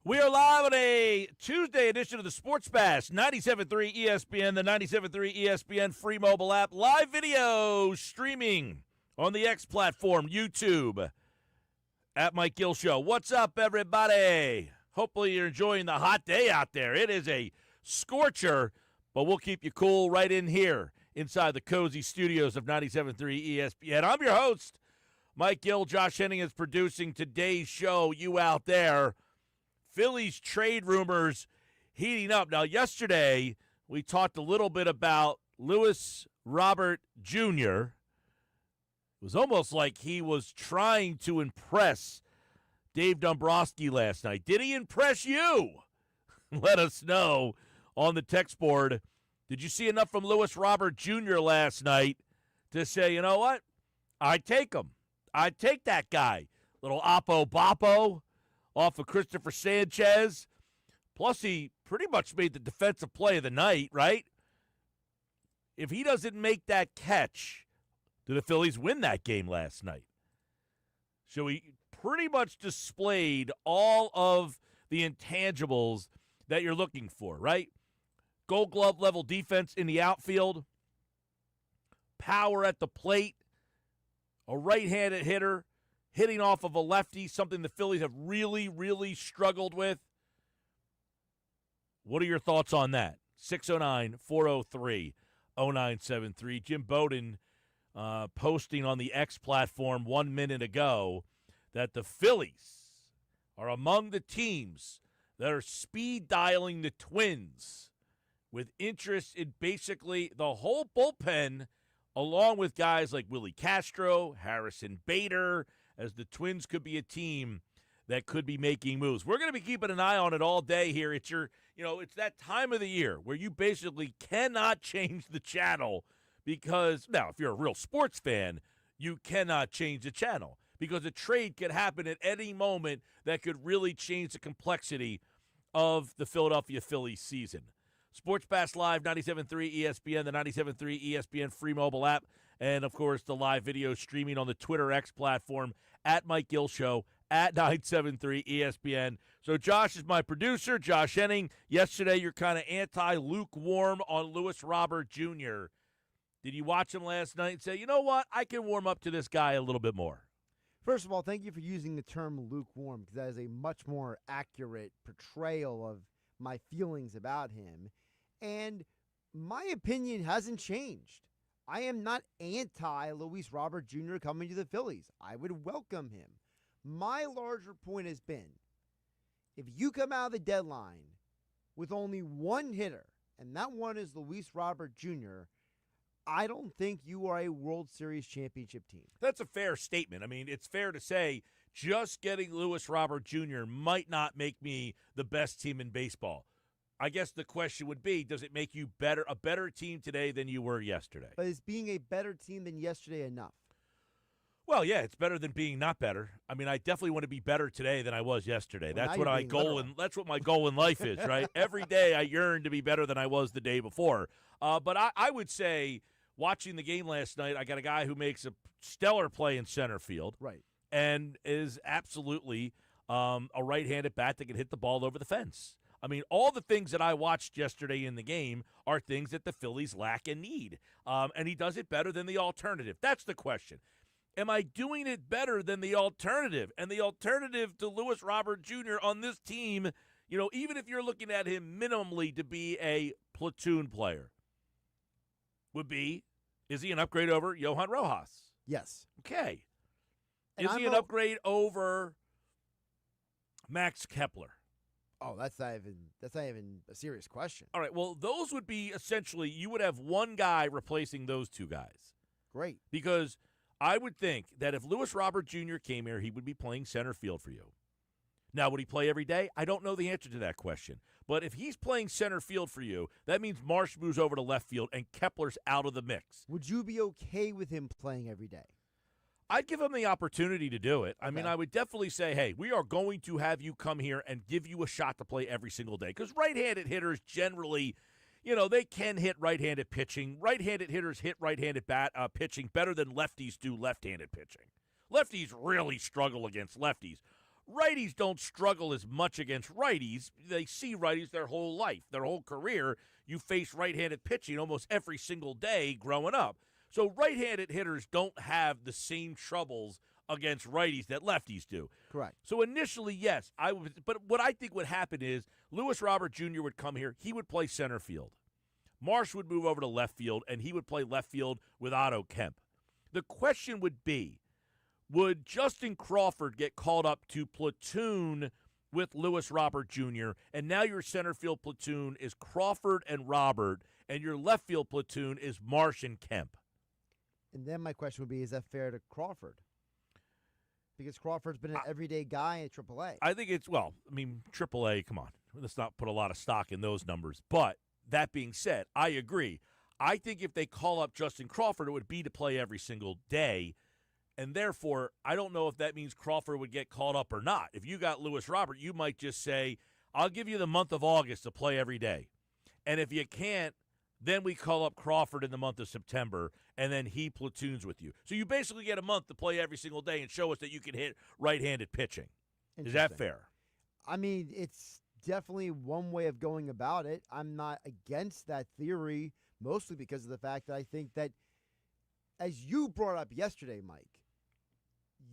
We are live on a Tuesday edition of the Sports Bash, 97.3 ESPN, the 97.3 ESPN free mobile app, live video streaming on the X platform, YouTube, at Mike Gill Show. What's up, everybody? Hopefully you're enjoying the hot day out there. It is a scorcher, but we'll keep you cool right in here inside the cozy studios of 97.3 ESPN. I'm your host, Mike Gill. Josh Henning is producing today's show. You out there. Phillies trade rumors heating up. Now, yesterday, we talked a little bit about Luis Robert Jr. It was almost like he was trying to impress Dave Dombrowski last night. Did he impress you? Let us know on the text board. Did you see enough from Luis Robert Jr. last night to say, you know what? I'd take him. I'd take that guy. Little Oppo Boppo off of Christopher Sanchez. Plus, he pretty much made the defensive play of the night, right? If he doesn't make that catch, do the Phillies win that game last night? So he pretty much displayed all of the intangibles that you're looking for, right? Gold glove level defense in the outfield, power at the plate, a right-handed hitter, hitting off of a lefty, something the Phillies have really, really struggled with. What are your thoughts on that? 609-403-0973. Jim Bowden posting on the X platform 1 minute ago that the Phillies are among the teams that are speed dialing the Twins with interest in basically the whole bullpen, along with guys like Willie Castro, Harrison Bader, as the Twins could be a team that could be making moves. We're going to be keeping an eye on it all day here. It's it's that time of the year where you basically cannot change the channel because, now, if you're a real sports fan, you cannot change the channel because a trade could happen at any moment that could really change the complexity of the Philadelphia Phillies season. Sports Pass Live, 97.3 ESPN, the 97.3 ESPN free mobile app, and, of course, the live video streaming on the Twitter X platform, at Mike Gill Show, at 973 ESPN. So Josh is my producer, Josh Henning. Yesterday, you're kind of anti-lukewarm on Luis Robert Jr. Did you watch him last night and say, you know what, I can warm up to this guy a little bit more? First of all, thank you for using the term lukewarm because that is a much more accurate portrayal of my feelings about him. And my opinion hasn't changed. I am not anti-Luis Robert Jr. coming to the Phillies. I would welcome him. My larger point has been, if you come out of the deadline with only one hitter, and that one is Luis Robert Jr., I don't think you are a World Series championship team. That's a fair statement. I mean, it's fair to say just getting Luis Robert Jr. might not make me the best team in baseball. I guess the question would be, does it make you a better team today than you were yesterday? But is being a better team than yesterday enough? Well, yeah, it's better than being not better. I mean, I definitely want to be better today than I was yesterday. Well, that's what that's what my goal in life is, right? Every day I yearn to be better than I was the day before. But I would say, watching the game last night, I got a guy who makes a stellar play in center field. Right. And is absolutely a right-handed bat that can hit the ball over the fence. I mean, all the things that I watched yesterday in the game are things that the Phillies lack and need. And he does it better than the alternative. That's the question. Am I doing it better than the alternative? And the alternative to Luis Robert Jr. on this team, even if you're looking at him minimally to be a platoon player, would be, is he an upgrade over Johan Rojas? Yes. Okay. Is he an upgrade over Max Kepler? Oh, that's not even a serious question. All right, well, those would be essentially, you would have one guy replacing those two guys. Great. Because I would think that if Luis Robert Jr. came here, he would be playing center field for you. Now, would he play every day? I don't know the answer to that question. But if he's playing center field for you, that means Marsh moves over to left field and Kepler's out of the mix. Would you be okay with him playing every day? I'd give him the opportunity to do it. I mean, I would definitely say, hey, we are going to have you come here and give you a shot to play every single day. Because right-handed hitters generally, they can hit right-handed pitching. Right-handed hitters hit right-handed pitching better than lefties do left-handed pitching. Lefties really struggle against lefties. righties don't struggle as much against righties. They see righties their whole life, their whole career. You face right-handed pitching almost every single day growing up. So right-handed hitters don't have the same troubles against righties that lefties do. Correct. So initially, yes, but what I think would happen is Lewis Robert Jr. would come here. He would play center field. Marsh would move over to left field, and he would play left field with Otto Kemp. The question would be, would Justin Crawford get called up to platoon with Lewis Robert Jr., and now your center field platoon is Crawford and Robert, and your left field platoon is Marsh and Kemp? And then my question would be, is that fair to Crawford? Because Crawford's been an everyday guy at AAA. I think it's, AAA, come on. Let's not put a lot of stock in those numbers. But that being said, I agree. I think if they call up Justin Crawford, it would be to play every single day. And therefore, I don't know if that means Crawford would get called up or not. If you got Lewis Robert, you might just say, I'll give you the month of August to play every day. And if you can't, then we call up Crawford in the month of September, and then he platoons with you. So you basically get a month to play every single day and show us that you can hit right-handed pitching. Is that fair? I mean, it's definitely one way of going about it. I'm not against that theory, mostly because of the fact that I think that, as you brought up yesterday, Mike,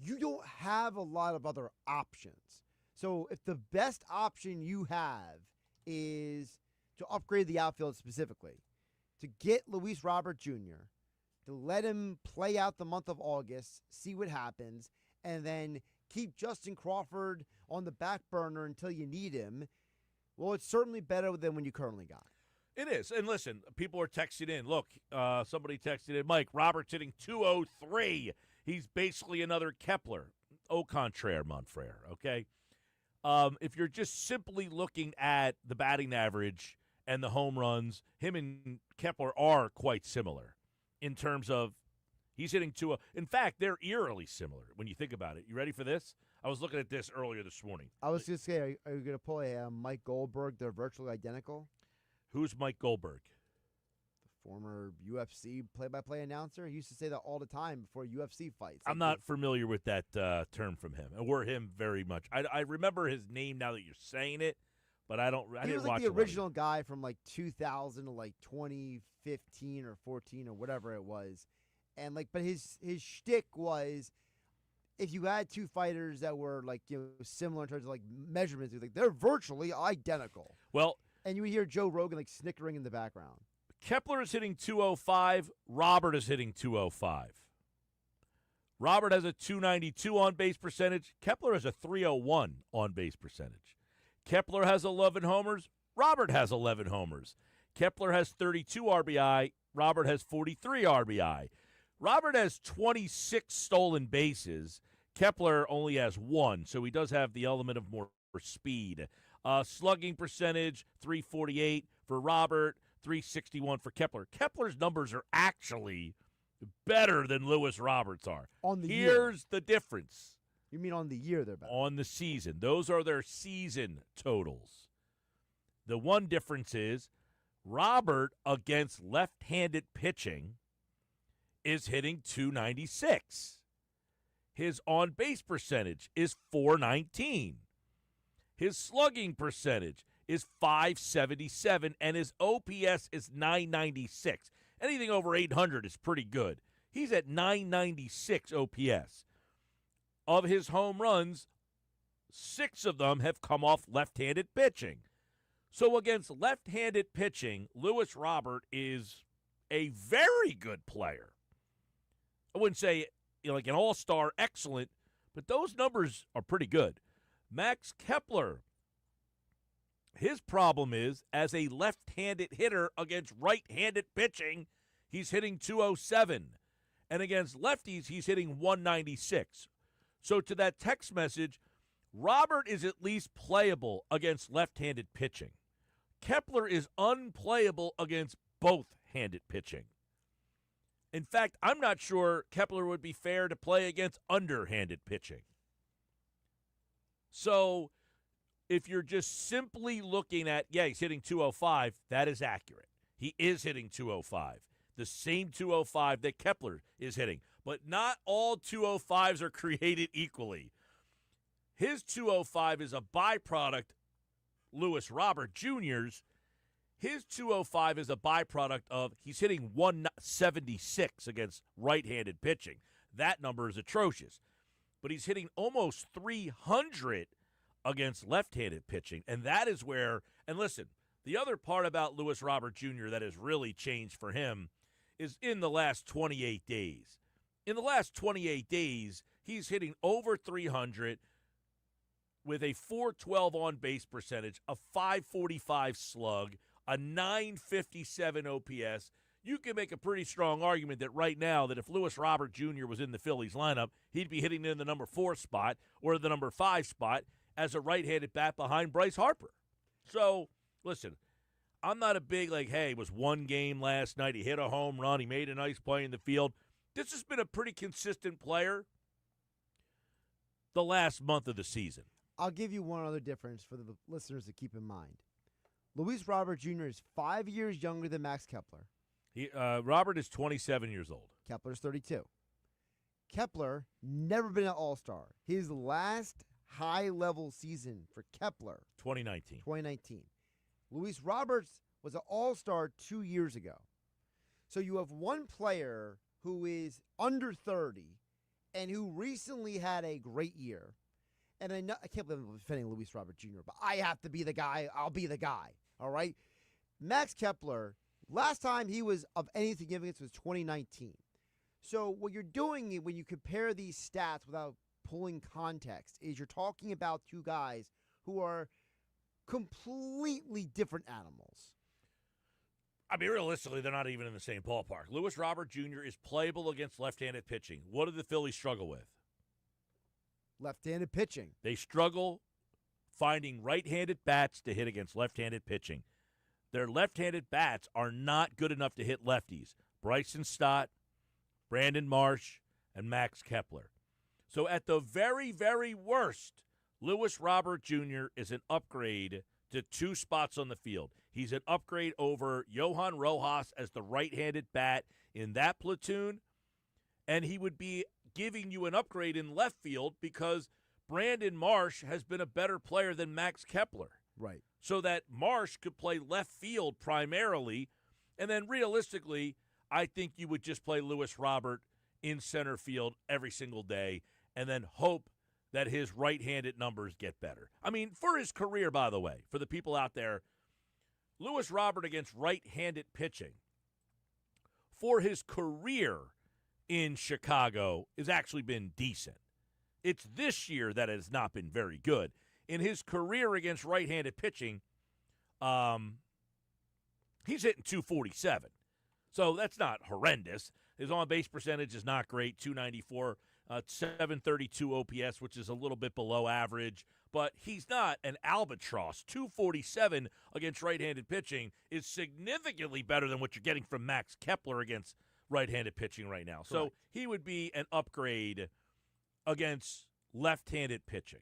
you don't have a lot of other options. So if the best option you have is to upgrade the outfield specifically, to get Luis Robert Jr., to let him play out the month of August, see what happens, and then keep Justin Crawford on the back burner until you need him, well, it's certainly better than when you currently got. It is. And listen, people are texting in. Look, somebody texted in, Mike, Robert's hitting 203. He's basically another Kepler. Au contraire, mon frere, okay? If you're just simply looking at the batting average and the home runs, him and Kepler are quite similar in terms of he's hitting 2-0. In fact, they're eerily similar when you think about it. You ready for this? I was looking at this earlier this morning. I was going to say, are you going to pull a Mike Goldberg? They're virtually identical. Who's Mike Goldberg? The former UFC play-by-play announcer. He used to say that all the time before UFC fights. I'm not familiar with that term from him, or him very much. I remember his name now that you're saying it, but I didn't watch it. He was like the original guy from like 2000 to like 2015 or 14 or whatever it was. And but his shtick was, if you had two fighters that were like, similar in terms of like measurements, like they're virtually identical. Well, and you would hear Joe Rogan like snickering in the background. Kepler is hitting 205. Robert is hitting 205. Robert has a 292 on-base percentage. Kepler has a 301 on-base percentage. Kepler has 11 homers. Robert has 11 homers. Kepler has 32 RBI. Robert has 43 RBI. Robert has 26 stolen bases. Kepler only has 1, so he does have the element of more speed. Slugging percentage, 348 for Robert, 361 for Kepler. Kepler's numbers are actually better than Lewis Roberts are. On the Here's the difference. You mean on the year they're better? On the season. Those are their season totals. The one difference is Robert against left-handed pitching is hitting 296. His on-base percentage is 419. His slugging percentage is 577, and his OPS is 996. Anything over 800 is pretty good. He's at 996 OPS. Of his home runs, 6 of them have come off left-handed pitching. So against left-handed pitching, Lewis Robert is a very good player. I wouldn't say like an all-star excellent, but those numbers are pretty good. Max Kepler, his problem is, as a left-handed hitter against right-handed pitching, he's hitting 207. And against lefties, he's hitting 196. So to that text message, Robert is at least playable against left-handed pitching. Kepler is unplayable against both-handed pitching. In fact, I'm not sure Kepler would be fair to play against underhanded pitching. So if you're just simply looking at, he's hitting 205, that is accurate. He is hitting 205, the same 205 that Kepler is hitting. But not all 205s are created equally. His 205 is a byproduct, Lewis Robert Jr.'s. His 205 is a byproduct of he's hitting 176 against right-handed pitching. That number is atrocious. But he's hitting almost 300 against left-handed pitching. And that is where, and listen, the other part about Lewis Robert Jr. that has really changed for him is in the last 28 days. In the last 28 days, he's hitting over 300 with a 412 on-base percentage, a 545 slug, a 957 OPS. You can make a pretty strong argument that right now that if Lewis Robert Jr. was in the Phillies lineup, he'd be hitting in the number 4 spot or the number 5 spot as a right-handed bat behind Bryce Harper. So, listen, I'm not a big, hey, it was one game last night. He hit a home run. He made a nice play in the field. This has been a pretty consistent player the last month of the season. I'll give you one other difference for the listeners to keep in mind. Luis Robert Jr. is 5 years younger than Max Kepler. Robert is 27 years old. Kepler's 32. Kepler never been an All-Star. His last high-level season for Kepler, 2019. Luis Roberts was an All-Star 2 years ago. So you have one player who is under 30 and who recently had a great year. And I can't believe I'm defending Luis Robert Jr., but I have to be the guy. I'll be the guy, all right? Max Kepler, last time he was of any significance was 2019. So what you're doing when you compare these stats without pulling context is you're talking about two guys who are completely different animals. I mean, realistically, they're not even in the same ballpark. Lewis Robert Jr. is playable against left-handed pitching. What do the Phillies struggle with? Left-handed pitching. They struggle finding right-handed bats to hit against left-handed pitching. Their left-handed bats are not good enough to hit lefties. Bryson Stott, Brandon Marsh, and Max Kepler. So at the very, very worst, Lewis Robert Jr. is an upgrade to 2 spots on the field. He's an upgrade over Johan Rojas as the right-handed bat in that platoon, and he would be giving you an upgrade in left field because Brandon Marsh has been a better player than Max Kepler. Right. So that Marsh could play left field primarily, and then realistically, I think you would just play Lewis Robert in center field every single day and then hope that his right-handed numbers get better. I mean, for his career, by the way, for the people out there, Lewis Robert against right-handed pitching for his career in Chicago has actually been decent. It's this year that has not been very good. In his career against right-handed pitching, he's hitting 247. So that's not horrendous. His on-base percentage is not great, 294, 732 OPS, which is a little bit below average. But he's not an albatross. 247 against right-handed pitching is significantly better than what you're getting from Max Kepler against right-handed pitching right now. Correct. So he would be an upgrade against left-handed pitching.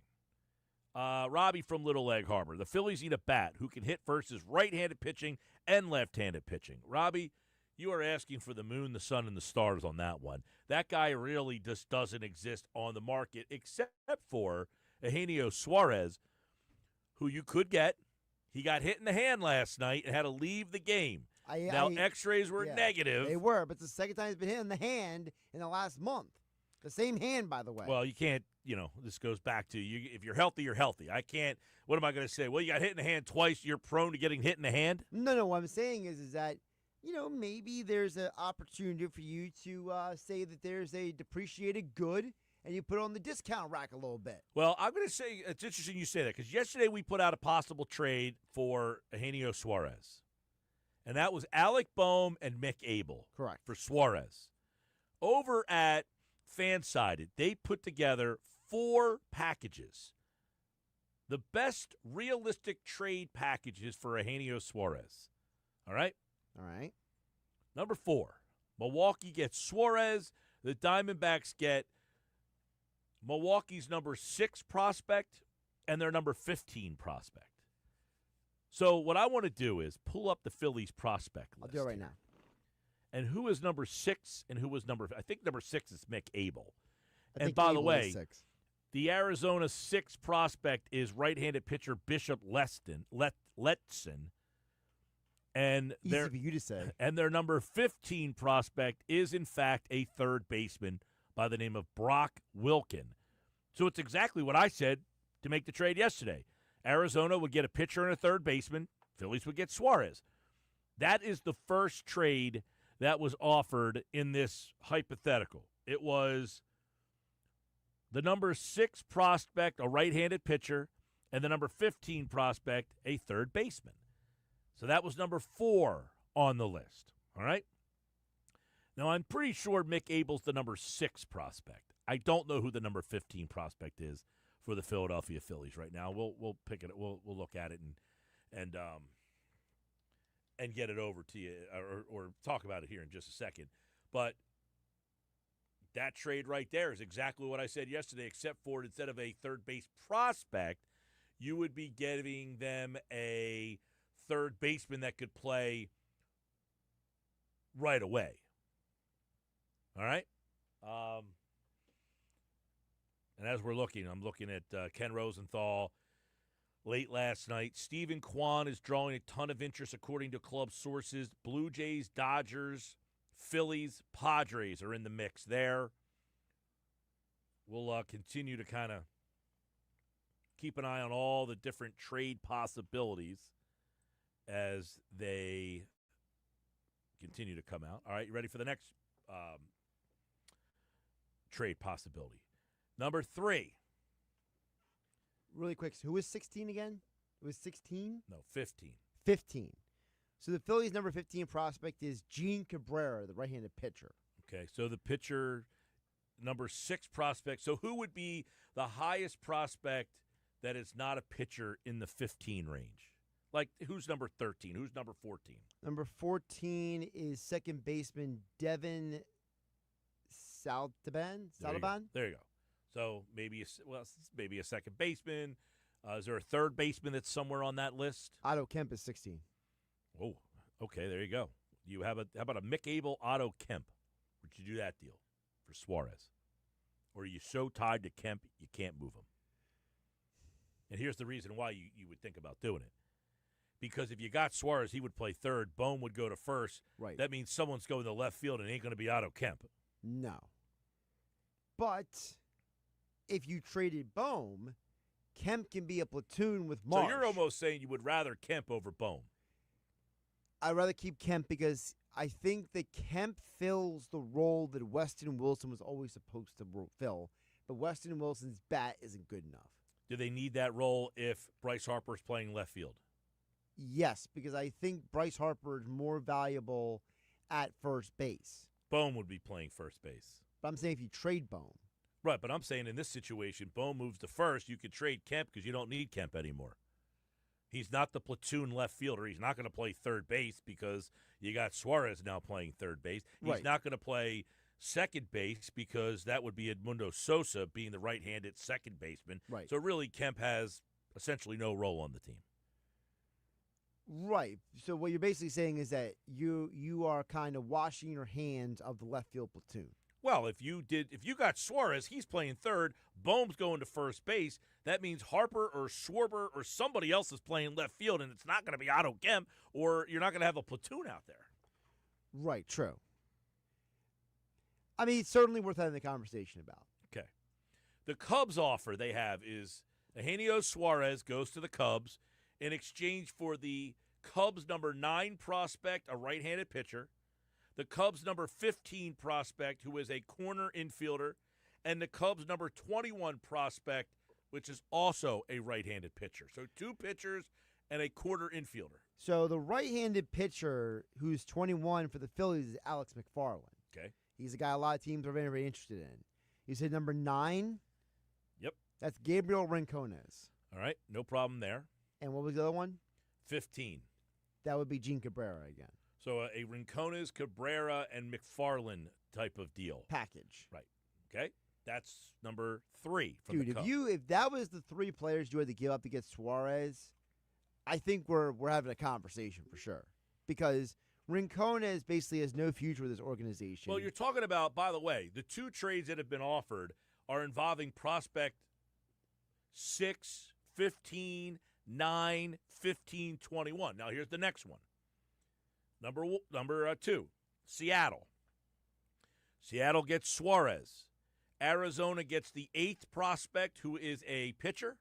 Robbie from Little Egg Harbor. The Phillies need a bat who can hit versus right-handed pitching and left-handed pitching. Robbie, you are asking for the moon, the sun, and the stars on that one. That guy really just doesn't exist on the market except for Eugenio Suarez, who you could get. He got hit in the hand last night and had to leave the game. X-rays were negative. They were, but it's the second time he's been hit in the hand in the last month. The same hand, by the way. Well, you can't, this goes back to you. If you're healthy, you're healthy. I can't, what am I going to say? Well, you got hit in the hand twice. You're prone to getting hit in the hand? No. What I'm saying is that, maybe there's an opportunity for you to say that there's a depreciated good and you put it on the discount rack a little bit. Well, I'm going to say it's interesting you say that because yesterday we put out a possible trade for Eugenio Suarez. And that was Alec Boehm and Mick Abel. Correct. For Suarez. Over at Fansided, they put together 4 packages. The best realistic trade packages for Eugenio Suarez. All right? All right. Number 4, Milwaukee gets Suarez. The Diamondbacks get Milwaukee's number 6 prospect and their number 15 prospect. So what I want to do is pull up the Phillies prospect list. I'll do it right now. And who is number 6 and who was I think number 6 is Mick Abel. I think by Abel the way, is 6. The Arizona 6 prospect is right-handed pitcher Bishop Letson. And Easy for you to say. And their number 15 prospect is, in fact, a third baseman by the name of Brock Wilken. So it's exactly what I said to make the trade yesterday. Arizona would get a pitcher and a third baseman. Phillies would get Suarez. That is the first trade that was offered in this hypothetical. It was the number 6 prospect, a right-handed pitcher, and the number 15 prospect, a third baseman. So that was number 4 on the list, all right? Now, I'm pretty sure Mick Abel's the number 6 prospect. I don't know who the number 15 prospect is for the Philadelphia Phillies right now. We'll pick it. We'll look at it and get it over to you or talk about it here in just a second. But that trade right there is exactly what I said yesterday, except for instead of a third base prospect, you would be giving them a third baseman that could play right away. All right? And as we're looking, I'm looking at Ken Rosenthal late last night. Stephen Kwan is drawing a ton of interest according to club sources. Blue Jays, Dodgers, Phillies, Padres are in the mix there. We'll continue to kind of keep an eye on all the different trade possibilities as they continue to come out. All right, you ready for the next trade possibility? Number 3. Really quick, so who was 16 again? It was 16? No, 15. 15. So the Phillies' number 15 prospect is Gene Cabrera, the right-handed pitcher. Okay, so the pitcher, number 6 prospect. So who would be the highest prospect that is not a pitcher in the 15 range? Like, who's number 13? Who's number 14? Number 14 is second baseman Devin Saltaban. There you go. So maybe a second baseman. Is there a third baseman that's somewhere on that list? Otto Kemp is 16. Oh, okay, there you go. How about a Mick Abel, Otto Kemp? Would you do that deal for Suarez? Or are you so tied to Kemp you can't move him? And here's the reason why you would think about doing it. Because if you got Suarez, he would play third. Bohm would go to first. Right. That means someone's going to left field and it ain't going to be Otto Kemp. No. But if you traded Bohm, Kemp can be a platoon with Marsh. So you're almost saying you would rather Kemp over Bohm. I'd rather keep Kemp because I think that Kemp fills the role that Weston Wilson was always supposed to fill. But Weston Wilson's bat isn't good enough. Do they need that role if Bryce Harper's playing left field? Yes, because I think Bryce Harper is more valuable at first base. Bohm would be playing first base. But I'm saying if you trade Bohm. Right, but I'm saying in this situation, Bohm moves to first. You could trade Kemp because you don't need Kemp anymore. He's not the platoon left fielder. He's not going to play third base because you got Suarez now playing third base. He's not going to play second base because that would be Edmundo Sosa being the right-handed second baseman. Right. So really Kemp has essentially no role on the team. Right. So what you're basically saying is that you are kind of washing your hands of the left field platoon. Well, if you got Suarez, he's playing third, Bohm's going to first base, that means Harper or Schwarber or somebody else is playing left field, and it's not going to be Otto Kemp, or you're not going to have a platoon out there. Right, true. I mean, it's certainly worth having the conversation about. Okay. The Cubs offer they have is Eugenio Suarez goes to the Cubs in exchange for the Cubs' number 9 prospect, a right-handed pitcher, the Cubs' number 15 prospect, who is a corner infielder, and the Cubs' number 21 prospect, which is also a right-handed pitcher. So 2 pitchers and a quarter infielder. So the right-handed pitcher who's 21 for the Phillies is Alex McFarland. Okay. He's a guy a lot of teams are very, very interested in. You said number 9? Yep. That's Gabriel Rincones. All right, no problem there. And what was the other one? 15. That would be Gene Cabrera again. So a Rincones, Cabrera, and McFarland type of deal. Package. Right. Okay. That's number 3 from the Cubs. If that was the 3 players you had to give up to get Suarez, I think we're having a conversation for sure. Because Rincones basically has no future with this organization. Well, you're talking about, by the way, the 2 trades that have been offered are involving prospect 6, 15, 9, 15, 21. Now here's the next one. Number 2, Seattle. Seattle gets Suarez. Arizona gets the 8th prospect, who is a pitcher,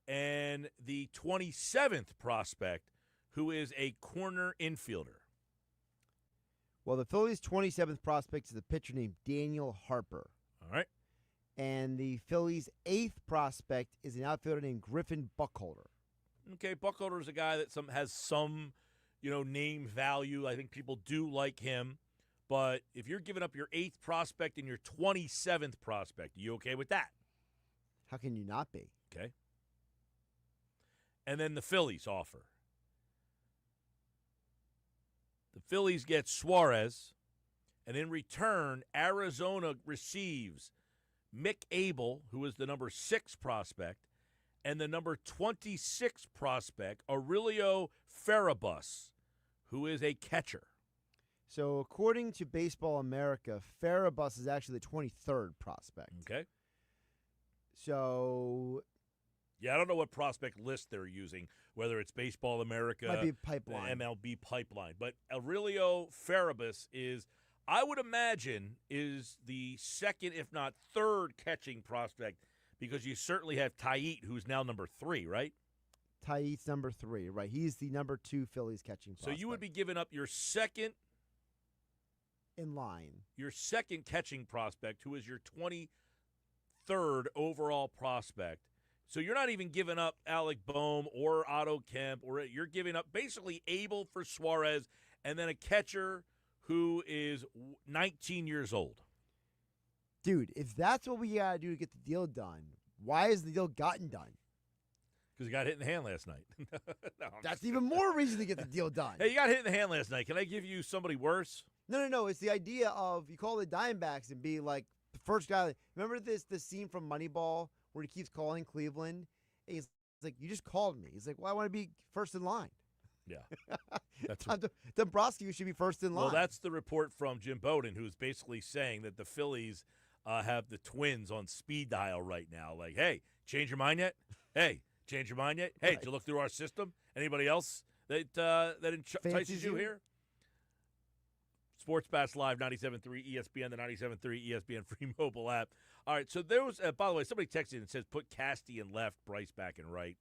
and the 27th prospect, who is a corner infielder. Well, the Phillies' 27th prospect is a pitcher named Daniel Harper. All right. And the Phillies' 8th prospect is an outfielder named Griffin Buckholder. Okay, Buckholder is a guy that has some, name value. I think people do like him. But if you're giving up your 8th prospect and your 27th prospect, are you okay with that? How can you not be? Okay. And then the Phillies offer. The Phillies get Suarez, and in return, Arizona receives Mick Abel, who is the number 6 prospect, and the number 26 prospect, Aurelio Farabus, who is a catcher. So according to Baseball America, Farabus is actually the 23rd prospect. Okay. So yeah, I don't know what prospect list they're using, whether it's Baseball America, might be a pipeline. the MLB pipeline. But Aurelio Farabus is, I would imagine, is the 2nd, if not 3rd catching prospect, because you certainly have Taiit, who's now number 3, right? Taiit's number 3, right? He's the number 2 Phillies catching prospect. So you would be giving up your second in line. Your second catching prospect, who is your 23rd overall prospect. So you're not even giving up Alec Boehm or Otto Kemp, or you're giving up basically Abel for Suarez, and then a catcher who is 19 years old. Dude, if that's what we got to do to get the deal done, why has the deal gotten done? Because he got hit in the hand last night. No, that's even more reason to get the deal done. Hey, you got hit in the hand last night. Can I give you somebody worse? No. It's the idea of you call the Diamondbacks and be like the first guy. Remember this scene from Moneyball where he keeps calling Cleveland? And he's like, you just called me. He's like, well, I want to be first in line. Yeah. That's Dombrowski should be first in line. Well, that's the report from Jim Bowden, who's basically saying that the Phillies have the Twins on speed dial right now. Like, hey, change your mind yet? Hey, change your mind yet? Hey, right. Did you look through our system? Anybody else that entices you here? Sports Bass Live, 97.3 ESPN, the 97.3 ESPN free mobile app. All right, so there was, by the way, somebody texted and says put Casti in left, Bryce back in right.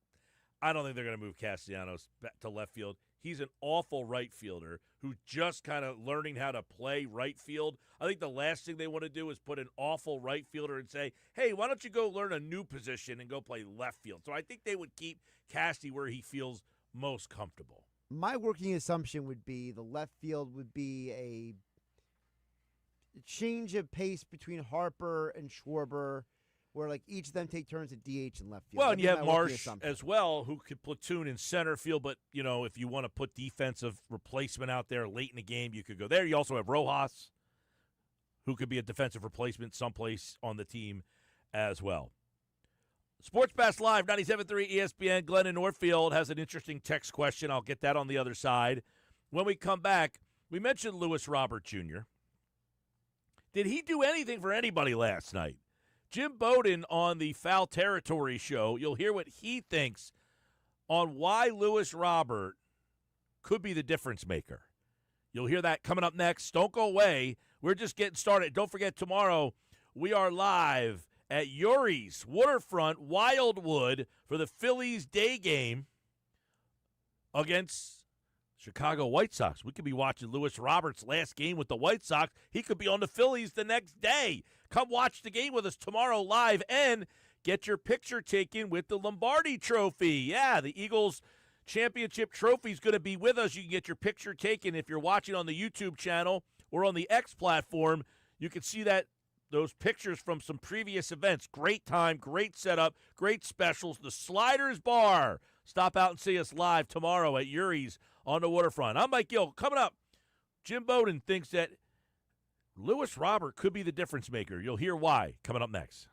I don't think they're going to move Castellanos back to left field. He's an awful right fielder who's just kind of learning how to play right field. I think the last thing they want to do is put an awful right fielder and say, hey, why don't you go learn a new position and go play left field? So I think they would keep Casti where he feels most comfortable. My working assumption would be the left field would be a change of pace between Harper and Schwarber, where like each of them take turns at DH and left field. Well, and you have Marsh as well, who could platoon in center field. But if you want to put defensive replacement out there late in the game, you could go there. You also have Rojas, who could be a defensive replacement someplace on the team as well. Sports Pass Live, 97.3 ESPN. Glenn in Northfield has an interesting text question. I'll get that on the other side. When we come back, we mentioned Lewis Robert Jr. Did he do anything for anybody last night? Jim Bowden on the Foul Territory show, you'll hear what he thinks on why Lewis Robert could be the difference maker. You'll hear that coming up next. Don't go away. We're just getting started. Don't forget, tomorrow we are live at Yuri's Waterfront, Wildwood, for the Phillies day game against Chicago White Sox. We could be watching Lewis Roberts' last game with the White Sox. He could be on the Phillies the next day. Come watch the game with us tomorrow live and get your picture taken with the Lombardi Trophy. Yeah, the Eagles championship trophy is going to be with us. You can get your picture taken if you're watching on the YouTube channel or on the X platform. You can see those pictures from some previous events. Great time, great setup, great specials. The Sliders Bar. Stop out and see us live tomorrow at Yuri's on the Waterfront. I'm Mike Gill. Coming up, Jim Bowden thinks that Lewis Robert could be the difference maker. You'll hear why coming up next.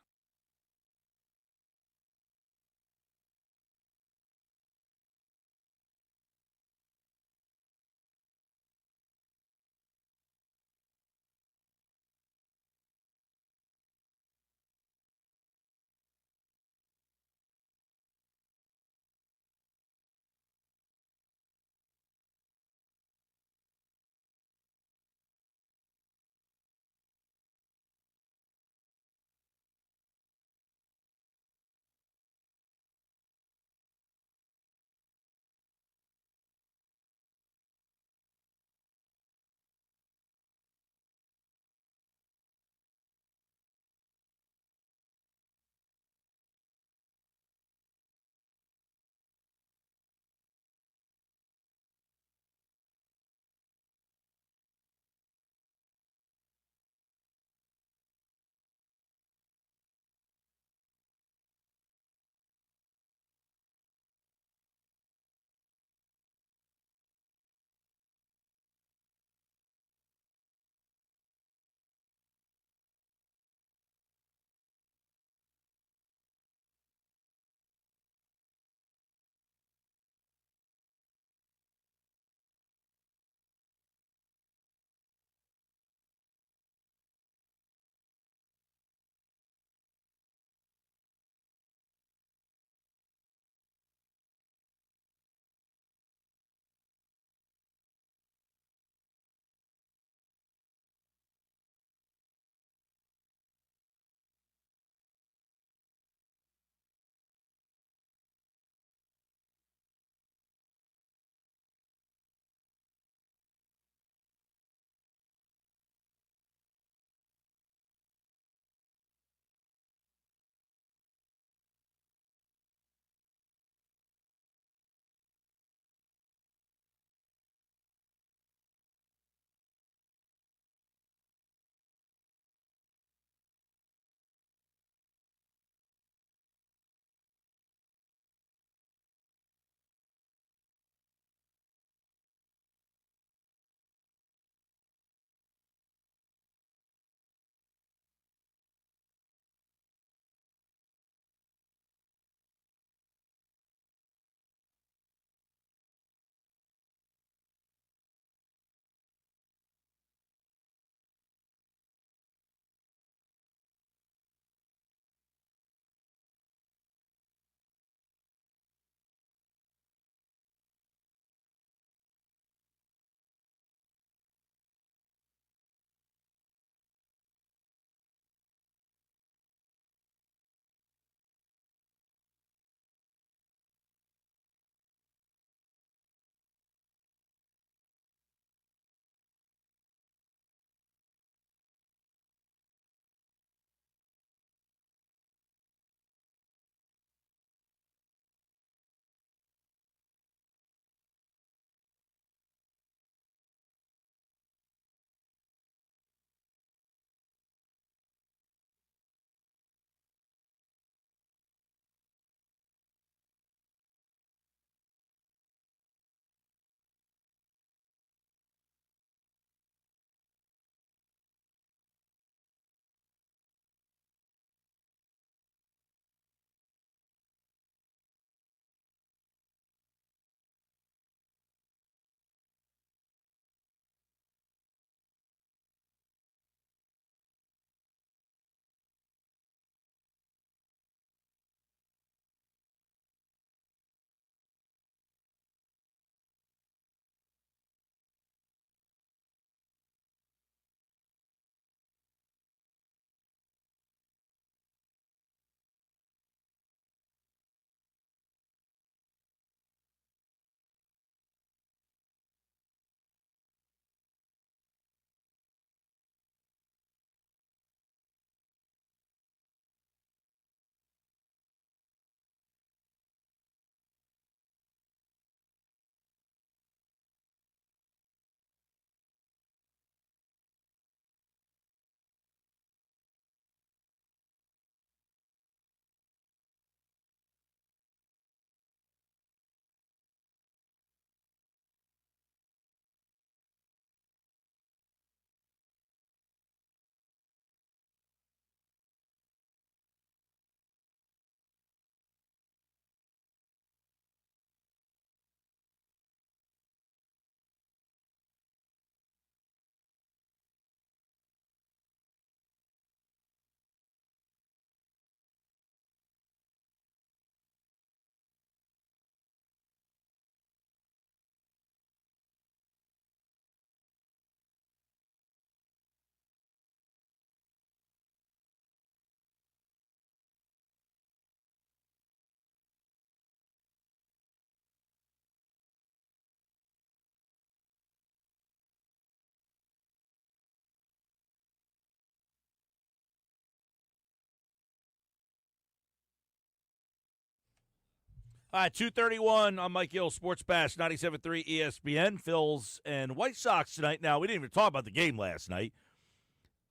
All right, 2:31 on Mike Gill, Sports Bash, 97.3 ESPN. Phils and White Sox tonight. Now, we didn't even talk about the game last night.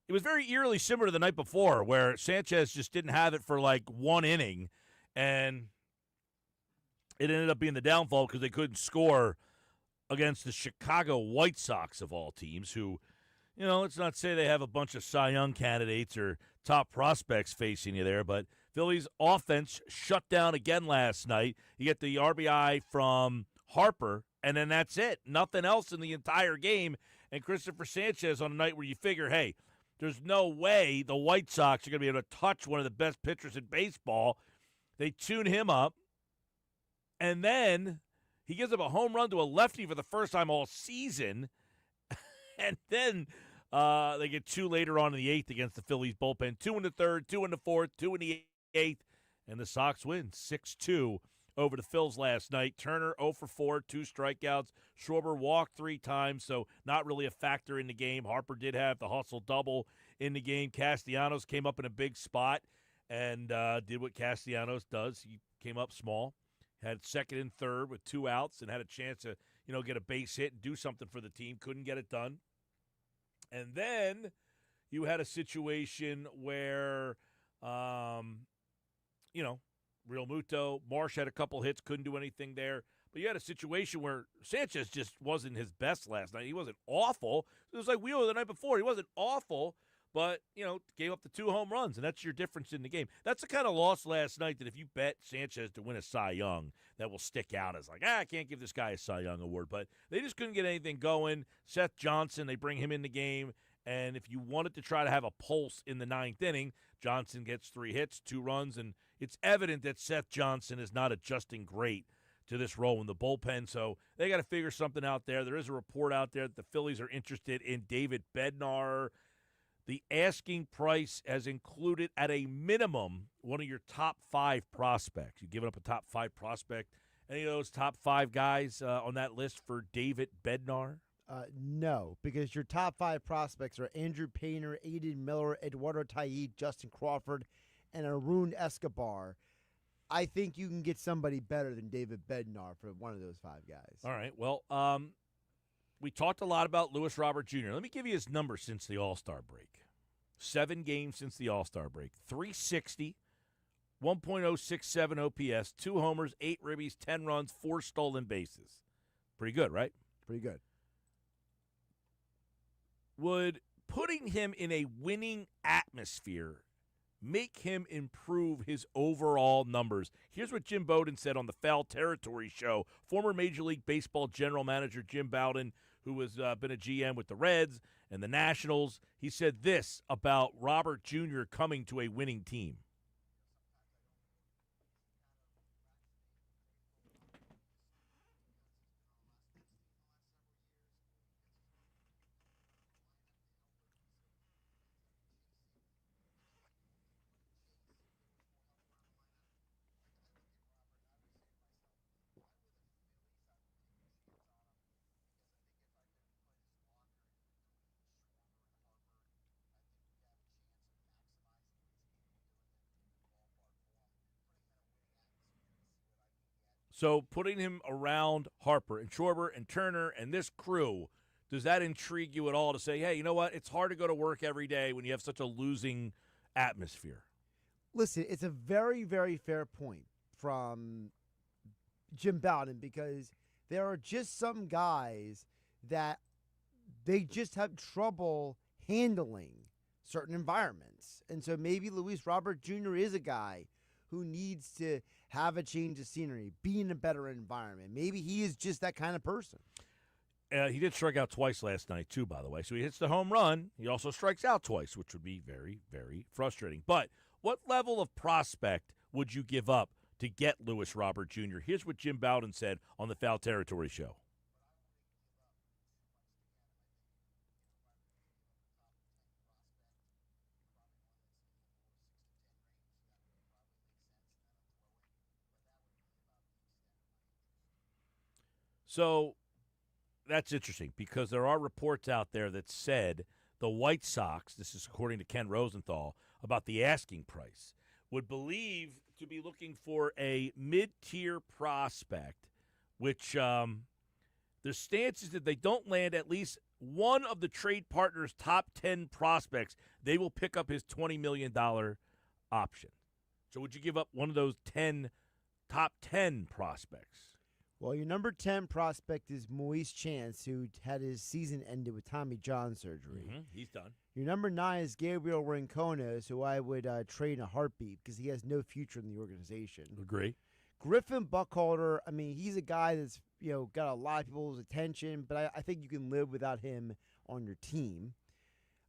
It was very eerily similar to the night before, where Sanchez just didn't have it for like one inning, and it ended up being the downfall because they couldn't score against the Chicago White Sox, of all teams, who, let's not say they have a bunch of Cy Young candidates or top prospects facing you there, but Phillies offense shut down again last night. You get the RBI from Harper, and then that's it. Nothing else in the entire game. And Christopher Sanchez on a night where you figure, hey, there's no way the White Sox are going to be able to touch one of the best pitchers in baseball. They tune him up, and then he gives up a home run to a lefty for the first time all season. And then they get two later on in the eighth against the Phillies bullpen. 2 in the third, 2 in the fourth, 2 in the eighth, and the Sox win 6-2 over the Phils last night. Turner 0 for 4, 2 strikeouts. Schwarber walked 3 times, so not really a factor in the game. Harper did have the hustle double in the game. Castellanos came up in a big spot and did what Castellanos does. He came up small, had second and third with 2 outs, and had a chance to get a base hit and do something for the team. Couldn't get it done. And then you had a situation where Real Muto, Marsh had a couple hits, couldn't do anything there. But you had a situation where Sanchez just wasn't his best last night. He wasn't awful. It was like Wheeler the night before. He wasn't awful, but, gave up the 2 home runs, and that's your difference in the game. That's the kind of loss last night that if you bet Sanchez to win a Cy Young, that will stick out as like, I can't give this guy a Cy Young award. But they just couldn't get anything going. Seth Johnson, they bring him in the game. And if you wanted to try to have a pulse in the 9th inning, Johnson gets 3 hits, 2 runs, and it's evident that Seth Johnson is not adjusting great to this role in the bullpen. So they got to figure something out there. There is a report out there that the Phillies are interested in David Bednar. The asking price has included at a minimum one of your top 5 prospects. You've given up a top 5 prospect. Any of those top 5 guys on that list for David Bednar? No, because your top 5 prospects are Andrew Painter, Aiden Miller, Eduardo Taid, Justin Crawford, and Arun Escobar. I think you can get somebody better than David Bednar for one of those 5 guys. All right. Well, we talked a lot about Lewis Robert Jr. Let me give you his numbers since the All-Star break. 7 games since the All-Star break. 360, 1.067 OPS, 2 homers, 8 ribbies, 10 runs, 4 stolen bases. Pretty good, right? Pretty good. Would putting him in a winning atmosphere make him improve his overall numbers? Here's what Jim Bowden said on the Foul Territory show. Former Major League Baseball general manager Jim Bowden, who has been a GM with the Reds and the Nationals, he said this about Robert Jr. coming to a winning team. So putting him around Harper and Schwarber and Turner and this crew, does that intrigue you at all to say, hey, you know what? It's hard to go to work every day when you have such a losing atmosphere? Listen, it's a very, very fair point from Jim Bowden because there are just some guys that they just have trouble handling certain environments. And so maybe Luis Robert Jr. is a guy who needs to have a change of scenery, be in a better environment. Maybe he is just that kind of person. He did strike out twice last night, too, by the way. So he hits the home run. He also strikes out twice, which would be very, very frustrating. But what level of prospect would you give up to get Lewis Robert Jr.? Here's what Jim Bowden said on the Foul Territory show. So that's interesting because there are reports out there that said the White Sox, this is according to Ken Rosenthal, about the asking price, would believe to be looking for a mid-tier prospect, which the stance is that they don't land at least one of the trade partners' top 10 prospects, they will pick up his $20 million option. So would you give up one of those top 10 prospects? Well, your number 10 prospect is Moise Chance, who had his season ended with Tommy John surgery. Mm-hmm. He's done. Your number 9 is Gabriel Rincones, who I would trade in a heartbeat because he has no future in the organization. Agree. Griffin Buckhalter, I mean, he's a guy that's got a lot of people's attention, but I think you can live without him on your team.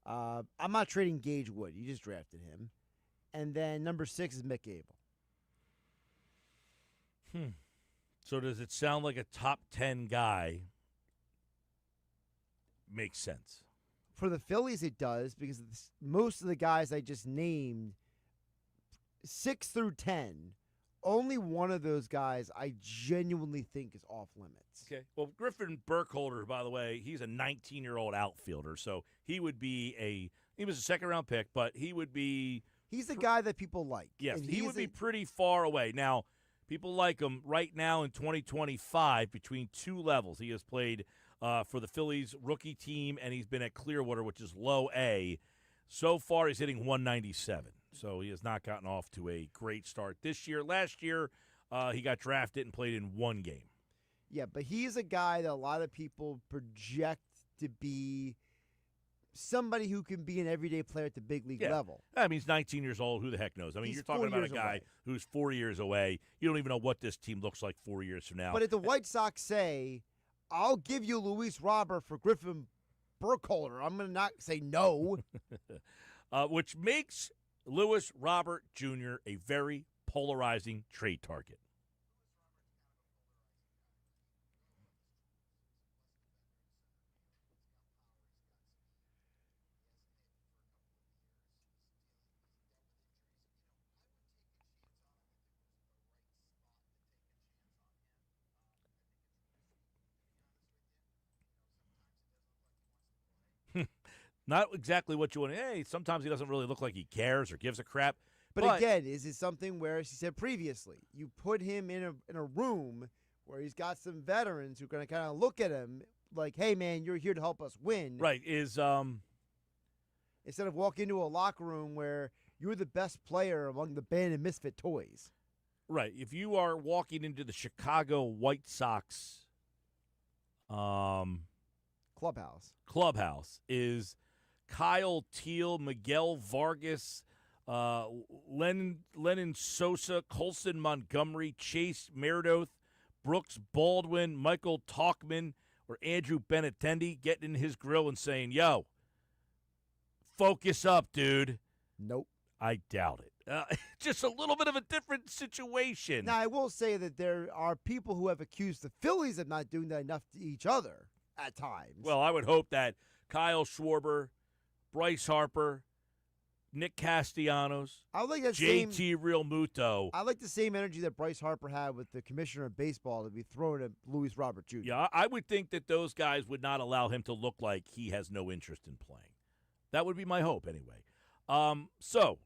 I'm not trading Gage Wood. You just drafted him. And then number 6 is Mick Abel. So does it sound like a top 10 guy makes sense? For the Phillies, it does, because most of the guys I just named, 6 through 10, only one of those guys I genuinely think is off limits. Okay. Well, Griffin Burkholder, by the way, he's a 19-year-old outfielder, so he was a second-round pick, but he would be... He's the guy that people like. Yes, he would be pretty far away. Now, people like him right now in 2025 between two levels. He has played for the Phillies rookie team, and he's been at Clearwater, which is low A. So far, he's hitting 197. So he has not gotten off to a great start this year. Last year, he got drafted and played in one game. Yeah, but he's a guy that a lot of people project to be somebody who can be an everyday player at the big league level. I mean, he's 19 years old. Who the heck knows? I mean, you're talking about a guy who's 4 years away. You don't even know what this team looks like 4 years from now. But if the White Sox say, I'll give you Luis Robert for Griffin Burkholder, I'm going to not say no. Which makes Luis Robert Jr. a very polarizing trade target. Not exactly what you want. Hey, sometimes he doesn't really look like he cares or gives a crap. But again, is it something where, as he said previously, you put him in a room where he's got some veterans who are going to kind of look at him like, hey, man, you're here to help us win. Right. Instead of walking into a locker room where you're the best player among the band of misfit toys. Right. If you are walking into the Chicago White Sox clubhouse is Kyle Teal, Miguel Vargas, Lennon Sosa, Colson Montgomery, Chase Meredith, Brooks Baldwin, Michael Talkman, or Andrew Benintendi getting in his grill and saying, yo, focus up, dude. Nope. I doubt it. Just a little bit of a different situation. Now, I will say that there are people who have accused the Phillies of not doing that enough to each other at times. Well, I would hope that Kyle Schwarber, Bryce Harper, Nick Castellanos, I like that JT Realmuto. I like the same energy that Bryce Harper had with the commissioner of baseball to be thrown at Luis Robert Jr. Yeah, I would think that those guys would not allow him to look like he has no interest in playing. That would be my hope anyway. So,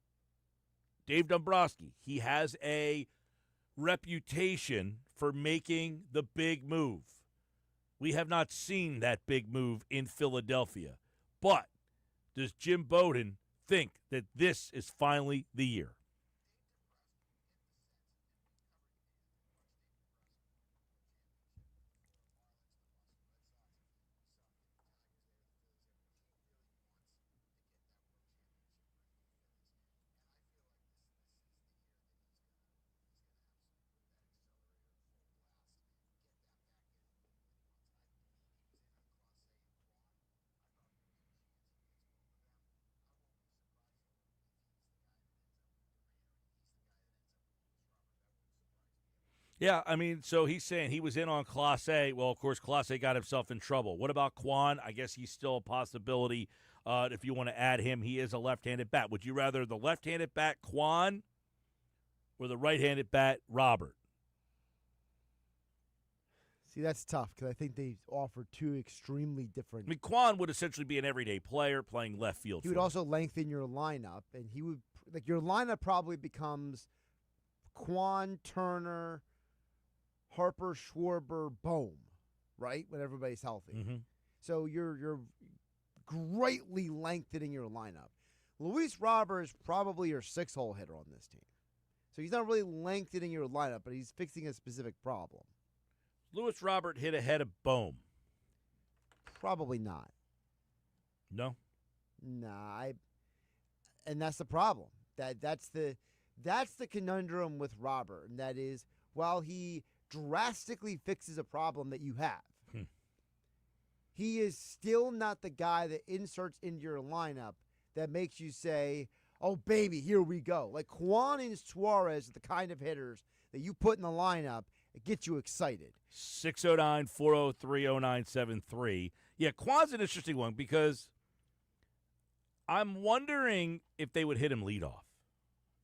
Dave Dombrowski, he has a reputation for making the big move. We have not seen that big move in Philadelphia. But does Jim Bowden think that this is finally the year? Yeah, I mean, so he's saying he was in on Klose. Well, of course, Klose got himself in trouble. What about Quan? I guess he's still a possibility if you want to add him. He is a left-handed bat. Would you rather the left-handed bat, Quan, or the right-handed bat, Robert? See, that's tough because I think they offer two extremely different. I mean, Quan would essentially be an everyday player playing left field. He would also lengthen your lineup, and he would your lineup probably becomes Quan, Turner, Harper, Schwarber, Bohm, right? When everybody's healthy. Mm-hmm. So you're greatly lengthening your lineup. Luis Robert is probably your 6-hole hitter on this team. So he's not really lengthening your lineup, but he's fixing a specific problem. Luis Robert hit ahead of Bohm. Probably not. No? Nah, and that's the problem. That's the conundrum with Robert, and that is while he drastically fixes a problem that you have, he is still not the guy that inserts into your lineup that makes you say, "Oh baby, here we go." Like Quan and Suarez are the kind of hitters that you put in the lineup that get you excited. 609-403-0973. Yeah, Quan's an interesting one because I'm wondering if they would hit him leadoff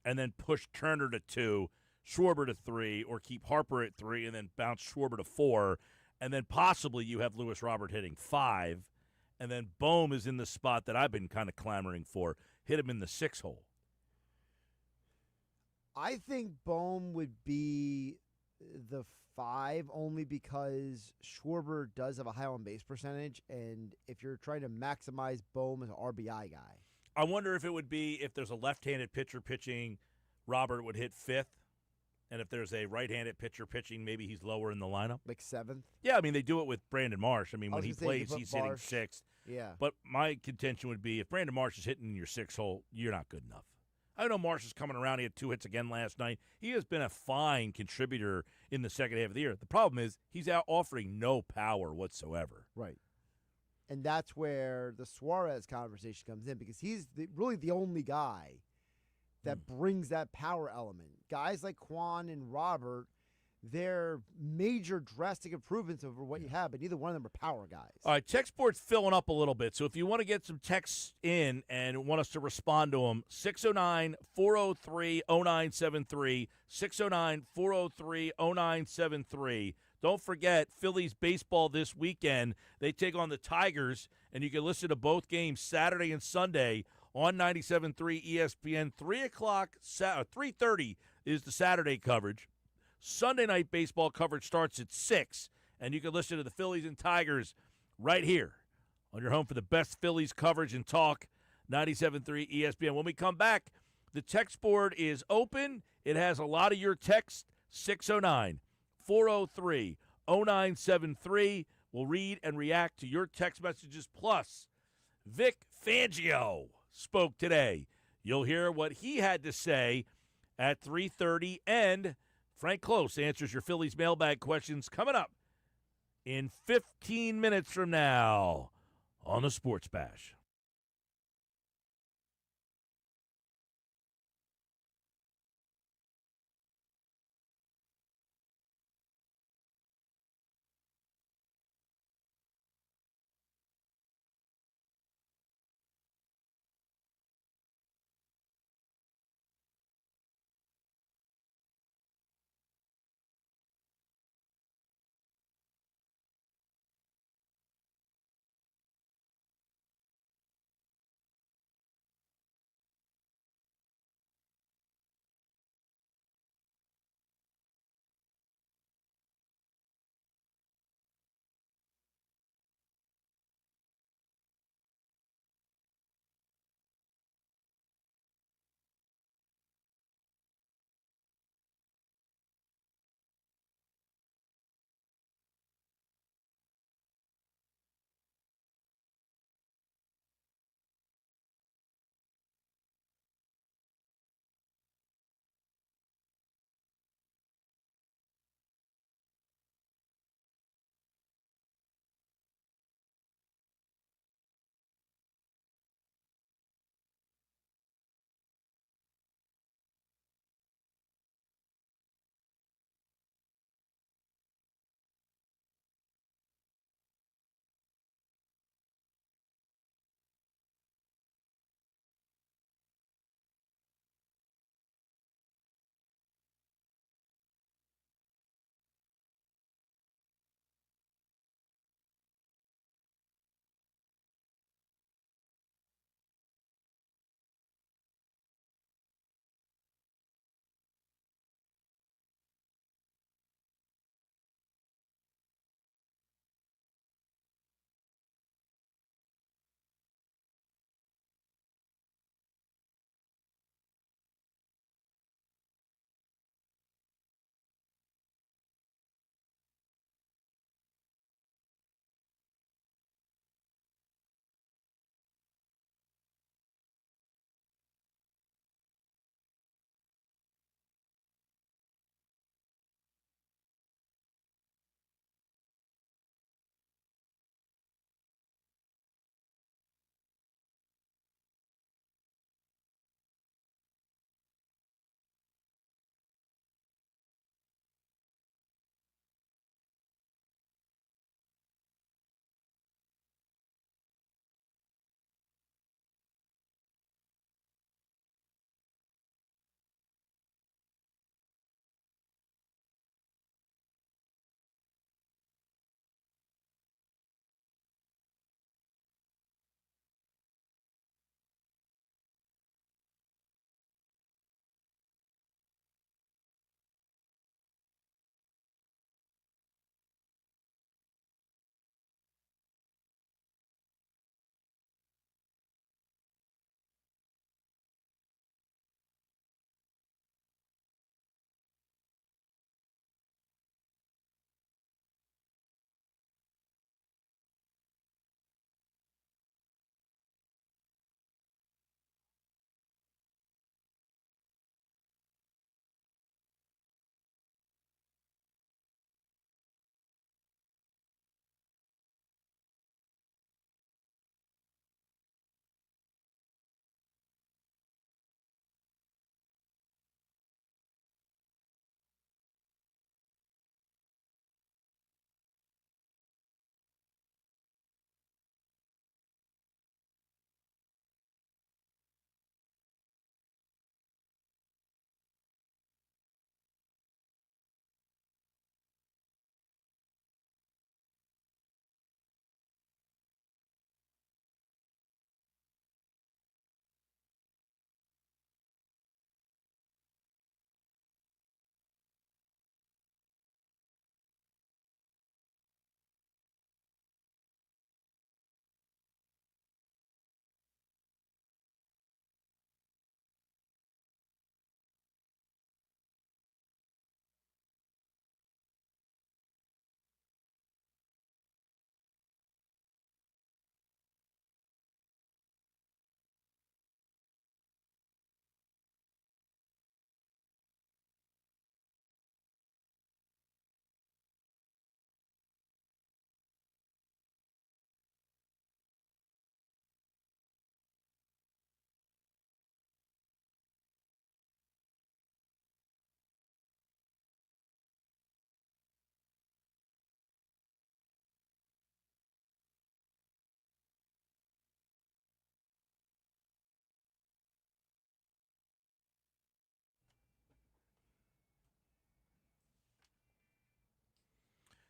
and then push Turner to 2, Schwarber to 3, or keep Harper at 3 and then bounce Schwarber to 4, and then possibly you have Luis Robert hitting 5, and then Bohm is in the spot that I've been kind of clamoring for. Hit him in the 6-hole. I think Bohm would be the 5 only because Schwarber does have a high on base percentage, and if you're trying to maximize Bohm as an RBI guy. I wonder if it would be if there's a left-handed pitcher pitching, Robert would hit 5th, and if there's a right-handed pitcher pitching, maybe he's lower in the lineup. Like 7th? Yeah, I mean, they do it with Brandon Marsh. I mean, when he plays, he's hitting Marsh. 6th. Yeah. But my contention would be if Brandon Marsh is hitting your 6-hole, you're not good enough. I know Marsh is coming around. He had 2 hits again last night. He has been a fine contributor in the second half of the year. The problem is he's out offering no power whatsoever. Right. And that's where the Suarez conversation comes in because he's really the only guy that brings that power element. Guys like Quan and Robert, they're major drastic improvements over what you have, but neither one of them are power guys. All right, text board's filling up a little bit, so if you want to get some texts in and want us to respond to them, 609-403-0973, 609-403-0973. Don't forget, Phillies baseball this weekend. They take on the Tigers, and you can listen to both games Saturday and Sunday on 97.3 ESPN. 3:30 is the Saturday coverage. Sunday night baseball coverage starts at 6, and you can listen to the Phillies and Tigers right here on your home for the best Phillies coverage and talk, 97.3 ESPN. When we come back, the text board is open. It has a lot of your text, 609-403-0973. We'll read and react to your text messages. Plus, Vic Fangio spoke today. You'll hear what he had to say at 3:30, and Frank Klose answers your Phillies mailbag questions coming up in 15 minutes from now on the Sports Bash.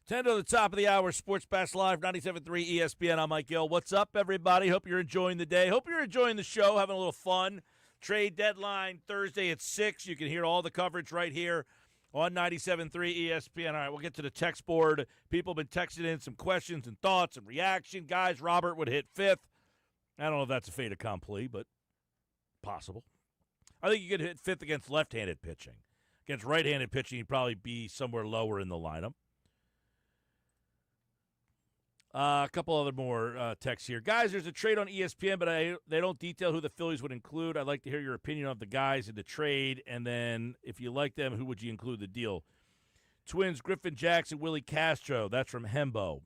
10 to the top of the hour, Sports Bash Live, 97.3 ESPN. I'm Mike Gill. What's up, everybody? Hope you're enjoying the day. Hope you're enjoying the show, having a little fun. Trade deadline Thursday at 6. You can hear all the coverage right here on 97.3 ESPN. All right, we'll get to the text board. People have been texting in some questions and thoughts and reaction. Guys, Robert would hit 5th. I don't know if that's a fait accompli, but possible. I think you could hit 5th against left-handed pitching. Against right-handed pitching, you'd probably be somewhere lower in the lineup. A couple other more texts here. Guys, there's a trade on ESPN, but they don't detail who the Phillies would include. I'd like to hear your opinion of the guys in the trade, and then if you like them, who would you include in the deal? Twins, Griffin Jackson, Willie Castro. That's from Hembo.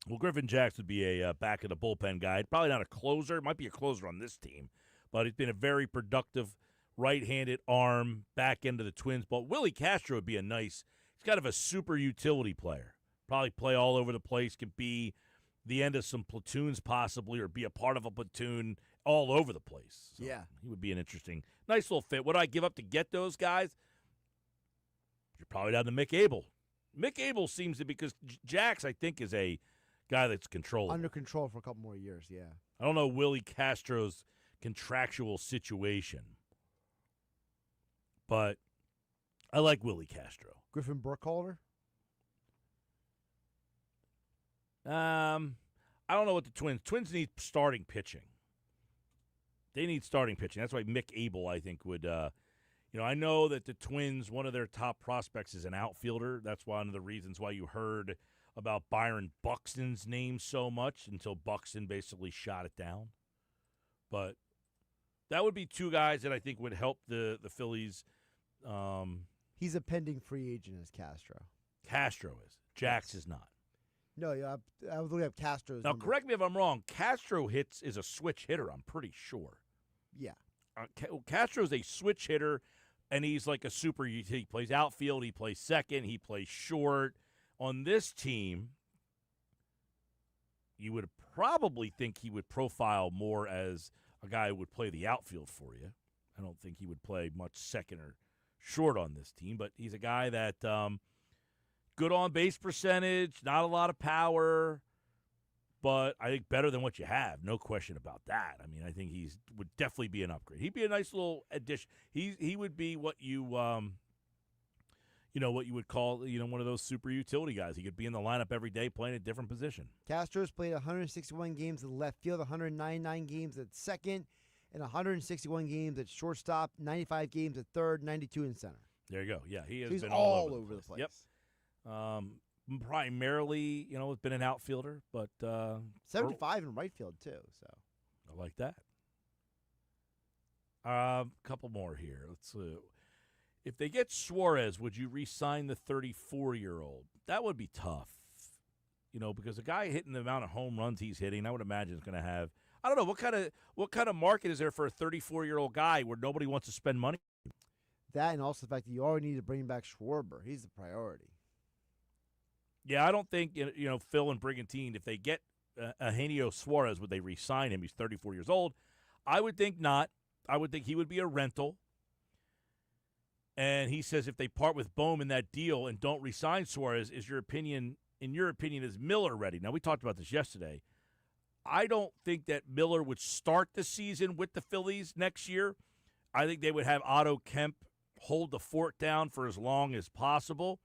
Well, Griffin Jackson would be a back of the bullpen guy. Probably not a closer. Might be a closer on this team, but he's been a very productive right-handed arm back end of the Twins. But Willie Castro would be he's kind of a super utility player. Probably play all over the place, could be the end of some platoons possibly, or be a part of a platoon all over the place. So yeah. He would be an interesting, nice little fit. What do I give up to get those guys? You're probably down to Mick Abel. Mick Abel seems to, because Jax, I think, is a guy that's controllable. Under control for a couple more years, yeah. I don't know Willie Castro's contractual situation, but I like Willie Castro. Griffin Burkhalter? I don't know what the Twins need starting pitching. They need starting pitching. That's why Mick Abel, I think, would, I know that the Twins, one of their top prospects is an outfielder. That's one of the reasons why you heard about Byron Buxton's name so much until Buxton basically shot it down. But that would be two guys that I think would help the Phillies. He's a pending free agent as Castro. Castro is. Jax is not. No, yeah, I was looking at Castro's. Now, number. correct me if I'm wrong. Castro is a switch hitter, I'm pretty sure. Yeah. Castro's a switch hitter, and he's like a super. He plays outfield, he plays second, he plays short. On this team, you would probably think he would profile more as a guy who would play the outfield for you. I don't think he would play much second or short on this team, but he's a guy that good on base percentage, not a lot of power, but I think better than what you have. No question about that. I mean, I think would definitely be an upgrade. He'd be a nice little addition. He would be what you what you would call one of those super utility guys. He could be in the lineup every day playing a different position. Castro's played 161 games at left field, 199 games at second, and 161 games at shortstop, 95 games at third, 92 in center. There you go. Yeah, he's been all over the place. Yep. Primarily, has been an outfielder, but 75 in right field too. So I like that. Couple more here. Let's see. If they get Suarez, would you re-sign the 34-year-old? That would be tough, because a guy hitting the amount of home runs he's hitting, I would imagine is going to have. I don't know what kind of market is there for a 34-year-old guy where nobody wants to spend money. That, and also the fact that you already need to bring back Schwarber. He's the priority. Yeah, I don't think Phil and Brigantine, if they get Eugenio Suarez, would they re-sign him? He's 34 years old. I would think not. I would think he would be a rental. And he says if they part with Bohm in that deal and don't re-sign Suarez, in your opinion, is Miller ready? Now, we talked about this yesterday. I don't think that Miller would start the season with the Phillies next year. I think they would have Otto Kemp hold the fort down for as long as possible.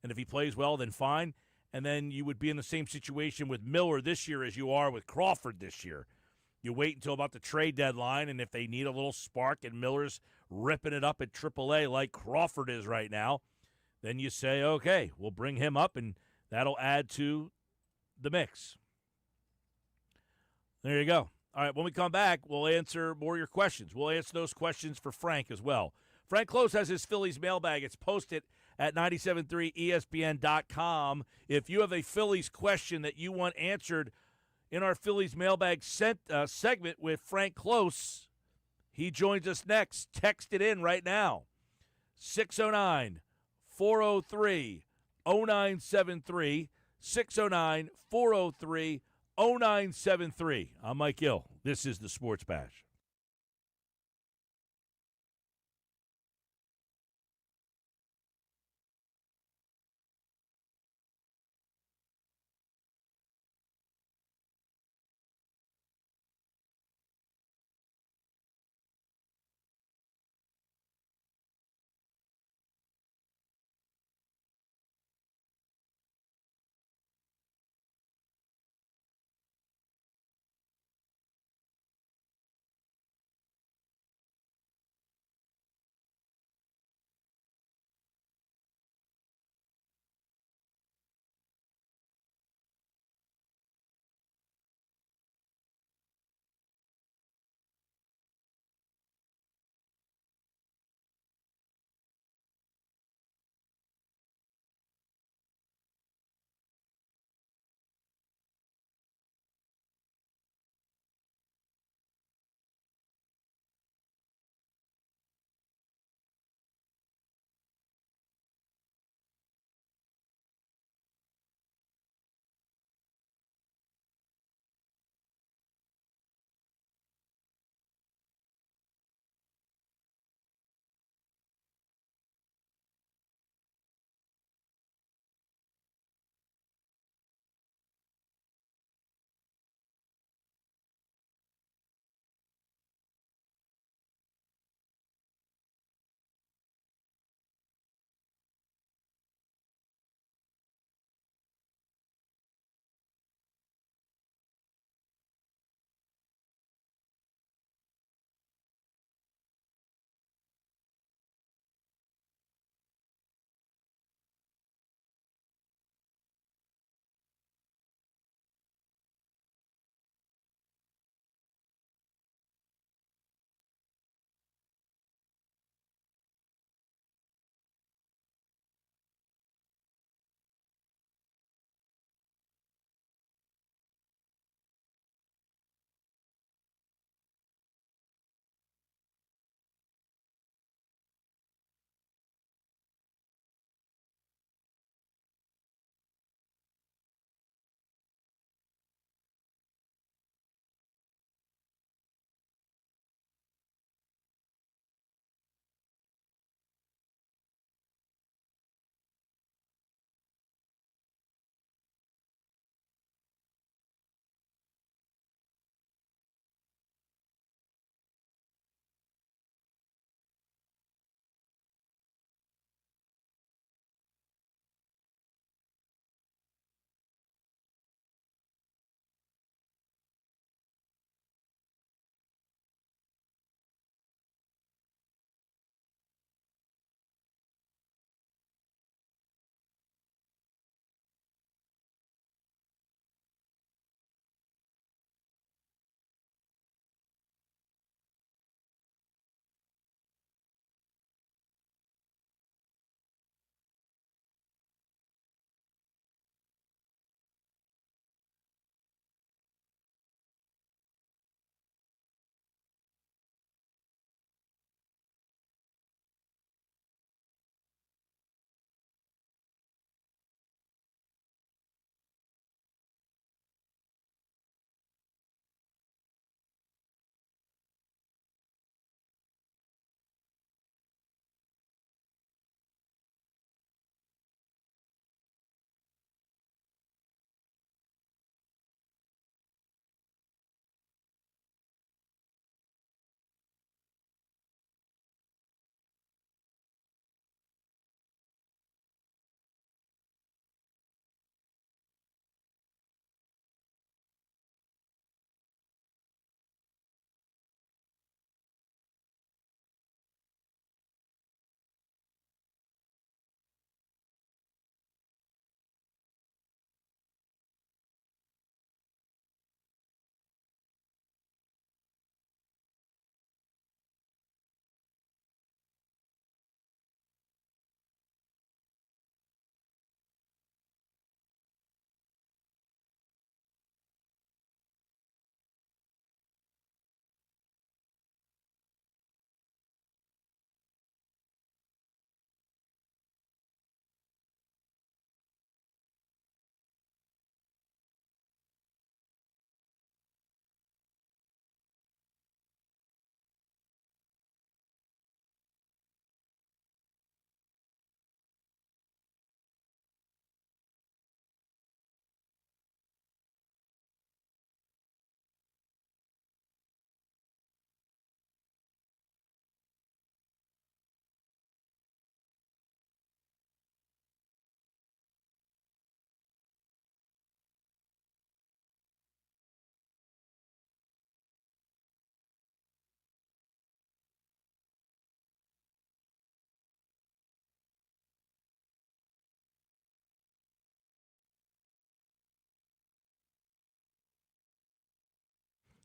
And if he plays well, then fine. And then you would be in the same situation with Miller this year as you are with Crawford this year. You wait until about the trade deadline, and if they need a little spark and Miller's ripping it up at AAA like Crawford is right now, then you say, okay, we'll bring him up, and that'll add to the mix. There you go. All right, when we come back, we'll answer more of your questions. We'll answer those questions for Frank as well. Frank Klose has his Phillies mailbag. It's posted at 973ESPN.com. If you have a Phillies question that you want answered in our Phillies mailbag segment with Frank Klose, he joins us next. Text it in right now. 609-403-0973. 609-403-0973. I'm Mike Gill. This is the Sports Bash.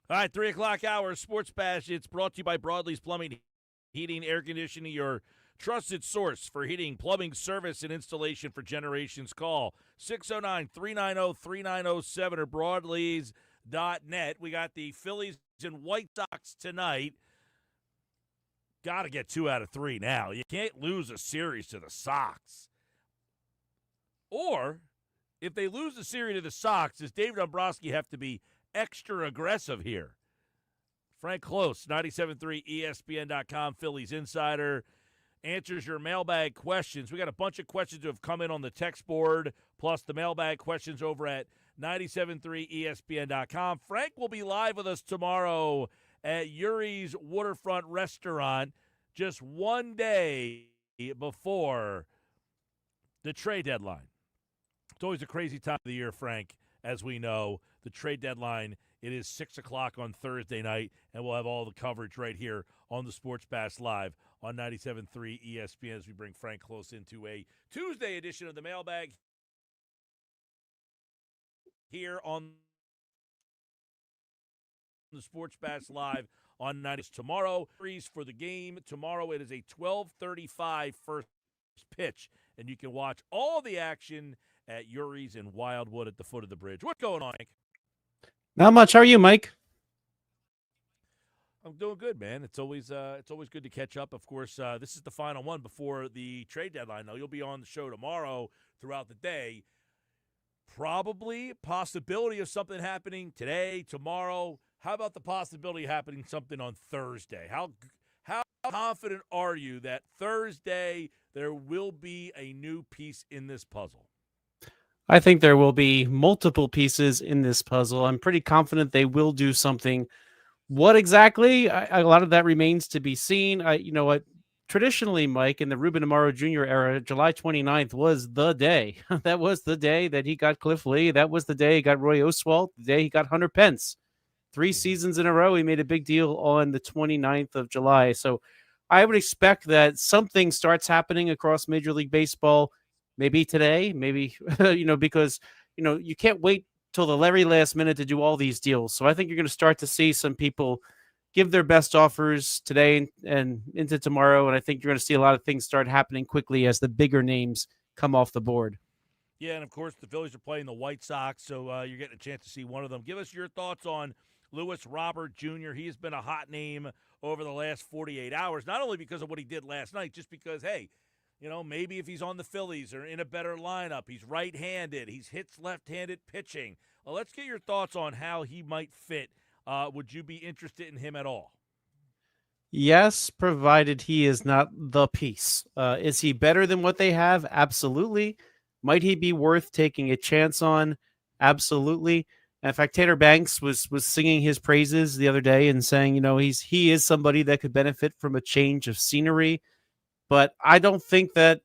All right, 3 o'clock hour, Sports Bash. It's brought to you by Broadlee's Plumbing, Heating, Air Conditioning, your trusted source for heating, plumbing, service, and installation for generations. Call 609-390-3907 or broadlees.net. We got the Phillies and White Sox tonight. Got to get 2 out of 3 now. You can't lose a series to the Sox. Or, if they lose the series to the Sox, does David Dombrowski have to be extra aggressive here? Frank Klose, 97.3 ESPN.com, Phillies Insider, answers your mailbag questions. We got a bunch of questions that have come in on the text board, plus the mailbag questions over at 97.3 ESPN.com. Frank will be live with us tomorrow at Yuri's Waterfront Restaurant just one day before the trade deadline. It's always a crazy time of the year, Frank, as we know. The trade deadline, it is 6 o'clock on Thursday night, and we'll have all the coverage right here on the Sports Bash Live on 97.3 ESPN as we bring Frank Klose into a Tuesday edition of the Mailbag here on the Sports Bash Live on 90. Tomorrow, for the game. Tomorrow it is a 12:35 first pitch, and you can watch all the action at Yuri's in Wildwood at the foot of the bridge. What's going on, Mike? Not much. How are you, Mike? I'm doing good, man. It's always good to catch up. Of course, this is the final one before the trade deadline. Now, you'll be on the show tomorrow throughout the day. Probably possibility of something happening today, tomorrow. How about the possibility of happening something on Thursday? How confident are you that Thursday there will be a new piece in this puzzle? I think there will be multiple pieces in this puzzle. I'm pretty confident they will do something. What exactly? A lot of that remains to be seen. You know what? Traditionally, Mike, in the Ruben Amaro Jr. era, July 29th was the day. That was the day that he got Cliff Lee. That was the day he got Roy Oswalt. The day he got Hunter Pence. 3 seasons in a row, he made a big deal on the 29th of July. So I would expect that something starts happening across Major League Baseball. Maybe today, maybe, because, you can't wait till the very last minute to do all these deals. So I think you're going to start to see some people give their best offers today and into tomorrow. And I think you're going to see a lot of things start happening quickly as the bigger names come off the board. Yeah, and of course, the Phillies are playing the White Sox, so you're getting a chance to see one of them. Give us your thoughts on Lewis Robert Jr. He has been a hot name over the last 48 hours, not only because of what he did last night, just because, hey, maybe if he's on the Phillies or in a better lineup, he's right-handed, he's hits left-handed pitching. Well, let's get your thoughts on how he might fit. Would you be interested in him at all? Yes, provided he is not the piece. Is he better than what they have? Absolutely. Might he be worth taking a chance on? Absolutely. In fact, Tanner Banks was singing his praises the other day and saying, he is somebody that could benefit from a change of scenery. But I don't think that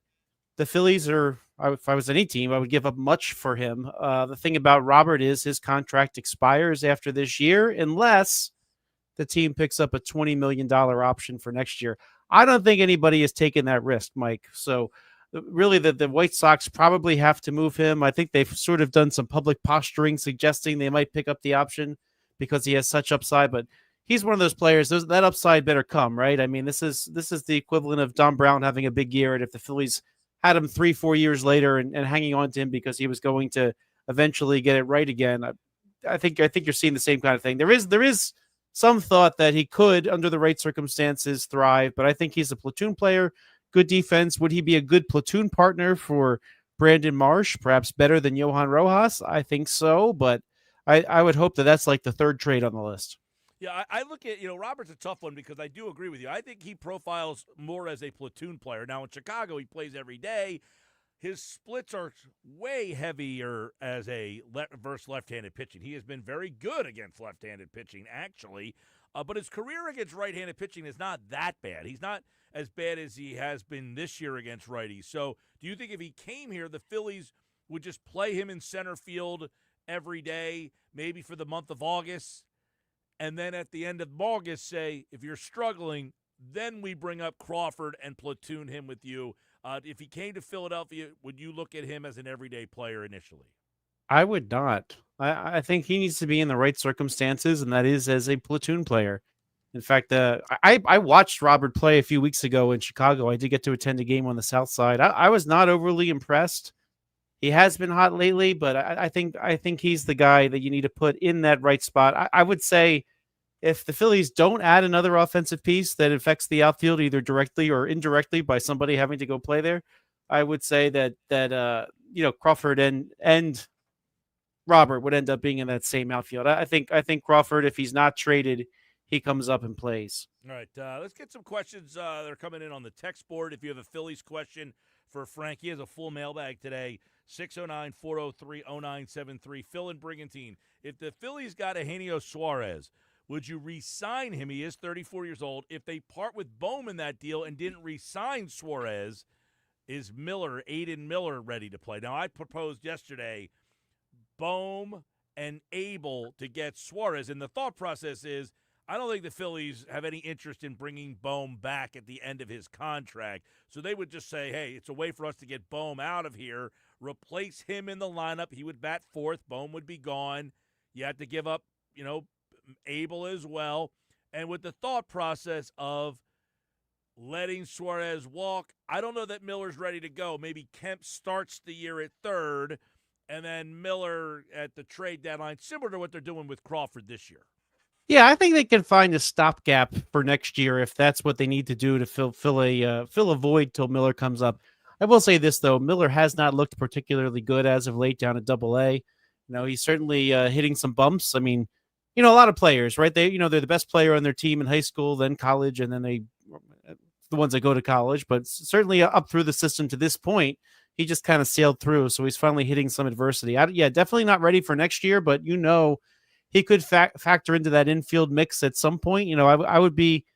the Phillies if I was any team, I would give up much for him. The thing about Robert is his contract expires after this year unless the team picks up a $20 million option for next year. I don't think anybody has taken that risk, Mike. So really the White Sox probably have to move him. I think they've sort of done some public posturing suggesting they might pick up the option because he has such upside, but he's one of those players. That upside better come, right? I mean, this is the equivalent of Don Brown having a big year, and if the Phillies had him 3-4 years later and hanging on to him because he was going to eventually get it right again, I think you're seeing the same kind of thing. There is some thought that he could, under the right circumstances, thrive, but I think he's a platoon player, good defense. Would he be a good platoon partner for Brandon Marsh? Perhaps better than Johan Rojas? I think so, but I would hope that that's like the third trade on the list. Yeah, I look at, Robert's a tough one because I do agree with you. I think he profiles more as a platoon player. Now, in Chicago, he plays every day. His splits are way heavier as a versus left-handed pitching. He has been very good against left-handed pitching, actually. But his career against right-handed pitching is not that bad. He's not as bad as he has been this year against righties. So do you think if he came here, the Phillies would just play him in center field every day, maybe for the month of August, and then at the end of August say, if you're struggling, then we bring up Crawford and platoon him with you? If he came to Philadelphia, would you look at him as an everyday player initially? I would not. I think he needs to be in the right circumstances, and that is as a platoon player. In fact, I watched Robert play a few weeks ago in Chicago. I did get to attend a game on the South Side. I was not overly impressed. He has been hot lately, but I think he's the guy that you need to put in that right spot. I would say if the Phillies don't add another offensive piece that affects the outfield either directly or indirectly by somebody having to go play there, I would say that Crawford and Robert would end up being in that same outfield. I think Crawford, if he's not traded, he comes up and plays. All right, let's get some questions that are coming in on the text board. If you have a Phillies question for Frank, he has a full mailbag today, 609-403-0973. Phil and Brigantine, if the Phillies got Eugenio Suarez, would you re-sign him? He is 34 years old. If they part with Bohm in that deal and didn't re-sign Suarez, is Aiden Miller, ready to play? Now, I proposed yesterday Bohm and Abel to get Suarez, and the thought process is I don't think the Phillies have any interest in bringing Bohm back at the end of his contract. So they would just say, hey, it's a way for us to get Bohm out of here, replace him in the lineup. He would bat fourth. Bohm would be gone. You had to give up, Abel as well. And with the thought process of letting Suarez walk, I don't know that Miller's ready to go. Maybe Kemp starts the year at third, and then Miller at the trade deadline, similar to what they're doing with Crawford this year. Yeah, I think they can find a stopgap for next year if that's what they need to do to fill a void till Miller comes up. I will say this though, Miller has not looked particularly good as of late down at Double-A. He's certainly hitting some bumps. I mean, a lot of players, right? They're the best player on their team in high school, then college, and then the ones that go to college. But certainly up through the system to this point, he just kind of sailed through. So he's finally hitting some adversity. Definitely not ready for next year, but he could factor into that infield mix at some point. I would be,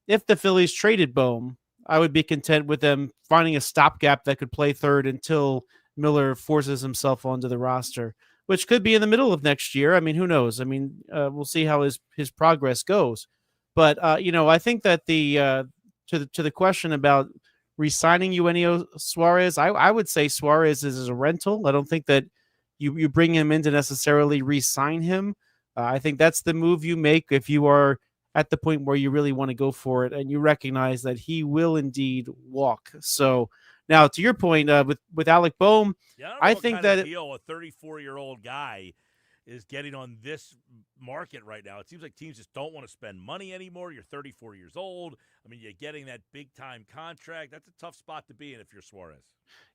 if the Phillies traded Bohm, I would be content with them finding a stopgap that could play third until Miller forces himself onto the roster, which could be in the middle of next year. I mean, who knows? I mean, we'll see how his progress goes. But I think that to the question about re-signing Eugenio Suarez, I would say Suarez is a rental. I don't think that you bring him in to necessarily re-sign him. I think that's the move you make if you are at the point where you really want to go for it and you recognize that he will indeed walk. So now to your point with Alec Bohm, I think that that deal a 34-year-old guy is getting on this market right now. It seems like teams just don't want to spend money anymore. You're 34 years old. I mean, you're getting that big-time contract. That's a tough spot to be in if you're Suarez.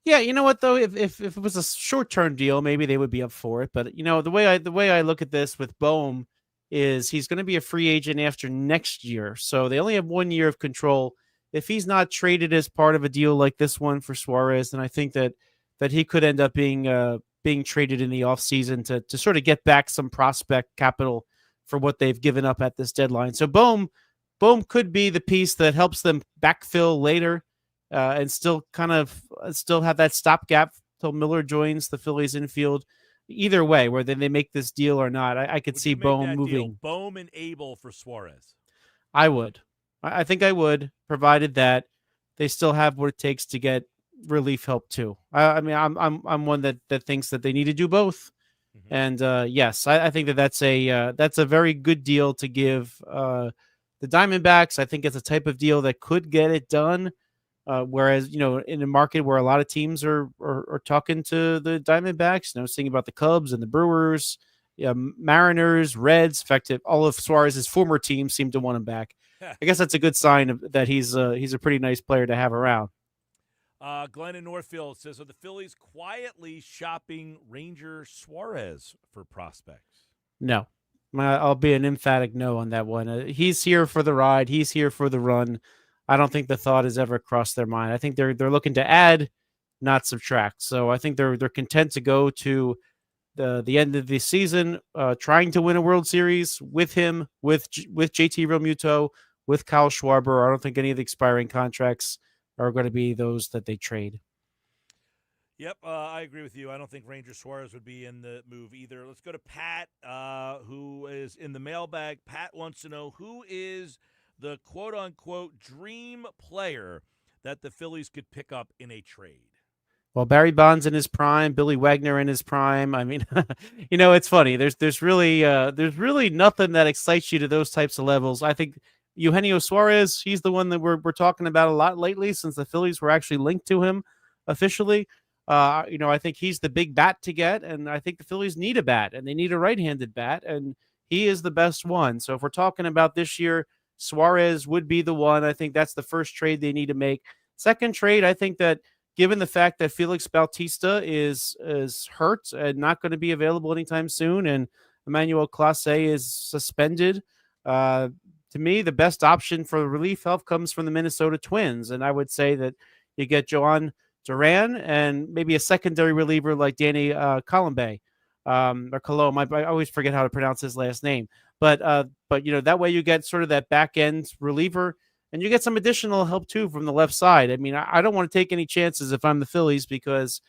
Yeah, you know what though? If it was a short-term deal, maybe they would be up for it. But the way I look at this with Bohm is he's going to be a free agent after next year, so they only have 1 year of control. If he's not traded as part of a deal like this one for Suarez, then I think that he could end up being traded in the offseason to sort of get back some prospect capital for what they've given up at this deadline. So Bohm could be the piece that helps them backfill later. And still have that stopgap till Miller joins the Phillies infield. Either way, whether they make this deal or not, I could see Bohm moving. Bohm and Abel for Suarez. I would. I think I would, provided that they still have what it takes to get relief help too. I mean, I'm one that thinks that they need to do both. Mm-hmm. And yes, I think that's a very good deal to give the Diamondbacks. I think it's a type of deal that could get it done. Whereas, in a market where a lot of teams are talking to the Diamondbacks, thinking about the Cubs and the Brewers, Mariners, Reds. In fact, all of Suarez's former teams seem to want him back. I guess that's a good sign that he's a pretty nice player to have around. Glenn in Northfield says, are the Phillies quietly shopping Ranger Suarez for prospects? No. I'll be an emphatic no on that one. He's here for the ride. He's here for the run. I don't think the thought has ever crossed their mind. I think they're looking to add, not subtract. So I think they're content to go to the end of the season, trying to win a World Series with him, with JT Realmuto, with Kyle Schwarber. I don't think any of the expiring contracts are going to be those that they trade. Yep, I agree with you. I don't think Ranger Suarez would be in the move either. Let's go to Pat, who is in the mailbag. Pat wants to know, who is the quote-unquote dream player that the Phillies could pick up in a trade? Well, Barry Bonds in his prime, Billy Wagner in his prime. I mean, it's funny. There's really nothing that excites you to those types of levels. I think Eugenio Suarez, he's the one that we're talking about a lot lately since the Phillies were actually linked to him officially. I think he's the big bat to get, and I think the Phillies need a bat, and they need a right-handed bat, and he is the best one. So if we're talking about this year, Suarez would be the one. I think that's the first trade they need to make. Second trade, I think that given the fact that Felix Bautista is hurt and not going to be available anytime soon, and Emmanuel Klose is suspended, to me, the best option for relief help comes from the Minnesota Twins, and I would say that you get Joan Duran and maybe a secondary reliever like Danny Colombe or Colombe. I always forget how to pronounce his last name, but that way you get sort of that back end reliever. And you get some additional help, too, from the left side. I mean, I don't want to take any chances if I'm the Phillies because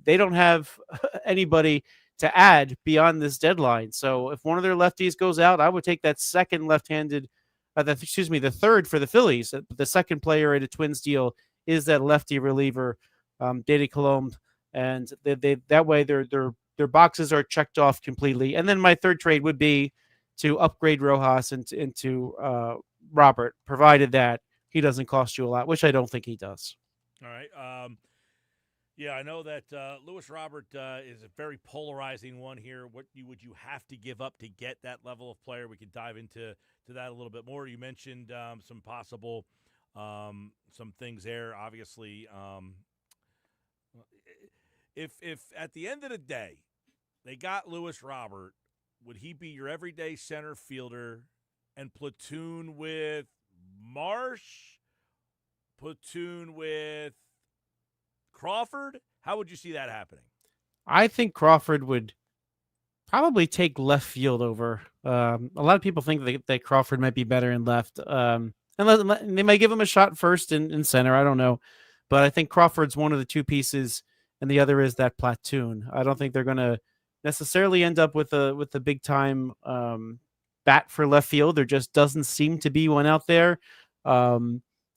they don't have anybody to add beyond this deadline. So if one of their lefties goes out, I would take that second left-handed, the third for the Phillies. The second player in a Twins deal is that lefty reliever, Danny Colombe. And that way their boxes are checked off completely. And then my third trade would be to upgrade Rojas into Robert, provided that he doesn't cost you a lot, which I don't think he does. All right. Yeah, I know that Luis Robert is a very polarizing one here. What would you have to give up to get that level of player? We could dive into that a little bit more. You mentioned some possible some things there. Obviously, if at the end of the day they got Luis Robert, would he be your everyday center fielder and platoon with Marsh, platoon with Crawford? How would you see that happening? I think Crawford would probably take left field over. A lot of people think that Crawford might be better in left. And they might give him a shot first in center. I don't know. But I think Crawford's one of the two pieces, and the other is that platoon. I don't think they're going to necessarily end up with a big-time bat for left field. There just doesn't seem to be one out there.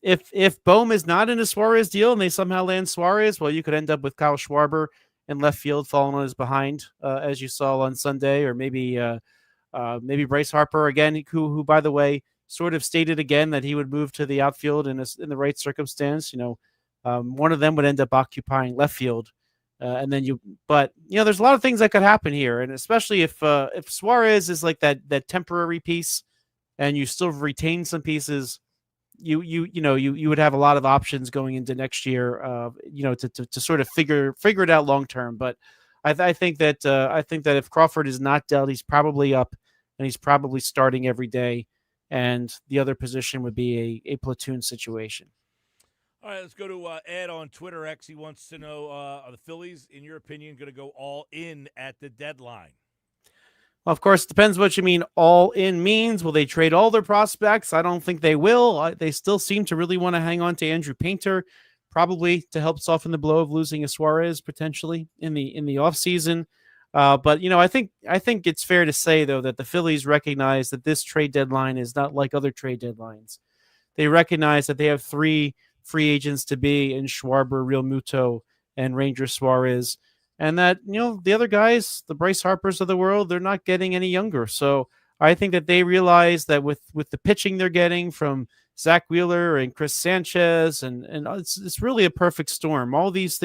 If Bohm is not in a Suarez deal and they somehow land Suarez, well, you could end up with Kyle Schwarber in left field falling on his behind, as you saw on Sunday, or maybe Bryce Harper again, who by the way sort of stated again that he would move to the outfield in the right circumstance. One of them would end up occupying left field. But there's a lot of things that could happen here, and especially if Suarez is like that temporary piece, and you still retain some pieces, you would have a lot of options going into next year, to sort of figure it out long term. But I think that if Crawford is not dealt, he's probably up, and he's probably starting every day, and the other position would be a platoon situation. All right, let's go to Ed on Twitter X. He wants to know, are the Phillies, in your opinion, going to go all in at the deadline? Well, of course, it depends what you mean all in means. Will they trade all their prospects? I don't think they will. They still seem to really want to hang on to Andrew Painter, probably to help soften the blow of losing a Suarez potentially in the offseason. But I think it's fair to say, though, that the Phillies recognize that this trade deadline is not like other trade deadlines. They recognize that they have three free agents to be in Schwarber, Real Muto, and Ranger Suarez. And that, the other guys, the Bryce Harpers of the world, they're not getting any younger. So I think that they realize that with the pitching they're getting from Zach Wheeler and Chris Sanchez, and it's really a perfect storm. All these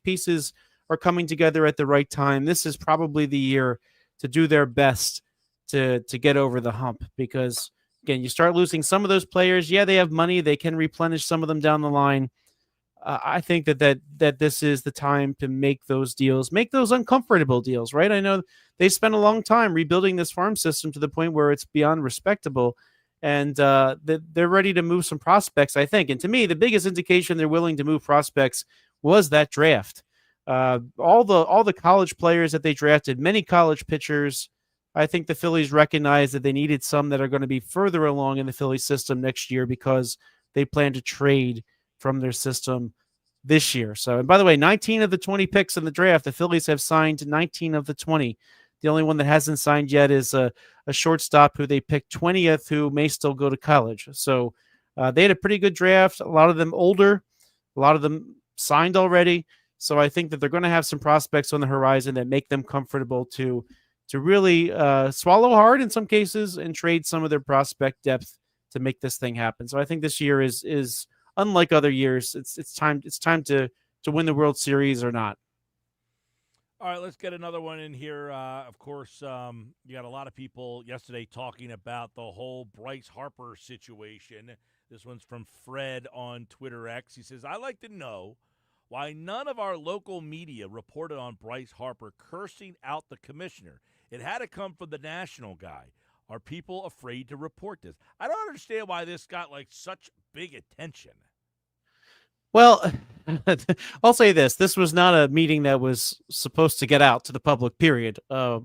pieces are coming together at the right time. This is probably the year to do their best to get over the hump, because again, you start losing some of those players. Yeah, they have money. They can replenish some of them down the line. I think that this is the time to make those deals, make those uncomfortable deals, right? I know they spent a long time rebuilding this farm system to the point where it's beyond respectable, and they're ready to move some prospects, I think. And to me, the biggest indication they're willing to move prospects was that draft. All the college players that they drafted, many college pitchers. I think the Phillies recognize that they needed some that are going to be further along in the Phillies system next year, because they plan to trade from their system this year. So, and by the way, 19 of the 20 picks in the draft, the Phillies have signed 19 of the 20. The only one that hasn't signed yet is a shortstop who they picked 20th, who may still go to college. So they had a pretty good draft. A lot of them older, a lot of them signed already. So I think that they're going to have some prospects on the horizon that make them comfortable to really swallow hard in some cases and trade some of their prospect depth to make this thing happen. So I think this year is unlike other years. It's time to win the World Series or not. All right, let's get another one in here. Of course, you got a lot of people yesterday talking about the whole Bryce Harper situation. This one's from Fred on Twitter X. He says, I'd like to know why none of our local media reported on Bryce Harper cursing out the commissioner. It had to come from the national guy. Are people afraid to report this? I don't understand why this got like such big attention. Well, I'll say this: this was not a meeting that was supposed to get out to the public. Period. There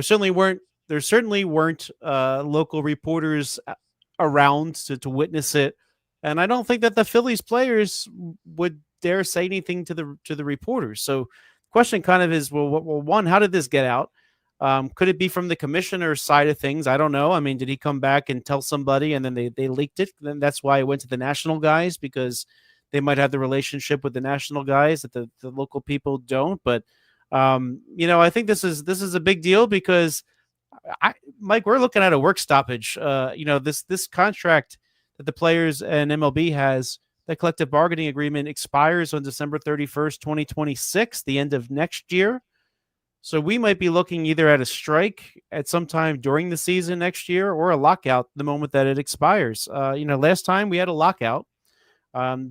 certainly weren't. There certainly weren't local reporters around to witness it, and I don't think that the Phillies players would dare say anything to the reporters. So, the question kind of is, well, one, how did this get out? Could it be from the commissioner's side of things? I don't know. I mean, did he come back and tell somebody, and then they leaked it? Then that's why it went to the national guys, because they might have the relationship with the national guys that the local people don't. But I think this is a big deal because Mike, we're looking at a work stoppage. This contract that the players and MLB has, the collective bargaining agreement, expires on December 31st, 2026, the end of next year. So we might be looking either at a strike at some time during the season next year or a lockout the moment that it expires. Last time we had a lockout.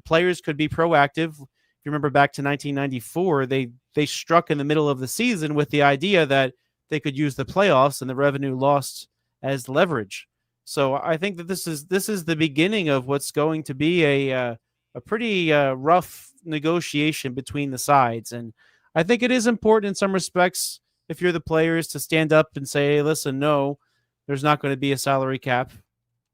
Players could be proactive. If you remember back to 1994, they struck in the middle of the season with the idea that they could use the playoffs and the revenue lost as leverage. So I think that this is the beginning of what's going to be a pretty rough negotiation between the sides. And I think it is important in some respects, if you're the players, to stand up and say, hey, listen, no, there's not going to be a salary cap.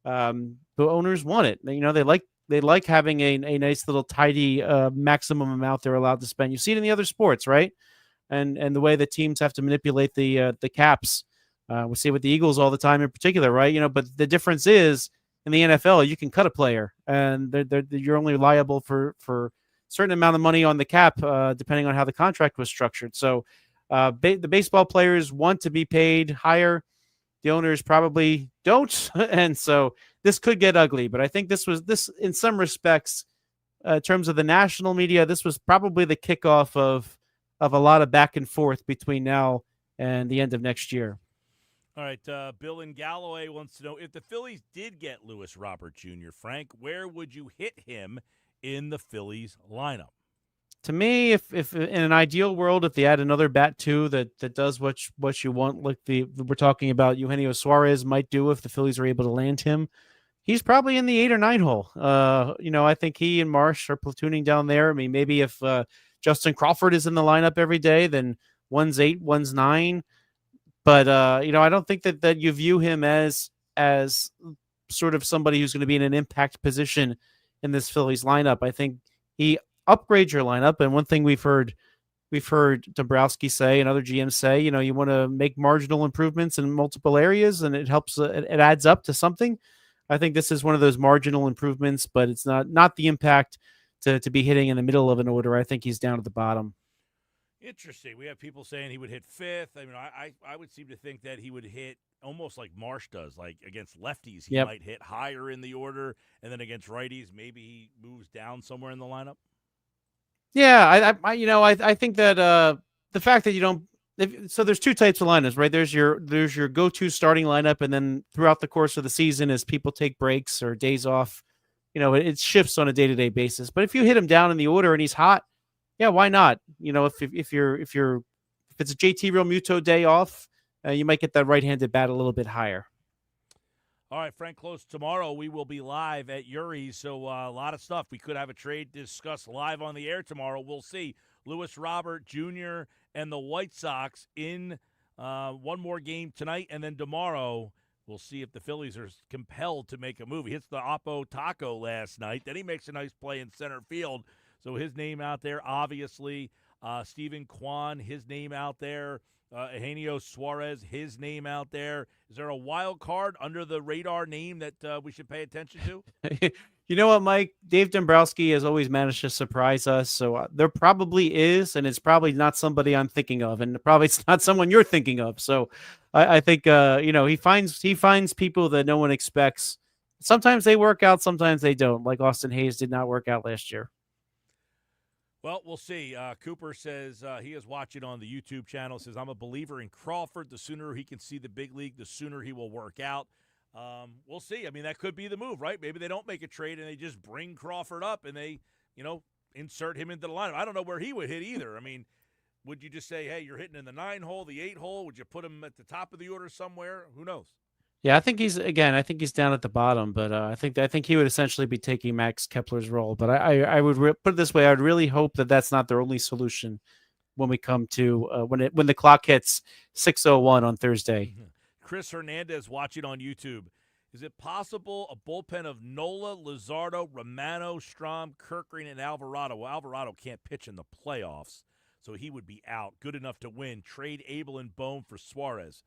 The owners want it. They like having a nice little tidy maximum amount they're allowed to spend. You see it in the other sports, right? And the way the teams have to manipulate the caps. We see it with the Eagles all the time in particular, right? But the difference is in the NFL, you can cut a player, and you're only liable for a certain amount of money on the cap, depending on how the contract was structured. So the baseball players want to be paid higher. The owners probably don't, and so this could get ugly. But I think this in some respects, in terms of the national media, this was probably the kickoff of a lot of back and forth between now and the end of next year. All right, Bill in Galloway wants to know, if the Phillies did get Lewis Robert Jr., Frank, where would you hit him in the Phillies lineup? To me, if in an ideal world, if they add another bat too that does what you want, like we're talking about Eugenio Suarez might do if the Phillies are able to land him, he's probably in the 8 or 9 hole. I think he and Marsh are platooning down there. I mean, maybe if Justin Crawford is in the lineup every day, then one's 8, one's 9. But I don't think that you view him as sort of somebody who's going to be in an impact position in this Phillies lineup. I think he upgrades your lineup, and one thing we've heard Dombrowski say and other GMs say, you want to make marginal improvements in multiple areas, and it helps. It adds up to something. I think this is one of those marginal improvements, but it's not the impact to be hitting in the middle of an order. I think he's down at the bottom. Interesting. We have people saying he would hit 5th. I mean, I would seem to think that he would hit almost like Marsh does, like against lefties. He might hit higher in the order, and then against righties, maybe he moves down somewhere in the lineup. Yeah, I think that the fact that you don't. So there's 2 types of lineups, right? There's your go-to starting lineup, and then throughout the course of the season, as people take breaks or days off, it shifts on a day-to-day basis. But if you hit him down in the order and he's hot, yeah, why not? If it's a JT Realmuto day off, you might get that right-handed bat a little bit higher. All right, Frank Klose, tomorrow we will be live at Uri's, so a lot of stuff. We could have a trade discussed live on the air tomorrow. We'll see. Lewis Robert Jr. and the White Sox in one more game tonight, and then tomorrow we'll see if the Phillies are compelled to make a move. He hits the Oppo Taco last night. Then he makes a nice play in center field, so his name out there, obviously. Stephen Kwan, his name out there. Eugenio Suarez, his name out there. Is there a wild card under the radar name that we should pay attention to? You know what, Mike? Dave Dombrowski has always managed to surprise us. So there probably is, and it's probably not somebody I'm thinking of, and probably it's not someone you're thinking of. So I think he finds people that no one expects. Sometimes they work out, sometimes they don't. Like Austin Hayes did not work out last year. Well, we'll see. Cooper says he is watching on the YouTube channel. Says, I'm a believer in Crawford. The sooner he can see the big league, the sooner he will work out. We'll see. I mean, that could be the move, right? Maybe they don't make a trade and they just bring Crawford up and they, insert him into the lineup. I don't know where he would hit either. I mean, would you just say, hey, you're hitting in the 9 hole, the 8 hole? Would you put him at the top of the order somewhere? Who knows? Yeah, I think he's down at the bottom, but I think he would essentially be taking Max Kepler's role. But I would put it this way: I would really hope that that's not their only solution when we come to when the clock hits 6:01 on Thursday. Chris Hernandez watching on YouTube. Is it possible a bullpen of Nola, Luzardo, Romano, Strom, Kirkgreen, and Alvarado? Well, Alvarado can't pitch in the playoffs, so he would be out. Good enough to win. Trade Abel and Bohm for Suarez.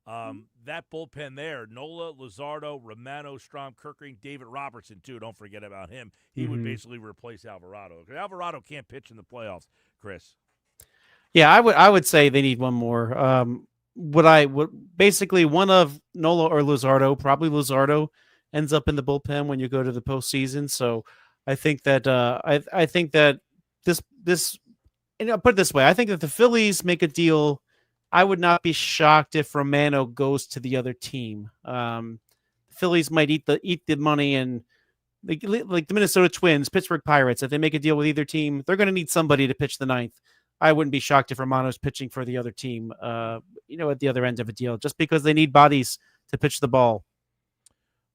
That bullpen there, Nola, Luzardo, Romano, Strom, Kirkgreen, David Robertson, too. Don't forget about him. He would basically replace Alvarado. Alvarado can't pitch in the playoffs, Chris. Yeah, I would say they need one more. Would basically one of Nola or Luzardo, probably Luzardo, ends up in the bullpen when you go to the postseason. So I think that I think that this put it this way, I think that the Phillies make a deal. I would not be shocked if Romano goes to the other team. The Phillies might eat the money, and like the Minnesota Twins, Pittsburgh Pirates. If they make a deal with either team, they're going to need somebody to pitch the ninth. I wouldn't be shocked if Romano's pitching for the other team. At the other end of a deal, just because they need bodies to pitch the ball.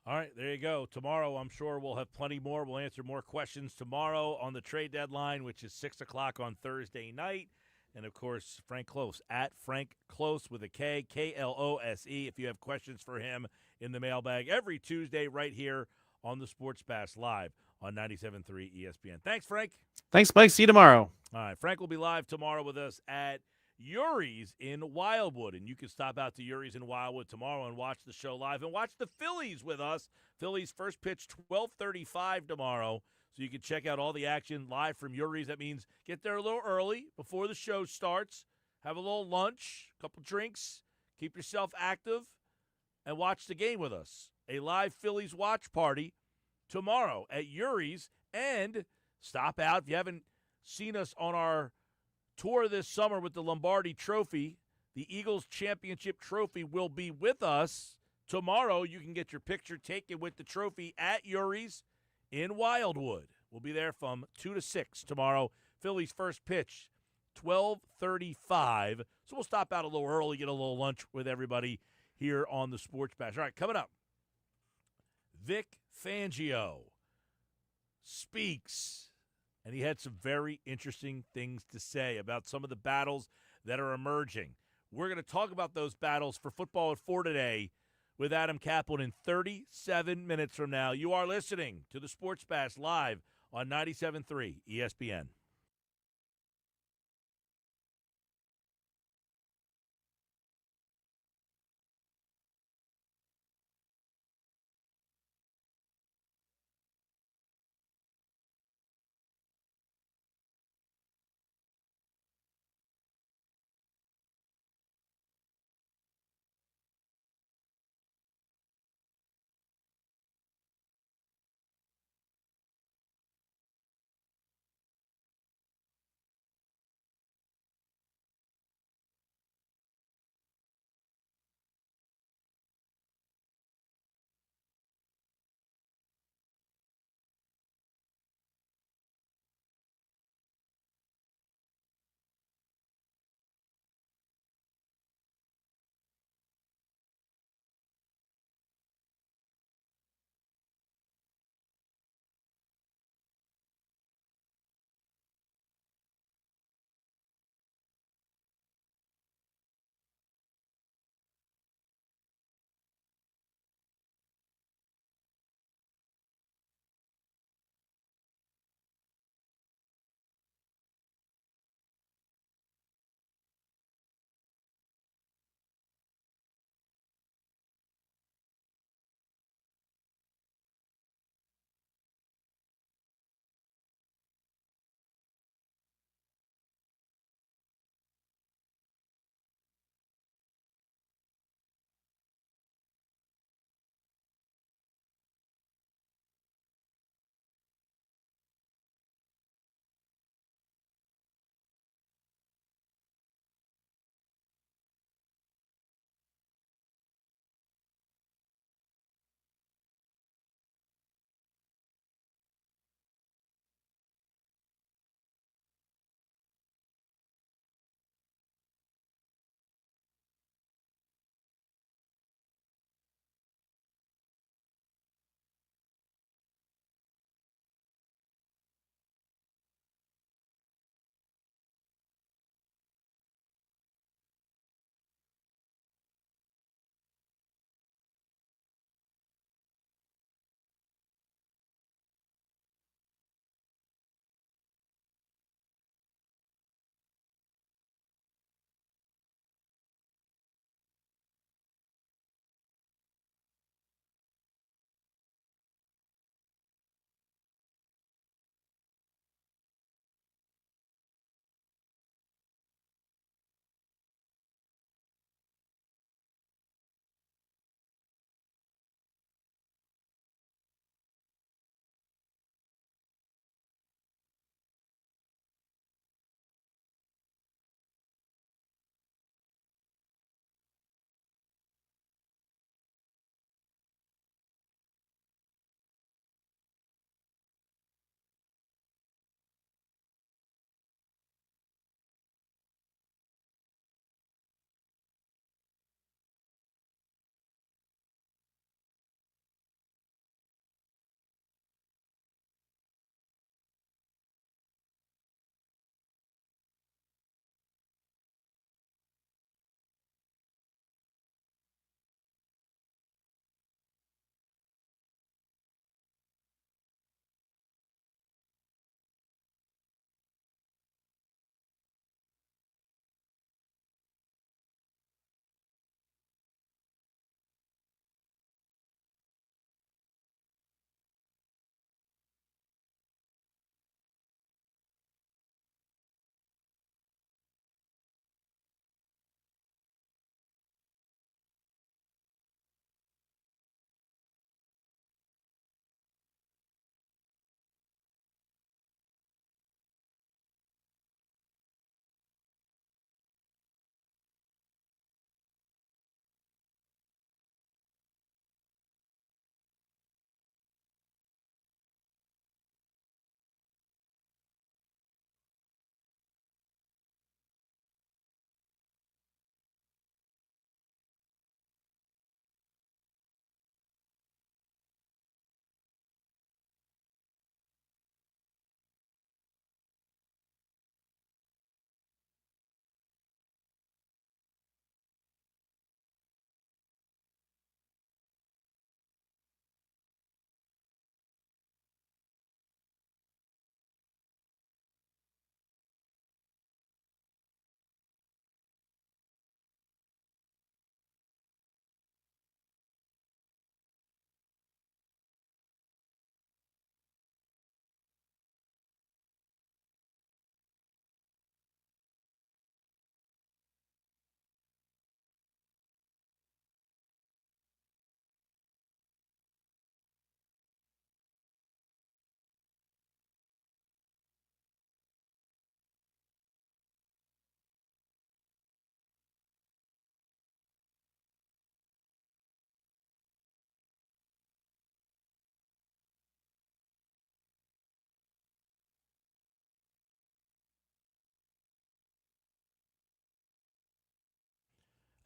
All right, there you go. Tomorrow, I'm sure we'll have plenty more. We'll answer more questions tomorrow on the trade deadline, which is 6 o'clock on Thursday night. And, of course, Frank Klose, at Frank Klose with a K, Klose, if you have questions for him in the mailbag every Tuesday right here on the Sports Pass Live on 97.3 ESPN. Thanks, Frank. Thanks, Mike. See you tomorrow. All right, Frank will be live tomorrow with us at Yuri's in Wildwood, and you can stop out to Yuri's in Wildwood tomorrow and watch the show live and watch the Phillies with us. Phillies first pitch 12:35 tomorrow, so you can check out all the action live from Yuri's. That means get there a little early before the show starts, have a little lunch, a couple drinks, keep yourself active, and watch the game with us. A live Phillies watch party tomorrow at Yuri's, and stop out if you haven't seen us on our tour this summer with the Lombardi Trophy. The Eagles Championship Trophy will be with us tomorrow. You can get your picture taken with the trophy at Yuri's in Wildwood. We'll be there from 2 to 6 tomorrow. Phillies first pitch, 12:35. So we'll stop out a little early, get a little lunch with everybody here on the Sports Bash. All right, coming up, Vic Fangio speaks. And he had some very interesting things to say about some of the battles that are emerging. We're going to talk about those battles for Football at 4 today with Adam Kaplan in 37 minutes from now. You are listening to the Sports Bash live on 97.3 ESPN.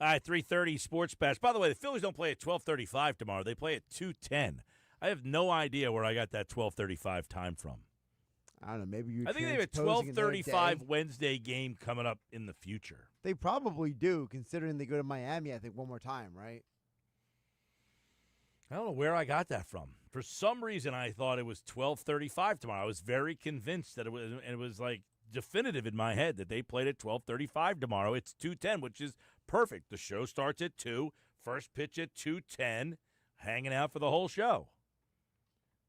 All right, 3:30 Sports Bash. By the way, the Phillies don't play at 12:35 tomorrow. They play at 2:10. I have no idea where I got that 12:35 time from. I don't know. Maybe you're I think they have a transposing another 12:35 day. Wednesday game coming up in the future. They probably do, considering they go to Miami, I think, one more time, right? I don't know where I got that from. For some reason, I thought it was 12:35 tomorrow. I was very convinced that it was like definitive in my head that they played at 12:35 tomorrow. It's 2:10, which is perfect. The show starts at 2, first pitch at 2:10, hanging out for the whole show.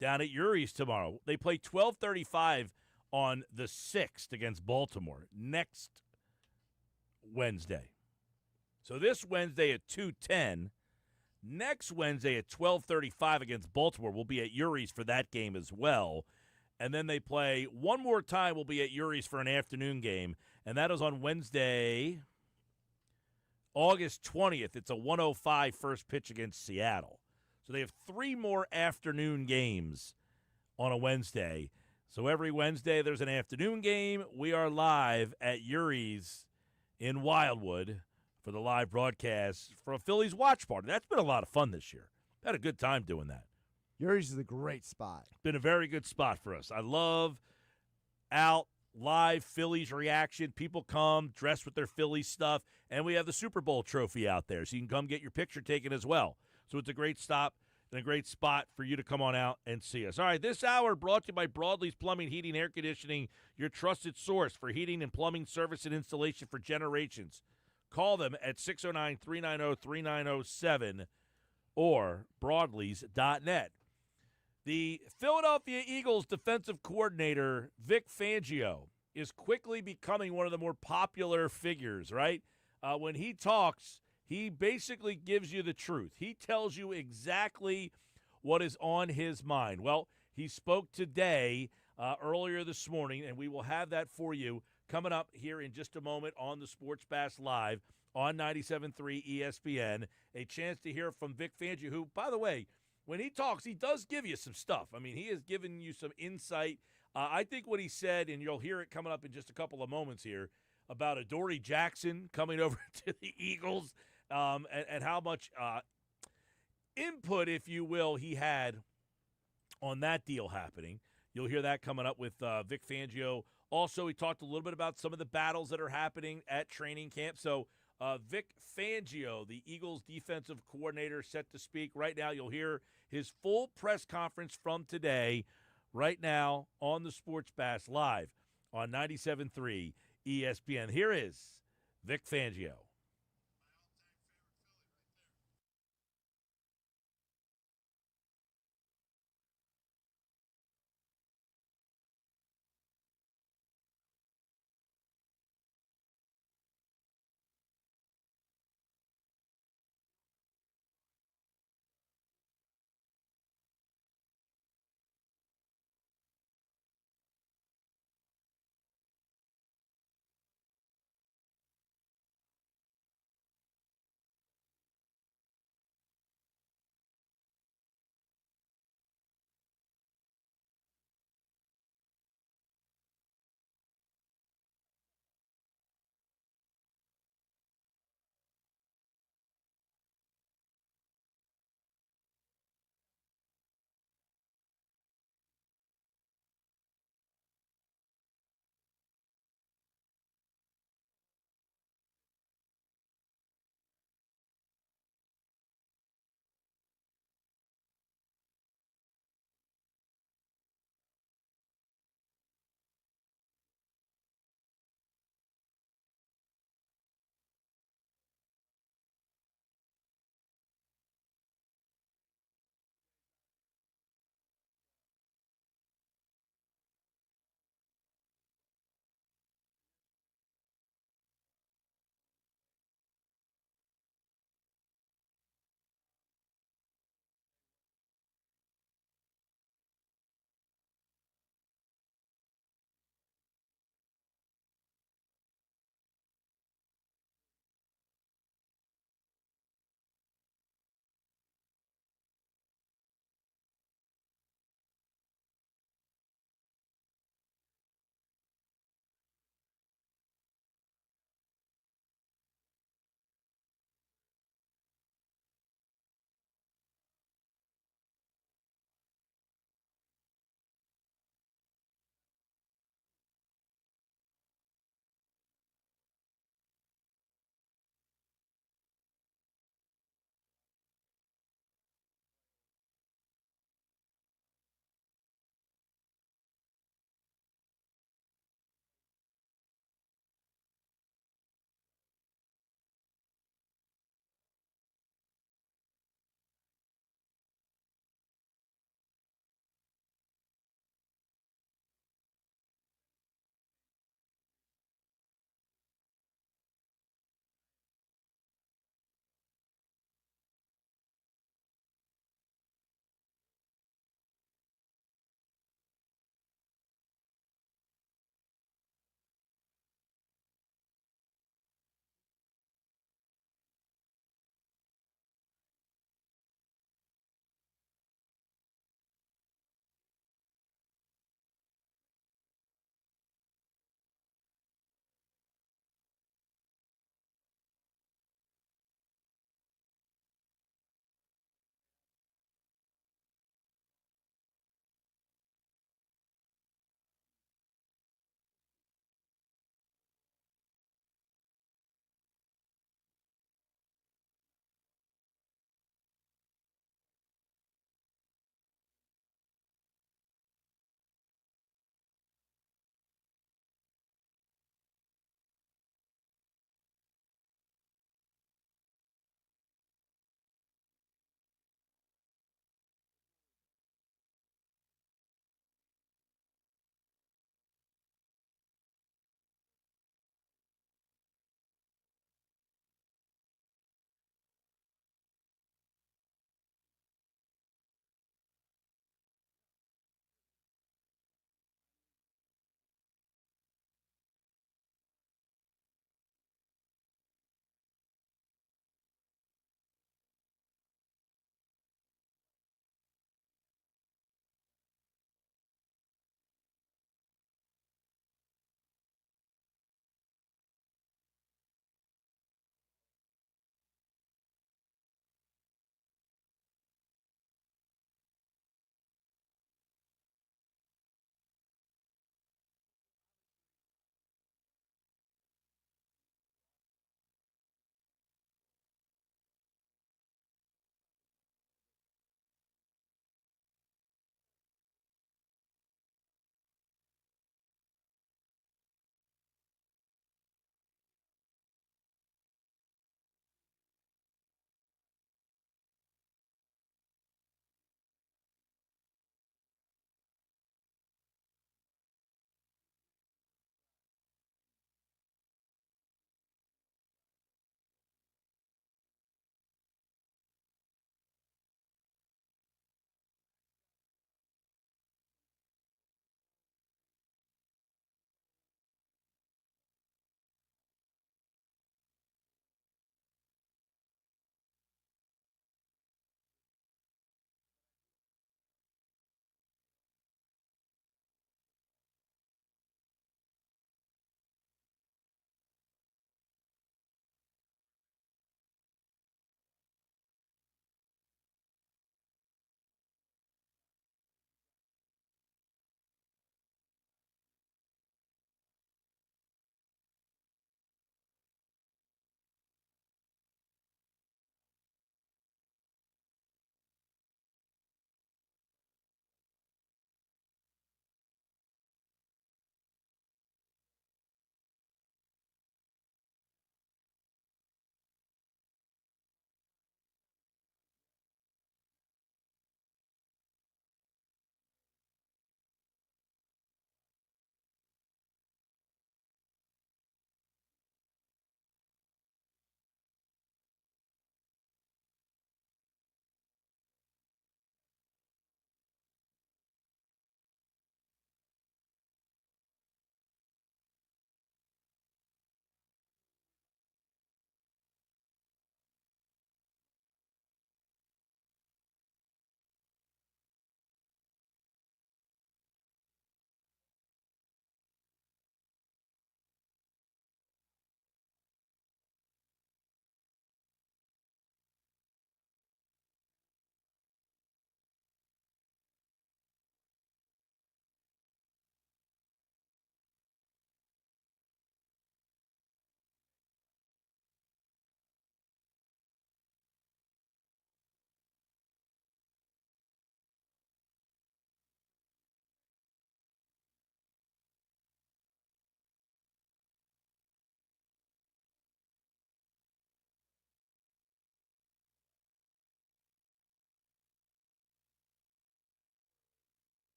Down at Uri's tomorrow. They play 12:35 on the 6th against Baltimore next Wednesday. So this Wednesday at 2:10. Next Wednesday at 12:35 against Baltimore, we'll be at Uri's for that game as well. And then they play one more time, we'll be at Uri's for an afternoon game. And that is on Wednesday, August 20th. It's a 1:05 first pitch against Seattle. So they have 3 more afternoon games on a Wednesday. So every Wednesday there's an afternoon game. We are live at Uri's in Wildwood for the live broadcast for a Phillies watch party. That's been a lot of fun this year. Had a good time doing that. Yours is a great spot. Been a very good spot for us. I love out live Phillies reaction. People come dressed with their Phillies stuff, and we have the Super Bowl trophy out there, so you can come get your picture taken as well. So it's a great stop and a great spot for you to come on out and see us. All right, this hour brought to you by Broadley's Plumbing, Heating, Air Conditioning, your trusted source for heating and plumbing service and installation for generations. Call them at 609-390-3907 or broadleys.net. The Philadelphia Eagles defensive coordinator, Vic Fangio, is quickly becoming one of the more popular figures, right? When he talks, he basically gives you the truth. He tells you exactly what is on his mind. Well, he spoke today, earlier this morning, and we will have that for you coming up here in just a moment on the Sports Bash Live on 97.3 ESPN. A chance to hear from Vic Fangio, who, by the way, when he talks, he does give you some stuff. I mean, he has given you some insight. I think what he said, and you'll hear it coming up in just a couple of moments here, about Adoree Jackson coming over to the Eagles, and how much input, if you will, he had on that deal happening. You'll hear that coming up with Vic Fangio. Also, he talked a little bit about some of the battles that are happening at training camp. So Vic Fangio, the Eagles defensive coordinator, set to speak. Right now, you'll hear his full press conference from today, right now on the Sports Bash Live on 97.3 ESPN. Here is Vic Fangio.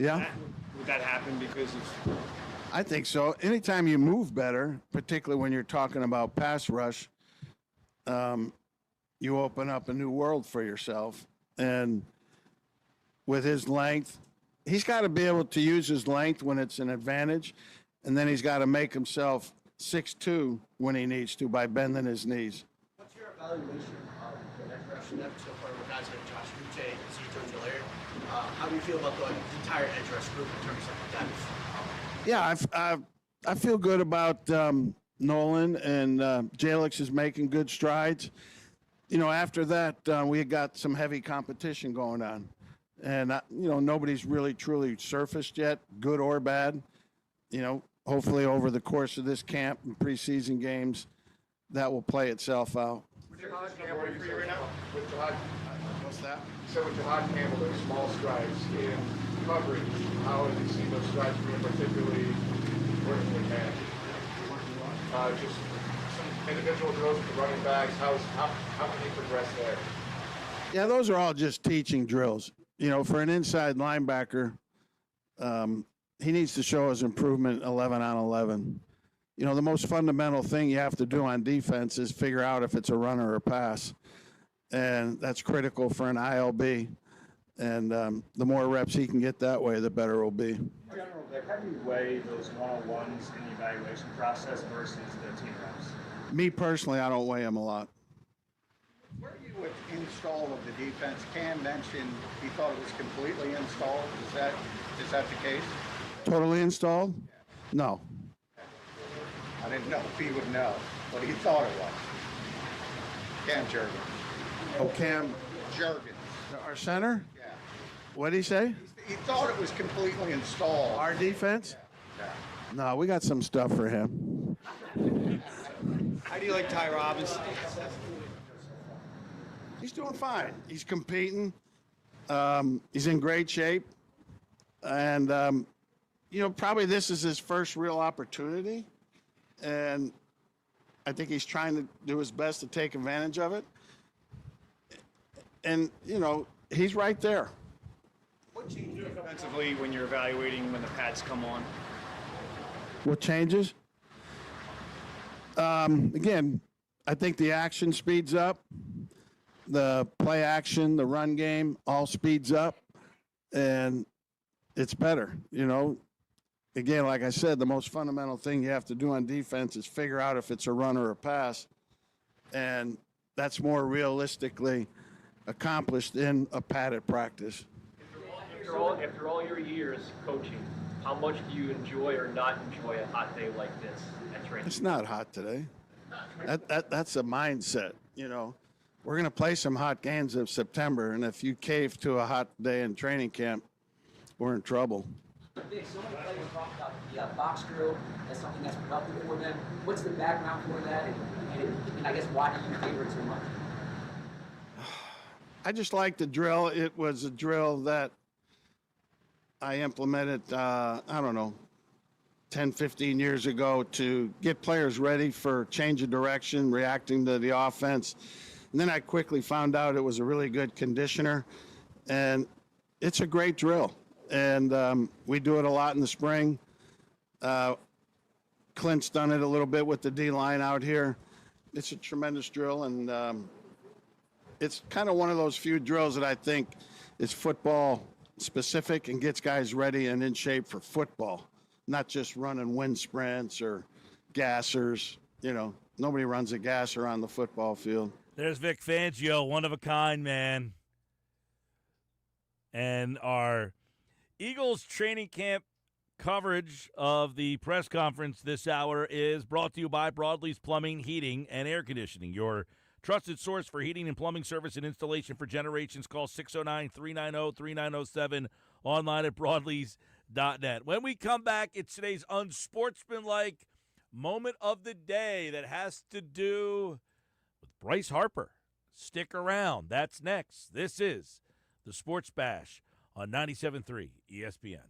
Yeah, Would that happen because of? I think so. Anytime you move better, particularly when you're talking about pass rush, you open up a new world for yourself. And with his length, he's got to be able to use his length when it's an advantage, and then he's got to make himself 6'2" when he needs to by bending his knees. What's your evaluation of the edge rush depth so far with guys like Josh Uche and Zito Hilaire? How do you feel about the entire edge rush group in terms of depth? Yeah, I feel good about Nolan, and Jalix is making good strides. You know, after that, we got some heavy competition going on. And, nobody's really truly surfaced yet, good or bad. You know, hopefully over the course of this camp and preseason games, that will play itself out. With Jahad Campbell, for you right now? With Jahad, What's that? so with Jahad Campbell, there's small strides in coverage. How have you seen those strides being particularly working with man? Just some individual drills with the running backs. How can he progress there? Yeah, those are all just teaching drills. You know, for an inside linebacker, he needs to show his improvement 11 on 11. You know, the most fundamental thing you have to do on defense is figure out if it's a run or a pass. And that's critical for an ILB. And the more reps he can get that way, the better it'll be. In general, Vic, how do you weigh those one-on-ones in the evaluation process versus the team reps? Me personally, I don't weigh him a lot. Where are you with install of the defense? Cam mentioned he thought it was completely installed. Is that the case? Totally installed? No. I didn't know if he would know, but he thought it was. Cam Jurgens. Oh, Cam, Jurgens. our center? Yeah. What'd he say? He thought it was completely installed. Our defense? Yeah. No, we got some stuff for him. How do you like Ty Robinson? He's doing fine. He's competing. He's in great shape. And, probably this is his first real opportunity. And I think he's trying to do his best to take advantage of it. And, he's right there. What changes defensively when you're evaluating when the pads come on? What changes? Again, I think the action speeds up. The play action, the run game, all speeds up. And it's better, Again, like I said, the most fundamental thing you have to do on defense is figure out if it's a run or a pass. And that's more realistically accomplished in a padded practice. After all your years coaching, how much do you enjoy or not enjoy a hot day like this at training? It's not hot today. That's a mindset, We're going to play some hot games in September, and if you cave to a hot day in training camp, we're in trouble. Vic, so many players talk about the box drill as something that's productive for them. What's the background for that, and I guess why do you favor it so much? I just like the drill. It was a drill that I implemented, 10, 15 years ago to get players ready for change of direction, reacting to the offense. And then I quickly found out it was a really good conditioner, and it's a great drill. And we do it a lot in the spring. Clint's done it a little bit with the D-line out here. It's a tremendous drill, and it's kind of one of those few drills that I think is football specific and gets guys ready and in shape for football, not just running wind sprints or gassers. Nobody runs a gasser on the football field. There's Vic Fangio, one of a kind, man. And our Eagles training camp coverage of the press conference this hour is brought to you by Broadlee's Plumbing, Heating, and Air Conditioning. Your trusted source for heating and plumbing service and installation for generations. Call 609-390-3907. Online at broadlees.net. When we come back, it's today's unsportsmanlike moment of the day that has to do with Bryce Harper. Stick around. That's next. This is the Sports Bash on 97.3 ESPN.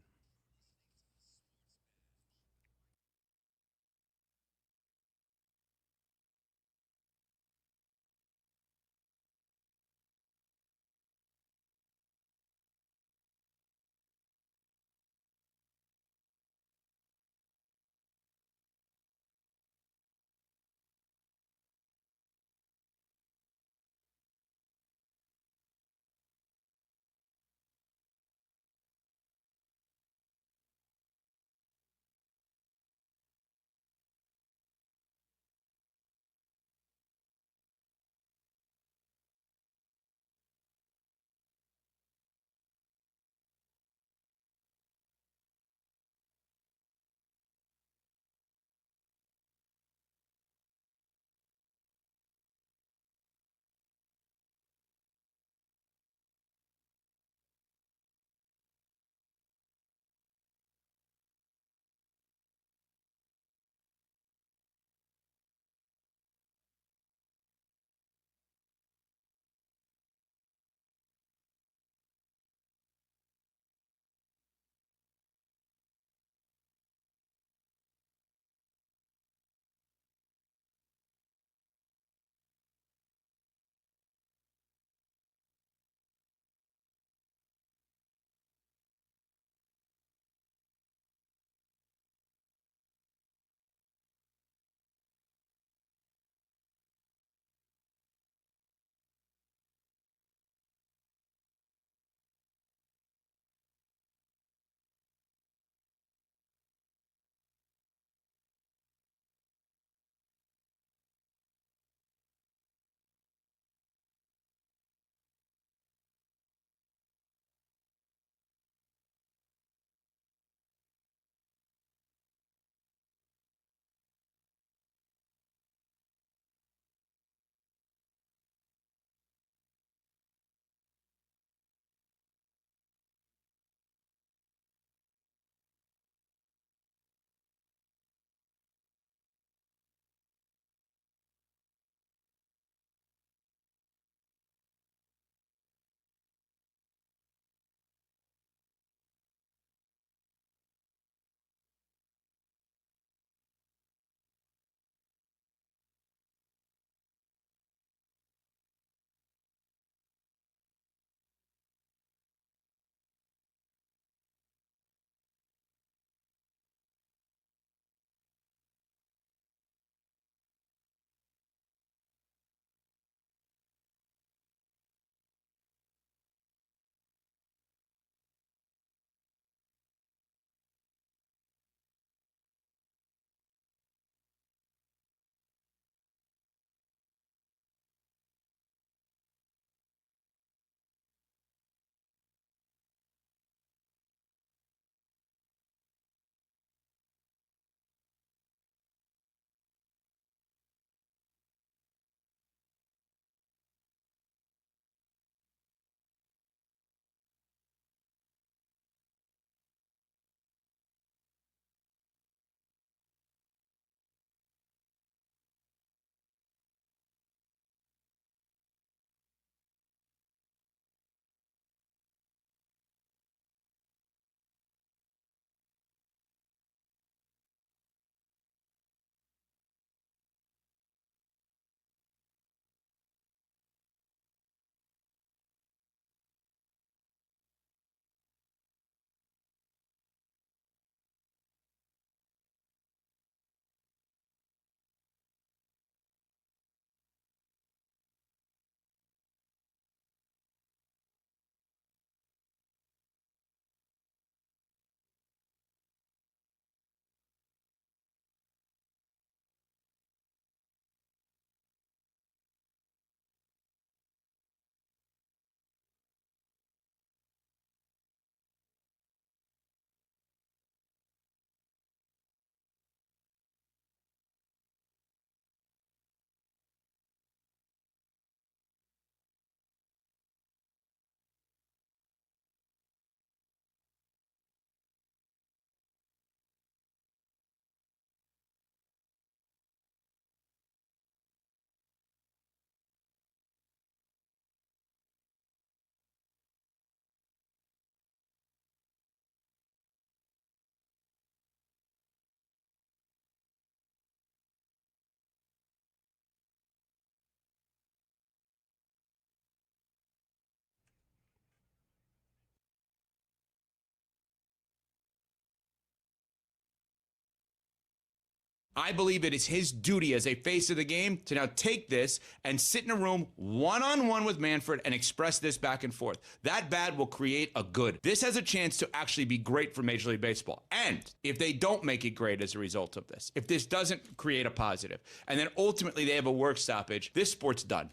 I believe it is his duty as a face of the game to now take this and sit in a room one-on-one with Manfred and express this back and forth. That bad will create a good. This has a chance to actually be great for Major League Baseball. And if they don't make it great as a result of this, if this doesn't create a positive, and then ultimately they have a work stoppage, this sport's done.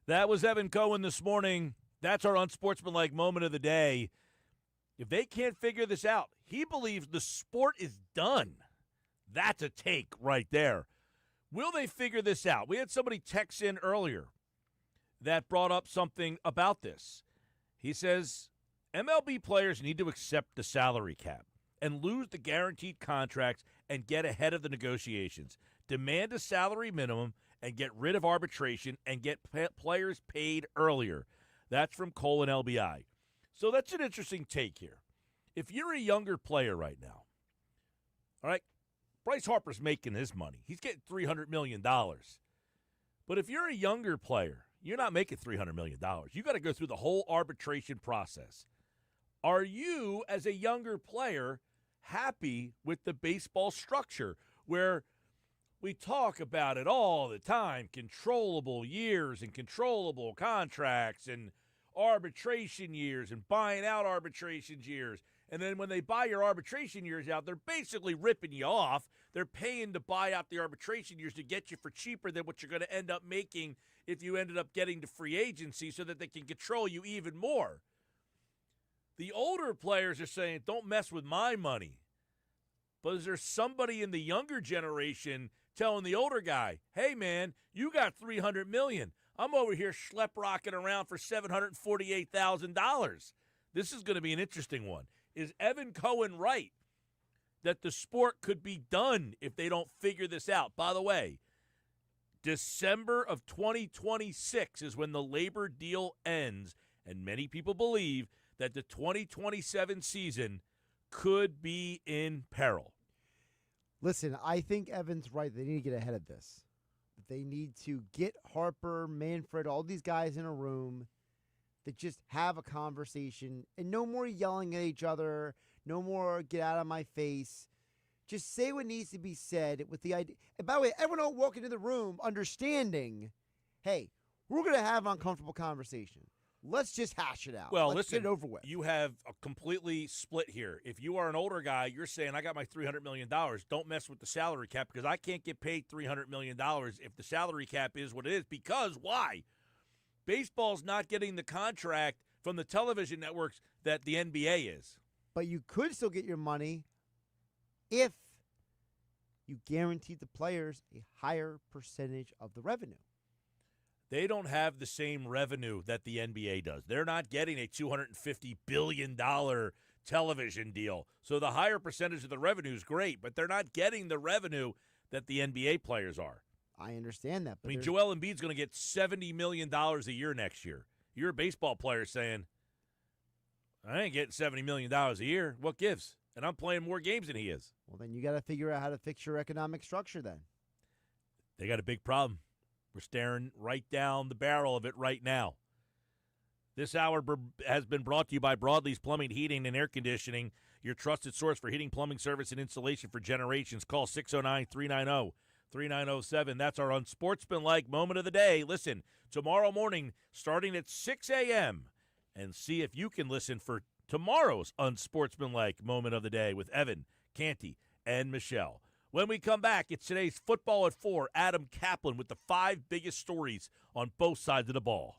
That was Evan Cohen this morning. That's our unsportsmanlike moment of the day. If they can't figure this out, he believes the sport is done. That's a take right there. Will they figure this out? We had somebody text in earlier that brought up something about this. He says MLB players need to accept the salary cap and lose the guaranteed contracts and get ahead of the negotiations. Demand a salary minimum and get rid of arbitration and get players paid earlier. That's from Cole and LBI. So that's an interesting take here. If you're a younger player right now, all right, Bryce Harper's making his money. He's getting $300 million. But if you're a younger player, you're not making $300 million. You got to go through the whole arbitration process. Are you, as a younger player, happy with the baseball structure where we talk about it all the time, controllable years and controllable contracts and arbitration years and buying out arbitration years? And then when they buy your arbitration years out, they're basically ripping you off. They're paying to buy out the arbitration years to get you for cheaper than what you're going to end up making if you ended up getting to free agency so that they can control you even more. The older players are saying, don't mess with my money. But is there somebody in the younger generation telling the older guy, hey, man, you got $300 million. I'm over here schlep rocking around for $748,000. This is going to be an interesting one. Is Evan Cohen right that the sport could be done if they don't figure this out? By the way, December of 2026 is when the labor deal ends, and many people believe that the 2027 season could be in peril. Listen, I think Evan's right. They need to get ahead of this. They need to get Harper, Manfred, all these guys in a room that just have a conversation and no more yelling at each other, no more get out of my face. Just say what needs to be said with the idea. And by the way, everyone will walk into the room understanding, hey, we're going to have an uncomfortable conversation. Let's just hash it out. Well, Let's listen, get it over with. You have a completely split here. If you are an older guy, you're saying, I got my $300 million. Don't mess with the salary cap because I can't get paid $300 million if the salary cap is what it is. Because why? Baseball's not getting the contract from the television networks that the NBA is. But you could still get your money if you guaranteed the players a higher percentage of the revenue. They don't have the same revenue that the NBA does. They're not getting a $250 billion television deal. So the higher percentage of the revenue is great, but they're not getting the revenue that the NBA players are. I understand that. But I mean, Joel Embiid's going to get $70 million a year next year. You're a baseball player saying, I ain't getting $70 million a year. What gives? And I'm playing more games than he is. Well, then you got to figure out how to fix your economic structure then. They got a big problem. We're staring right down the barrel of it right now. This hour has been brought to you by Broadley's Plumbing, Heating, and Air Conditioning, your trusted source for heating, plumbing service, and installation for generations. Call 609-390-3907. That's our unsportsmanlike moment of the day. Listen, tomorrow morning, starting at 6 a.m., and see if you can listen for tomorrow's unsportsmanlike moment of the day with Evan, Canty, and Michelle. When we come back, it's today's Football at 4. Adam Kaplan with the 5 biggest stories on both sides of the ball.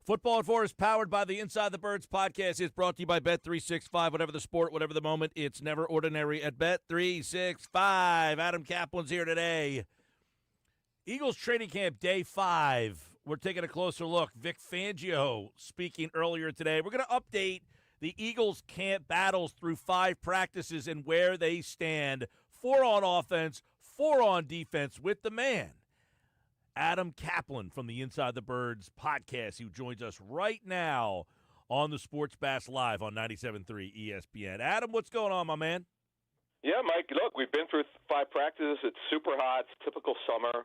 Football at 4 is powered by the Inside the Birds podcast. It's brought to you by Bet365. Whatever the sport, whatever the moment, it's never ordinary at Bet365. Adam Kaplan's here today. Eagles training camp day 5. We're taking a closer look. Vic Fangio speaking earlier today. We're going to update the Eagles camp battles through 5 practices and where they stand. 4 on offense, 4 on defense with the man, Adam Kaplan from the Inside the Birds podcast, who joins us right now on the Sports Bass Live on 97.3 ESPN. Adam, what's going on, my man? Yeah, Mike, look, we've been through 5 practices. It's super hot. It's typical summer.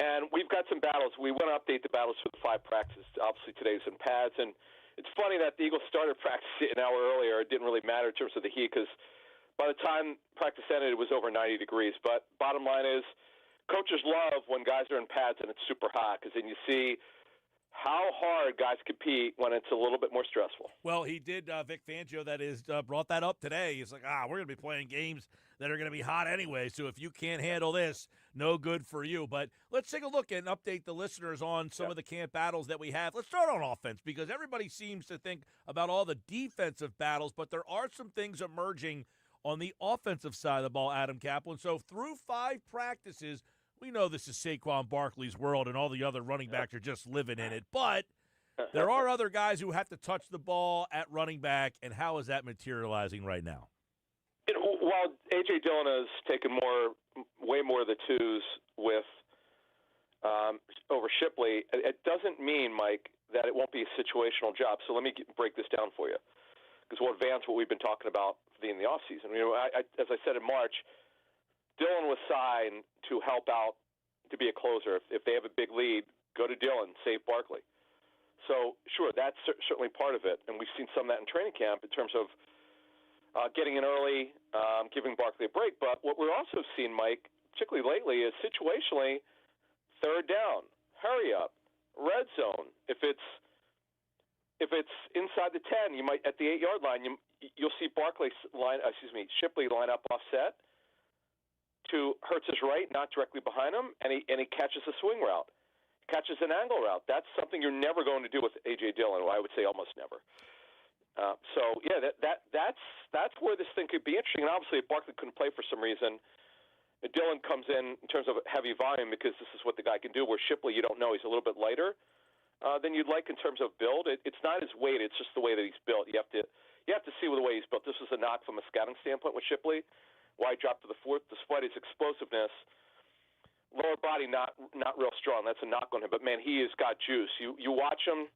And we've got some battles. We want to update the battles for the 5 practices. Obviously, today's in pads. And it's funny that the Eagles started practice an hour earlier. It didn't really matter in terms of the heat because by the time practice ended, it was over 90 degrees. But bottom line is, coaches love when guys are in pads and it's super hot because then you see how hard guys compete when it's a little bit more stressful. Well, he did, Vic Fangio, that is, brought that up today. He's like, we're going to be playing games that are going to be hot anyway, so if you can't handle this, no good for you. But let's take a look and update the listeners on some of the camp battles that we have. Let's start on offense because everybody seems to think about all the defensive battles, but there are some things emerging on the offensive side of the ball, Adam Kaplan. So through 5 practices, we know this is Saquon Barkley's world and all the other running backs are just living in it. But there are other guys who have to touch the ball at running back, and how is that materializing right now? While A.J. Dillon has taken way more of the twos with over Shipley, it doesn't mean, Mike, that it won't be a situational job. So let me break this down for you because we'll advance what we've been talking about in the offseason. You know, as I said in March, Dillon was signed to help out to be a closer. If they have a big lead, go to Dillon, save Barkley. So, sure, that's certainly part of it. And we've seen some of that in training camp in terms of getting in early, giving Barkley a break. But what we're also seeing, Mike, particularly lately, is situationally, third down, hurry up, red zone. If it's inside the 10, you might at the 8-yard line, you'll see Shipley line up offset to Hurts's right, not directly behind him, and he catches a swing route, catches an angle route. That's something you're never going to do with A.J. Dillon, or I would say almost never. So yeah, that's where this thing could be interesting. And obviously, if Barkley couldn't play for some reason, Dillon comes in terms of heavy volume because this is what the guy can do. Where Shipley, you don't know, he's a little bit lighter than you'd like in terms of build. It's not his weight; it's just the way that he's built. You have to see the way he's built. This was a knock from a scouting standpoint with Shipley. Why he dropped to the 4th, despite his explosiveness, lower body not real strong. That's a knock on him. But man, he has got juice. You watch him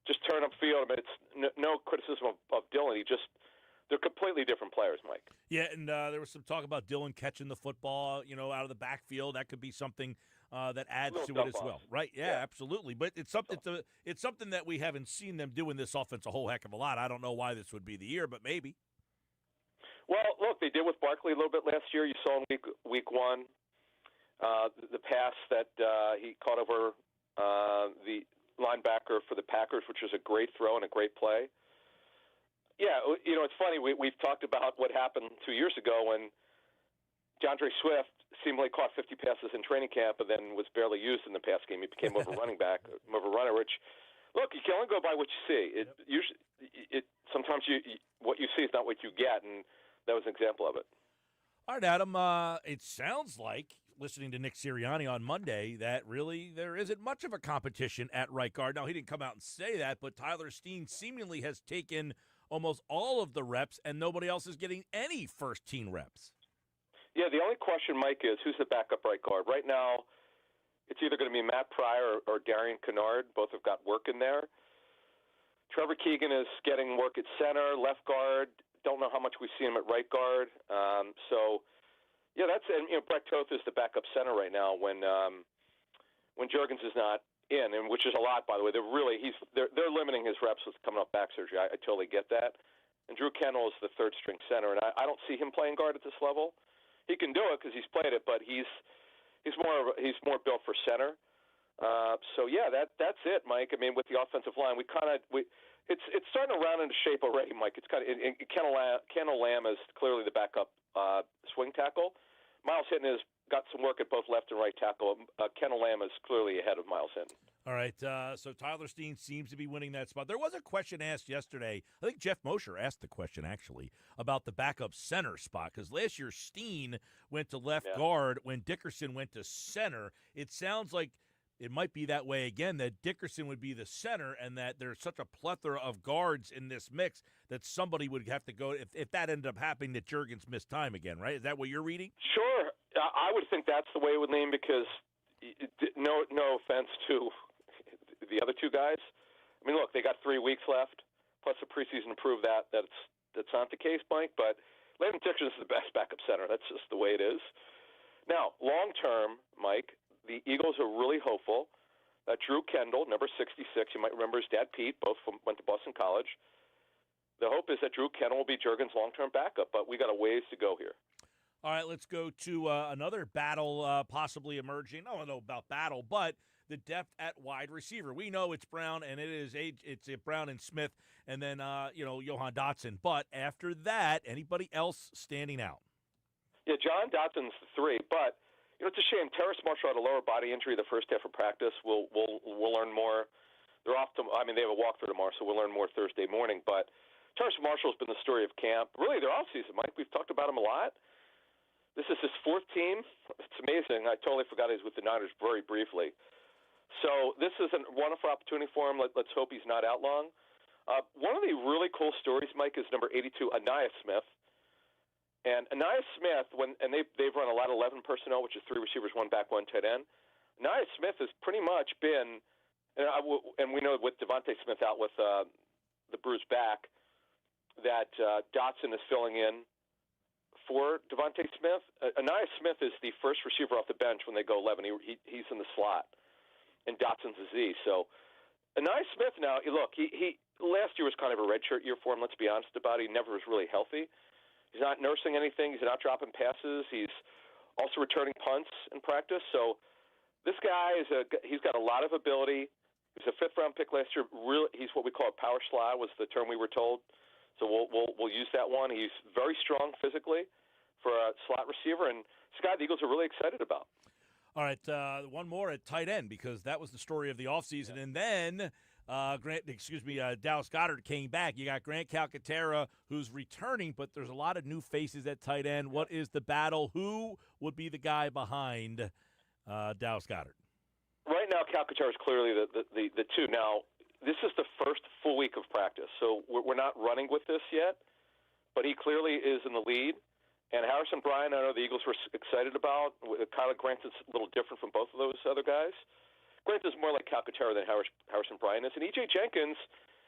just turn upfield. I mean, it's no criticism of Dillon. They're completely different players, Mike. Yeah, and there was some talk about Dillon catching the football, out of the backfield. That could be something that adds to it as well, right? Yeah, absolutely. But it's something that we haven't seen them do in this offense a whole heck of a lot. I don't know why this would be the year, but maybe. Well, look, they did with Barkley a little bit last year. You saw in week 1 the pass that he caught over the linebacker for the Packers, which was a great throw and a great play. Yeah, it's funny. We've talked about what happened 2 years ago when DeAndre Swift seemingly caught 50 passes in training camp and then was barely used in the pass game. He became more of a running back, more of a runner, which, look, you can only go by what you see. Sometimes what you see is not what you get, and that was an example of it. All right, Adam, it sounds like, listening to Nick Sirianni on Monday, that really there isn't much of a competition at right guard. Now, he didn't come out and say that, but Tyler Steen seemingly has taken almost all of the reps, and nobody else is getting any first-team reps. Yeah, the only question, Mike, is who's the backup right guard? Right now, it's either going to be Matt Pryor or Darian Kennard. Both have got work in there. Trevor Keegan is getting work at center, left guard. Don't know how much we see him at right guard. Brett Toth is the backup center right now when Juergens is not in, and which is a lot, by the way. They're limiting his reps with coming off back surgery. I totally get that. And Drew Kennel is the third string center, and I don't see him playing guard at this level. He can do it because he's played it, but he's more built for center. That's it, Mike. I mean, with the offensive line, it's starting to round into shape already, Mike. It's kind of Kendall Lamb is clearly the backup swing tackle. Miles Hinton has got some work at both left and right tackle. Kendall Lamb is clearly ahead of Miles Hinton. All right, so Tyler Steen seems to be winning that spot. There was a question asked yesterday. I think Jeff Mosher asked the question, actually, about the backup center spot, because last year Steen went to left guard when Dickerson went to center. It sounds like it might be that way again, that Dickerson would be the center and that there's such a plethora of guards in this mix that somebody would have to go, if that ended up happening, that Juergens missed time again, right? Is that what you're reading? Sure. I would think that's the way it would lean because no offense to the other two guys. I mean, look, they got 3 weeks left, plus the preseason to prove that's not the case, Mike. But Landon Dickerson is the best backup center. That's just the way it is. Now, long term, Mike, the Eagles are really hopeful that Drew Kendall, number 66, you might remember his dad Pete, both went to Boston College. The hope is that Drew Kendall will be Juergens' long-term backup, but we got a ways to go here. All right, let's go to another battle possibly emerging. I don't know about battle, but the depth at wide receiver. We know it's Brown, and it's Brown and Smith, and then Johan Dotson. But after that, anybody else standing out? Yeah, John Dotson's the 3, but it's a shame. Terrace Marshall had a lower body injury the first half of practice. We'll learn more. They're off to. I mean, they have a walkthrough tomorrow, so we'll learn more Thursday morning. But Terrace Marshall's been the story of camp. Really, their offseason, Mike. We've talked about him a lot. This is his 4th team. It's amazing. I totally forgot he was with the Niners very briefly. So this is a wonderful opportunity for him. Let's hope he's not out long. One of the really cool stories, Mike, is number 82, Aniyah Smith. And Aniyah Smith, they've run a lot of 11 personnel, which is 3 receivers, 1 back, 1 tight end. Aniyah Smith has pretty much been, and we know with Devontae Smith out with the bruised back, that Dotson is filling in for Devontae Smith. Aniyah Smith is the first receiver off the bench when they go 11. He's in the slot, and Dotson's the Z. So Aniyah Smith now, look, he last year was kind of a redshirt year for him. Let's be honest about it. He never was really healthy. He's not nursing anything. He's not dropping passes. He's also returning punts in practice. So this guy he's got a lot of ability. He was a 5th-round pick last year. Really, he's what we call a power slot was the term we were told. So we'll use that one. He's very strong physically for a slot receiver, and it's a guy the Eagles are really excited about. All right, one more at tight end because that was the story of the offseason. Yeah. And then Dallas Goedert came back. You got Grant Calcaterra, who's returning, but there's a lot of new faces at tight end. What is the battle? Who would be the guy behind Dallas Goedert? Right now, Calcaterra is clearly the 2. Now, this is the first full week of practice, so we're not running with this yet, but he clearly is in the lead. And Harrison Bryant, I know the Eagles were excited about. Kyler Grant is a little different from both of those other guys. Grant is more like Calcaterra than Harrison Bryant is. And E.J. Jenkins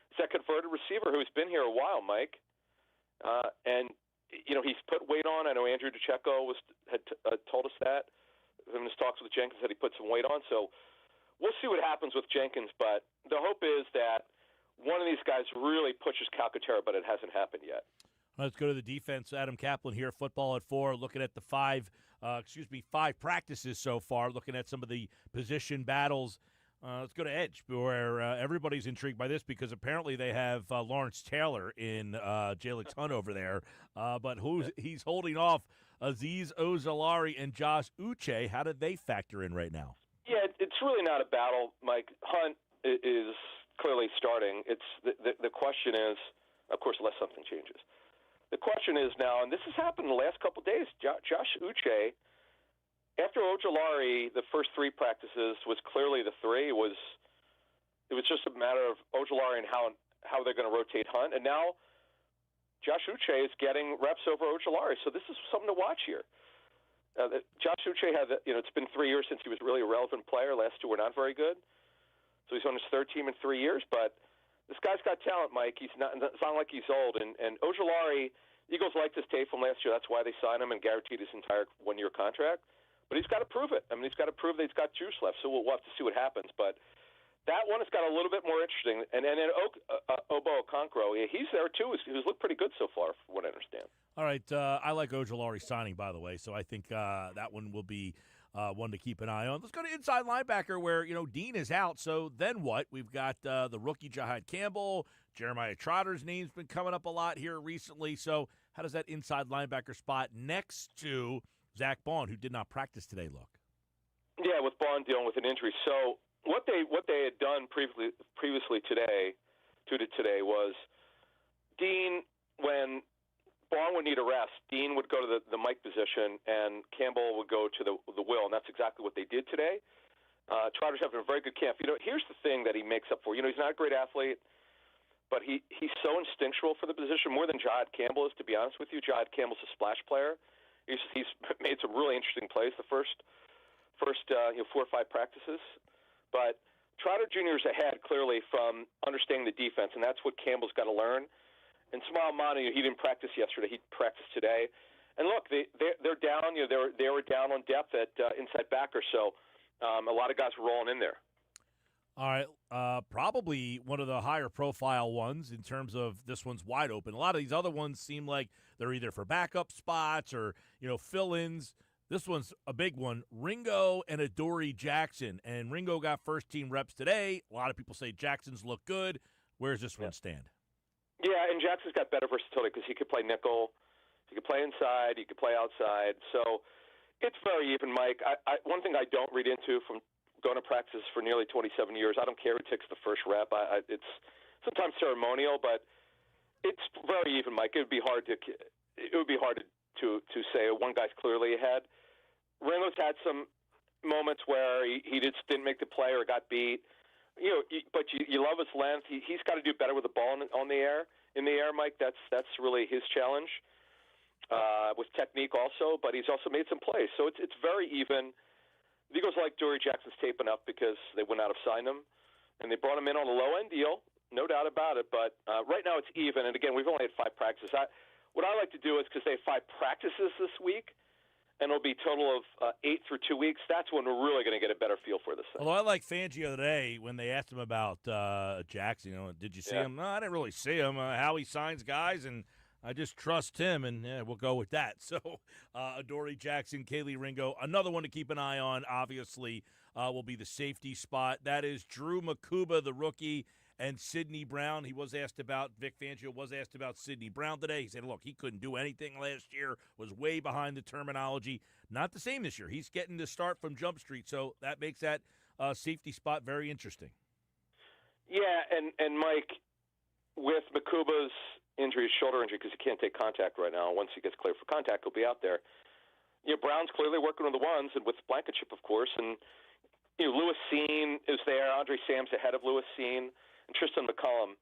is that converted receiver who's been here a while, Mike. And he's put weight on. I know Andrew DiCecco had told us that. In his talks with Jenkins that he put some weight on. So we'll see what happens with Jenkins. But the hope is that one of these guys really pushes Calcaterra, but it hasn't happened yet. Let's go to the defense. Adam Kaplan here, Football at 4, looking at the 5 practices so far, looking at some of the position battles. Let's go to Edge, where everybody's intrigued by this because apparently they have Lawrence Taylor in Jalen Hunt over there. But he's holding off Azeez Ojulari and Josh Uche. How did they factor in right now? Yeah, it's really not a battle, Mike. Hunt is clearly starting. It's the question is, of course, unless something changes. The question is now, and this has happened in the last couple of days, Josh Uche, after Ojulari, the first 3 practices was clearly the 3. It was just a matter of Ojulari and how they're going to rotate Hunt. And now Josh Uche is getting reps over Ojulari. So this is something to watch here. Josh Uche it's been 3 years since he was really a relevant player. Last 2 were not very good. So he's on his 3rd team in 3 years, but this guy's got talent, Mike. It's not like he's old. And Ojulari, Eagles liked his tape from last year. That's why they signed him and guaranteed his entire 1-year contract. But he's got to prove it. I mean, he's got to prove that he's got juice left. So we'll have to see what happens. But that one has got a little bit more interesting. And then Obo Okonkwo, he's there too. He's looked pretty good so far, from what I understand. All right. I like Ojulari signing, by the way. So I think that one will be one to keep an eye on. Let's go to inside linebacker where, Dean is out. So then what? We've got the rookie Jahad Campbell. Jeremiah Trotter's name's been coming up a lot here recently. So how does that inside linebacker spot next to Zach Bond, who did not practice today, look? Yeah, with Bond dealing with an injury. So what they had done previously today was Dean, when Barn would need a rest, Dean would go to the Mike position, and Campbell would go to the Will, and that's exactly what they did today. Trotter's having a very good camp. Here's the thing that he makes up for. He's not a great athlete, but he's so instinctual for the position, more than Jihad Campbell is, to be honest with you. Jihad Campbell's a splash player. He's made some really interesting plays the first 4 or 5 practices. But Trotter Jr. is ahead, clearly, from understanding the defense, and that's what Campbell's got to learn. And Smile Manu, he didn't practice yesterday. He practiced today. And look, they're down. They were down on depth at inside backer, so a lot of guys were rolling in there. All right, probably one of the higher profile ones in terms of this one's wide open. A lot of these other ones seem like they're either for backup spots or fill-ins. This one's a big one. Ringo and Adoree Jackson, and Ringo got first-team reps today. A lot of people say Jackson's look good. Where does this one stand? Yeah, and Jackson's got better versatility because he could play nickel, he could play inside, he could play outside. So it's very even, Mike. One thing I don't read into from going to practice for nearly 27 years, I don't care who takes the first rep. It's sometimes ceremonial, but it's very even, Mike. It would be hard to to say one guy's clearly ahead. Ringo's had some moments where he just didn't make the play or got beat. But you love his length. He's got to do better with the ball in the air, Mike. That's really his challenge with technique also. But he's also made some plays, so it's very even. The Eagles like Adoree Jackson's taping up because they wouldn't have signed him, and they brought him in on a low end deal, no doubt about it. But right now it's even. And again, we've only had 5 practices. What I like to do is because they have 5 practices this week, and it'll be a total of 8 through 2 weeks. That's when we're really going to get a better feel for this thing. Although I like Fangio today when they asked him about Jackson. Did you see him? No, I didn't really see him. How he signs guys, and I just trust him, and we'll go with that. So Adoree Jackson, Kaylee Ringo. Another one to keep an eye on, obviously, will be the safety spot. That is Drew Makuba, the rookie, and Sidney Brown. Vic Fangio was asked about Sidney Brown today. He said, look, he couldn't do anything last year, was way behind the terminology. Not the same this year. He's getting to start from Jump Street, so that makes that safety spot very interesting. Yeah, and Mike, with Makuba's injury, his shoulder injury, because he can't take contact right now. Once he gets cleared for contact, he'll be out there. Brown's clearly working on the ones, and with Blankenship, of course, and Lewis Seen is there. Andre Sam's ahead of Lewis Seen. And Tristan McCullum,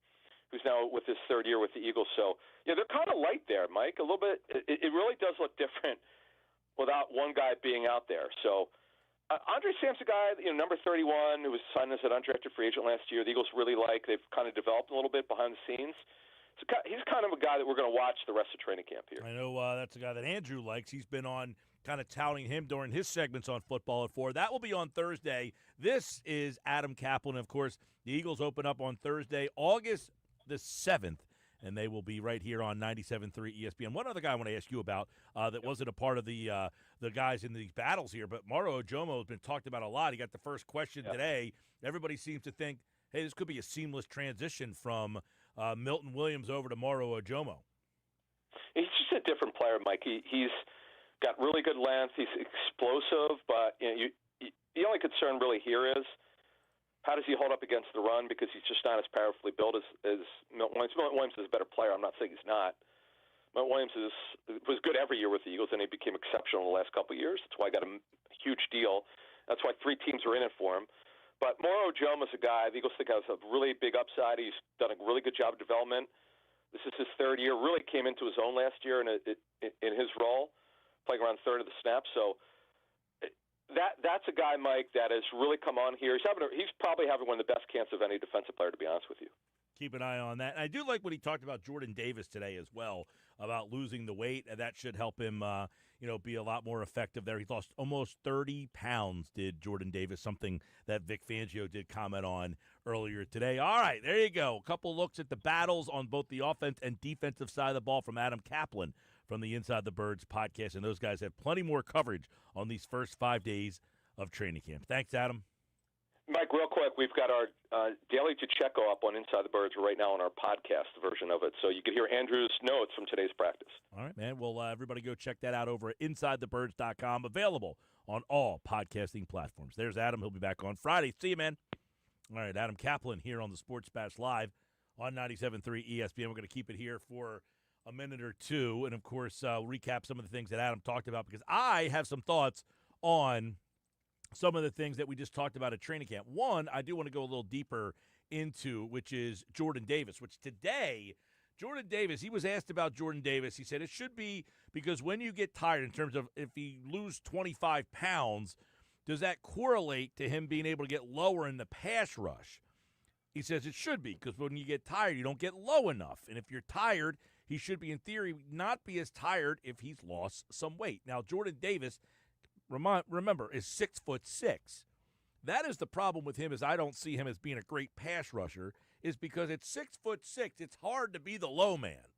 who's now with his 3rd year with the Eagles. So, they're kind of light there, Mike, a little bit. It really does look different without one guy being out there. So, Andre Sam's a guy, number 31, who was signed as an undrafted free agent last year. The Eagles really like. They've kind of developed a little bit behind the scenes. So he's kind of a guy that we're going to watch the rest of training camp here. I know that's a guy that Andrew likes. He's been on kind of touting him during his segments on Football at 4. That will be on Thursday. This is Adam Kaplan. Of course, the Eagles open up on Thursday, August the 7th, and they will be right here on 97.3 ESPN. One other guy I want to ask you about that wasn't a part of the guys in these battles here, but Moro Ojomo has been talked about a lot. He got the first question today. Everybody seems to think, hey, this could be a seamless transition from Milton Williams over to Moro Ojomo. He's just a different player, Mike. He's got really good length. He's explosive, but the only concern really here is how does he hold up against the run, because he's just not as powerfully built as Milton Williams. Milton Williams is a better player. I'm not saying he's not. Milton Williams was good every year with the Eagles, and he became exceptional in the last couple of years. That's why I got a huge deal. That's why 3 teams are in it for him. But Moro Ojomo is a guy the Eagles think has a really big upside. He's done a really good job of development. This is his 3rd year. Really came into his own last year in his role, playing around 1/3 of the snaps. So that's a guy, Mike, that has really come on here. He's probably having one of the best camps of any defensive player, to be honest with you. Keep an eye on that. And I do like what he talked about Jordan Davis today as well, about losing the weight, and that should help him be a lot more effective there. He lost almost 30 pounds, did Jordan Davis, something that Vic Fangio did comment on earlier today. All right, there you go. A couple looks at the battles on both the offense and defensive side of the ball from Adam Kaplan from the Inside the Birds podcast, and those guys have plenty more coverage on these first 5 days of training camp. Thanks, Adam. Mike, real quick, we've got our Daily Pacheco up on Inside the Birds right now on our podcast version of it, so you can hear Andrew's notes from today's practice. All right, man. Well, everybody go check that out over at InsideTheBirds.com, available on all podcasting platforms. There's Adam. He'll be back on Friday. See you, man. All right, Adam Kaplan here on the Sports Bash Live on 97.3 ESPN. We're going to keep it here for a minute or two, and, of course, recap some of the things that Adam talked about, because I have some thoughts on some of the things that we just talked about at training camp. One, I do want to go a little deeper into, which is Jordan Davis, which today, Jordan Davis, he was asked about Jordan Davis. He said it should be because when you get tired, in terms of if he lose 25 pounds, does that correlate to him being able to get lower in the pass rush? He says it should be, because when you get tired, you don't get low enough. And if you're tired, he should be, in theory, not be as tired if he's lost some weight. Now, Jordan Davis, remember, is 6'6". That is the problem with him, is I don't see him as being a great pass rusher, is because at 6'6", it's hard to be the low man.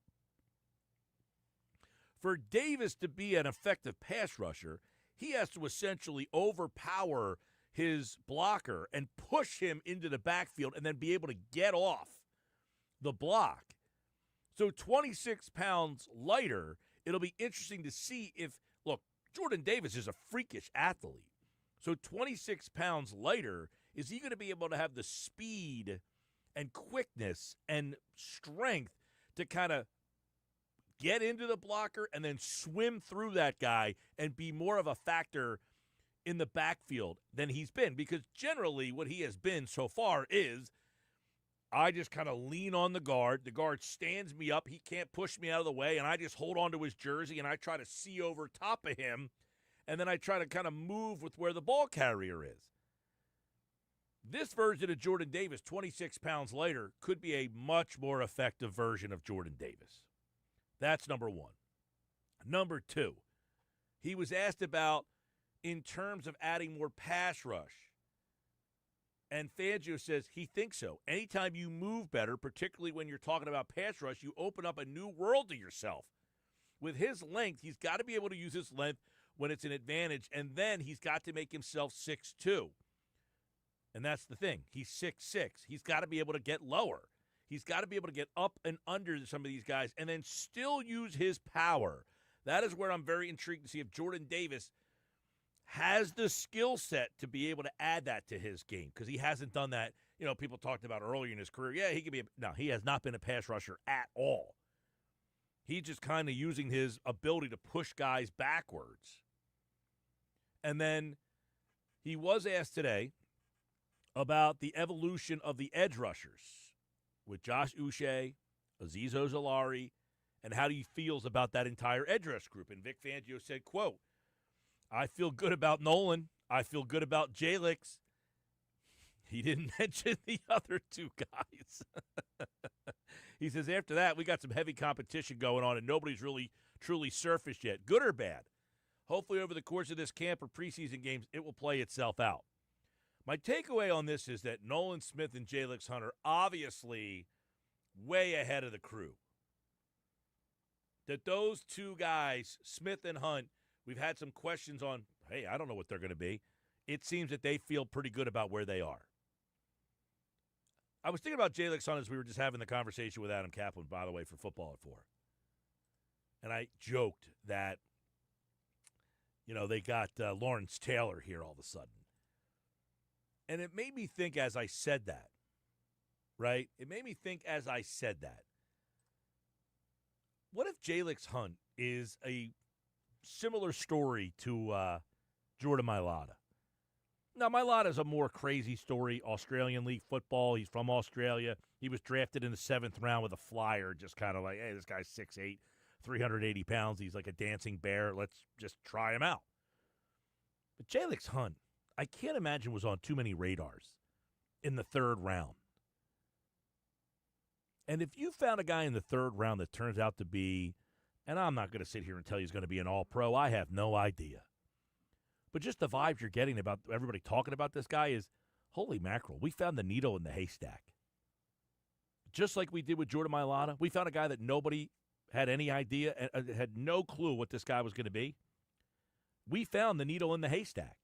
For Davis to be an effective pass rusher, he has to essentially overpower his blocker and push him into the backfield and then be able to get off the block. So 26 pounds lighter, it'll be interesting to see if, look, Jordan Davis is a freakish athlete. So 26 pounds lighter, is he going to be able to have the speed and quickness and strength to kind of get into the blocker and then swim through that guy and be more of a factor in the backfield than he's been? Because generally what he has been so far is, I just kind of lean on the guard stands me up, he can't push me out of the way, and I just hold on to his jersey and I try to see over top of him, and then I try to kind of move with where the ball carrier is. This version of Jordan Davis, 26 pounds lighter, could be a much more effective version of Jordan Davis. That's number one. Number two, he was asked about in terms of adding more pass rush. And Fangio says he thinks so. Anytime you move better, particularly when you're talking about pass rush, you open up a new world to yourself. With his length, he's got to be able to use his length when it's an advantage, and then he's got to make himself 6'2". And that's the thing. He's 6'6". He's got to be able to get lower. He's got to be able to get up and under some of these guys and then still use his power. That is where I'm very intrigued to see if Jordan Davis has the skill set to be able to add that to his game, because he hasn't done that. You know, people talked about earlier in his career. Yeah, he could be. No, he has not been a pass rusher at all. He's just kind of using his ability to push guys backwards. And then he was asked today about the evolution of the edge rushers with Josh Uche, Azeez Ojulari, and how he feels about that entire edge rush group. And Vic Fangio said, quote, I feel good about Nolan. I feel good about Jalix. He didn't mention the other two guys. He says, after that, we got some heavy competition going on, and nobody's really truly surfaced yet. Good or bad? Hopefully over the course of this camp or preseason games, it will play itself out. My takeaway on this is that Nolan Smith and Jalix Hunter obviously way ahead of the crew. That those two guys, Smith and Hunt, we've had some questions on, hey, I don't know what they're going to be. It seems that they feel pretty good about where they are. I was thinking about Jalix Hunt as we were just having the conversation with Adam Kaplan, by the way, for Football at 4. And I joked that, you know, they got Lawrence Taylor here all of a sudden. And it made me think as I said that, right? It made me think as I said that. What if Jalix Hunt is a similar story to Jordan Mailata? Now, Mailata is a more crazy story, Australian League football. He's from Australia. He was drafted in the 7th round with a flyer, just kind of like, hey, this guy's 6'8", 380 pounds. He's like a dancing bear. Let's just try him out. But Jalix Hunt, I can't imagine was on too many radars in the 3rd round. And if you found a guy in the 3rd round that turns out to be, and I'm not going to sit here and tell you he's going to be an all-pro, I have no idea. But just the vibes you're getting about everybody talking about this guy is, holy mackerel, we found the needle in the haystack. Just like we did with Jordan Mailata, we found a guy that nobody had any idea, had no clue what this guy was going to be. We found the needle in the haystack.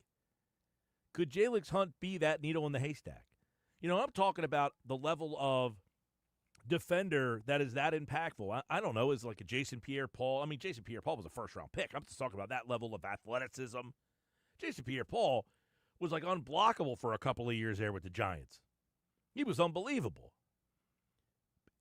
Could Jalix Hunt be that needle in the haystack? You know, I'm talking about the level of defender that is that impactful. I don't know, is like a Jason Pierre-Paul. I mean, Jason Pierre-Paul was a first-round pick. I'm just talking about that level of athleticism. Jason Pierre-Paul was like unblockable for a couple of years there with the Giants. He was unbelievable.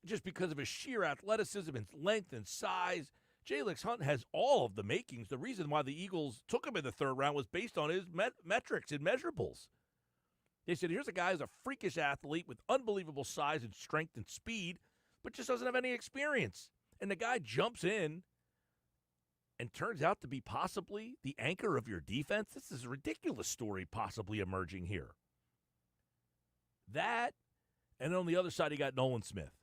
Just because of his sheer athleticism and length and size, Jalix Hunt has all of the makings. The reason why the Eagles took him in the third round was based on his metrics and measurables. They said, here's a guy who's a freakish athlete with unbelievable size and strength and speed, but just doesn't have any experience. And the guy jumps in and turns out to be possibly the anchor of your defense. This is a ridiculous story possibly emerging here. That, and on the other side, you got Nolan Smith,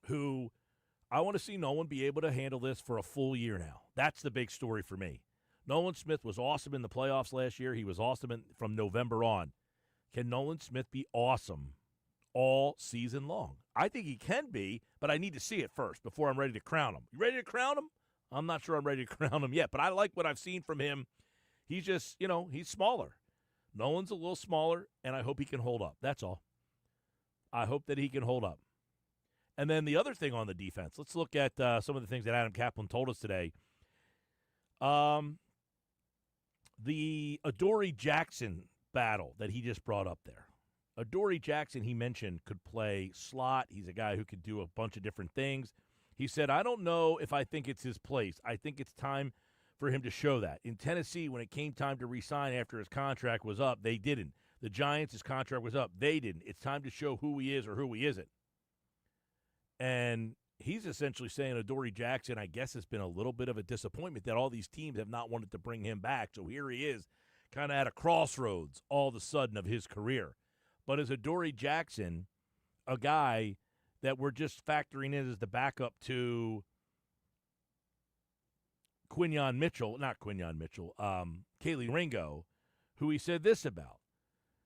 who I want to see Nolan be able to handle this for a full year now. That's the big story for me. Nolan Smith was awesome in the playoffs last year. He was awesome from November on. Can Nolan Smith be awesome all season long? I think he can be, but I need to see it first before I'm ready to crown him. You ready to crown him? I'm not sure I'm ready to crown him yet, but I like what I've seen from him. He's just, he's smaller. Nolan's a little smaller, and I hope he can hold up. That's all. I hope that he can hold up. And then the other thing on the defense, let's look at some of the things that Adam Kaplan told us today. The Adoree Jackson battle that he just brought up there. Adoree Jackson, he mentioned, could play slot. He's a guy who could do a bunch of different things. He said, I don't know if I think it's his place. I think it's time for him to show that. In Tennessee, when it came time to re-sign after his contract was up, they didn't. The Giants, his contract was up. They didn't. It's time to show who he is or who he isn't. And he's essentially saying Adoree Jackson, I guess, has been a little bit of a disappointment that all these teams have not wanted to bring him back. So here he is, kind of at a crossroads all of a sudden of his career. But is Adoree Jackson a guy that we're just factoring in as the backup to Kaylee Ringo, who he said this about?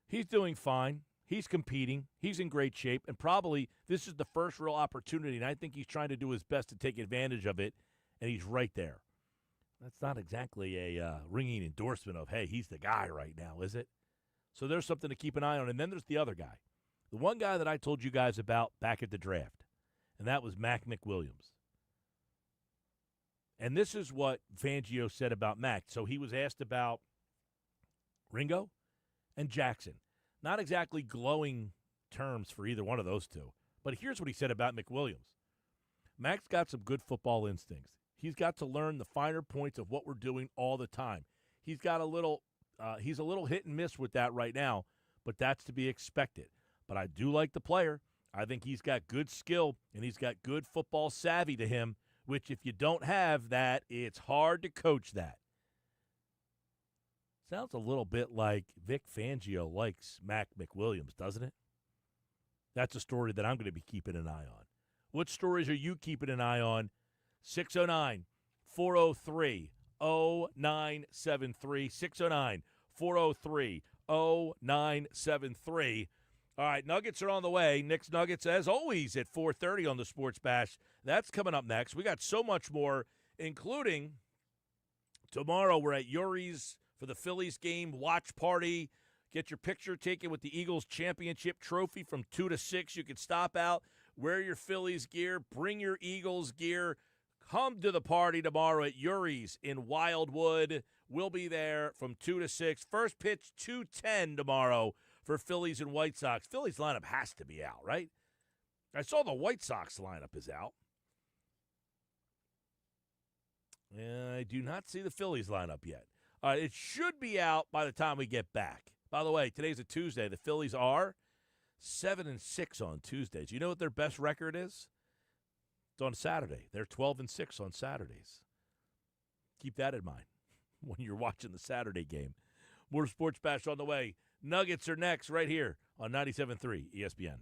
He's doing fine. He's competing. He's in great shape. And probably this is the first real opportunity, and I think he's trying to do his best to take advantage of it, and he's right there. That's not exactly a ringing endorsement of, hey, he's the guy right now, is it? So there's something to keep an eye on. And then there's the other guy. The one guy that I told you guys about back at the draft, and that was Mac McWilliams. And this is what Fangio said about Mac. So he was asked about Ringo and Jackson. Not exactly glowing terms for either one of those two. But here's what he said about McWilliams. Mac's got some good football instincts. He's got to learn the finer points of what we're doing all the time. He's got he's a little hit and miss with that right now, but that's to be expected. But I do like the player. I think he's got good skill, and he's got good football savvy to him, which if you don't have that, it's hard to coach that. Sounds a little bit like Vic Fangio likes Mac McWilliams, doesn't it? That's a story that I'm going to be keeping an eye on. What stories are you keeping an eye on? 609-403-0973. 609-403-0973. All right, Nuggets are on the way. Knicks Nuggets, as always, at 4:30 on the Sports Bash. That's coming up next. We got so much more, including tomorrow we're at Yuri's for the Phillies game watch party. Get your picture taken with the Eagles championship trophy from 2 to 6. You can stop out, wear your Phillies gear, bring your Eagles gear. Come to the party tomorrow at Yuri's in Wildwood. We'll be there from 2 to 6. First pitch, 2:10 tomorrow for Phillies and White Sox. Phillies lineup has to be out, right? I saw the White Sox lineup is out. I do not see the Phillies lineup yet. It should be out by the time we get back. By the way, today's a Tuesday. The Phillies are 7-6 on Tuesdays. You know what their best record is? It's on Saturday. They're 12-6 on Saturdays. Keep that in mind when you're watching the Saturday game. More Sports Bash on the way. Nuggets are next right here on 97.3 ESPN.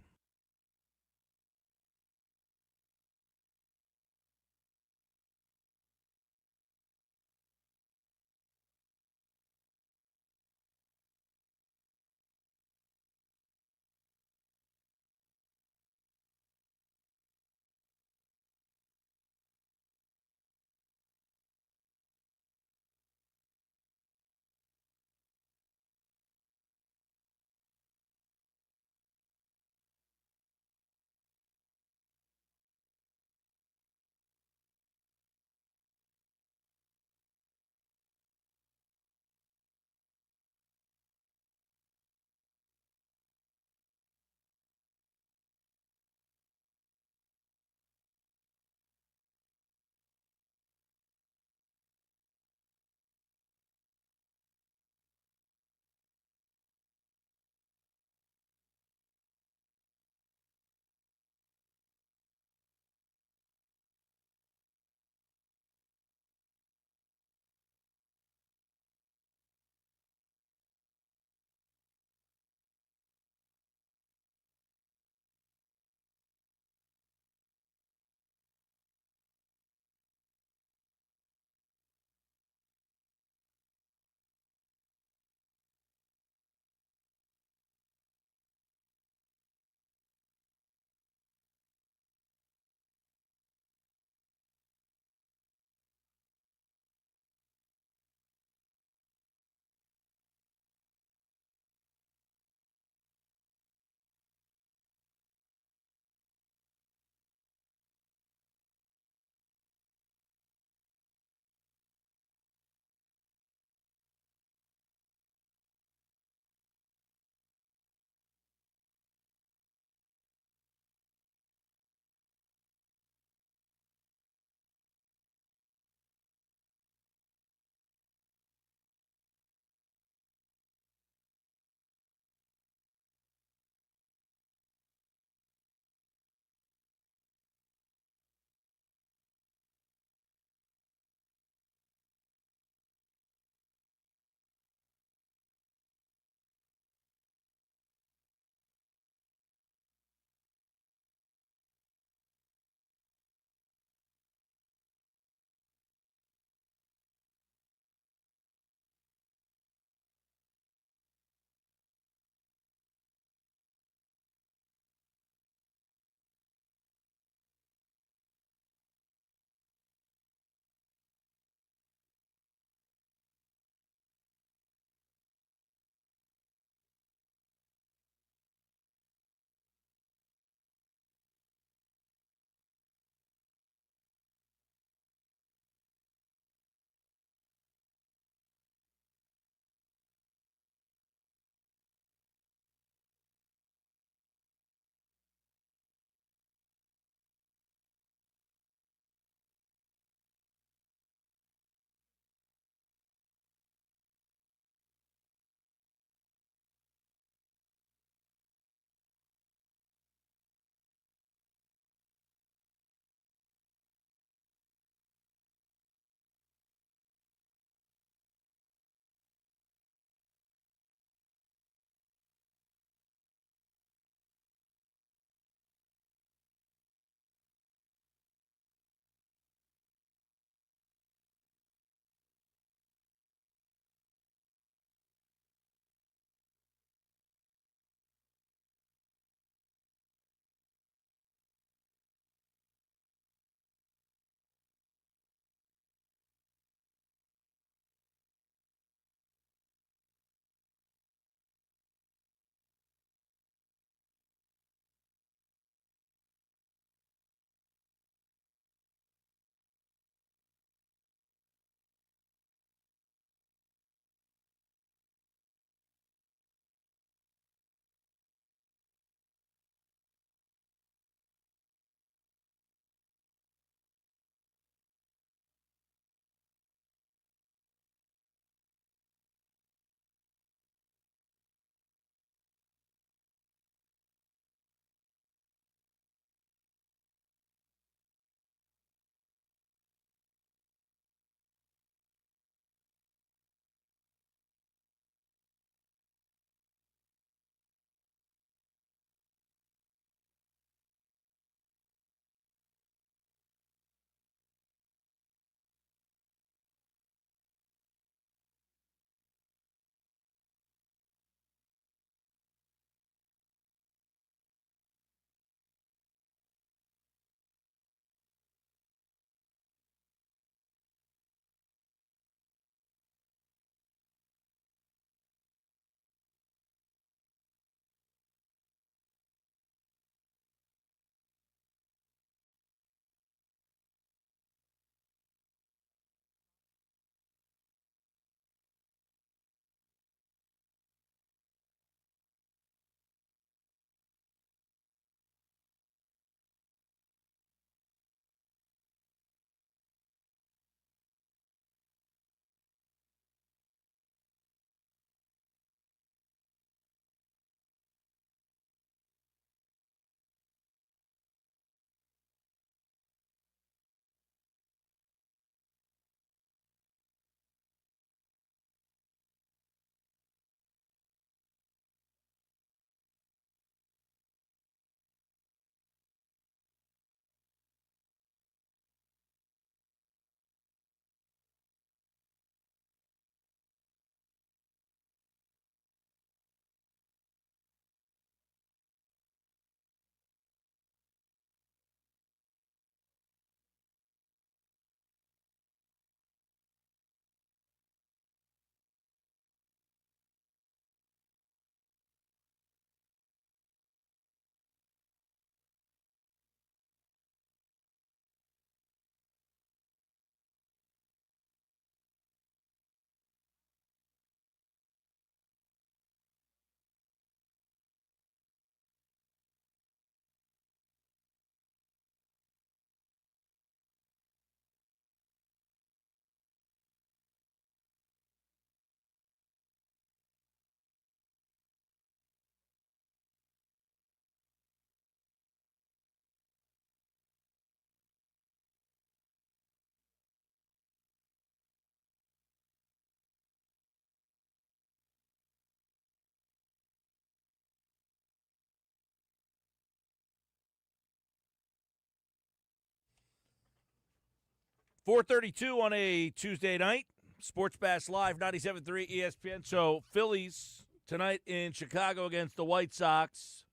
4:32 on a Tuesday night. Sports Bash Live, 97.3 ESPN. So, Phillies tonight in Chicago against the White Sox.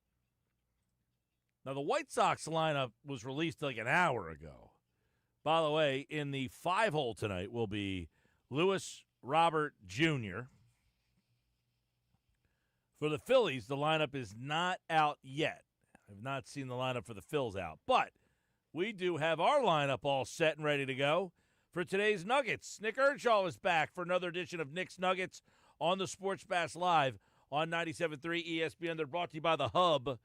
Now, the White Sox lineup was released like an hour ago. By the way, in the 5-hole tonight will be Lewis Robert Jr. For the Phillies, the lineup is not out yet. I've not seen the lineup for the Phils out. But we do have our lineup all set and ready to go for today's Nuggets. Nick Earnshaw is back for another edition of Nick's Nuggets on the Sports Bash Live on 97.3 ESPN. They're brought to you by The Hub,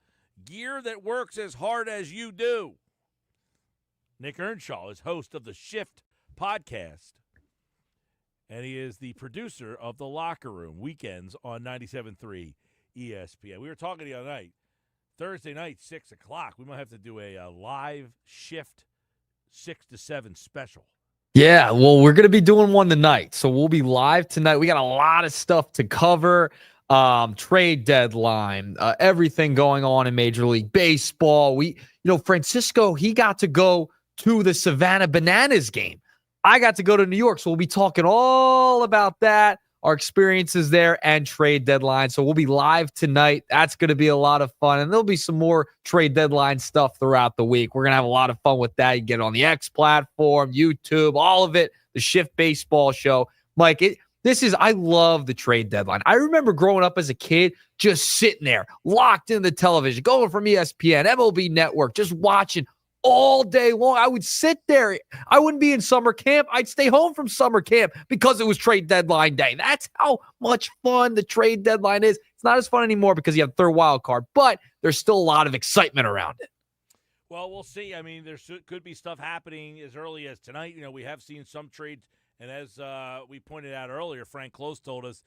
gear that works as hard as you do. Nick Earnshaw is host of the Shift podcast, and he is the producer of The Locker Room weekends on 97.3 ESPN. We were talking the other night, Thursday night, 6 o'clock. We might have to do a live Shift 6 to 7 special. Yeah, well, we're going to be doing one tonight. So we'll be live tonight. We got a lot of stuff to cover. Trade deadline, everything going on in Major League Baseball. Francisco, he got to go to the Savannah Bananas game. I got to go to New York. So we'll be talking all about that, our experiences there, and trade deadline. So we'll be live tonight. That's going to be a lot of fun. And there'll be some more trade deadline stuff throughout the week. We're going to have a lot of fun with that. You get it on the X platform, YouTube, all of it, the Shift Baseball Show. Mike, I love the trade deadline. I remember growing up as a kid, just sitting there, locked in the television, going from ESPN, MLB Network, just watching all day long. I would sit there. I wouldn't be in summer camp. I'd stay home from summer camp because it was trade deadline day. That's how much fun the trade deadline is. It's not as fun anymore because you have third wild card, but there's still a lot of excitement around it. Well, we'll see. I mean, there could be stuff happening as early as tonight. We have seen some trades, and as we pointed out earlier, Frank Klose told us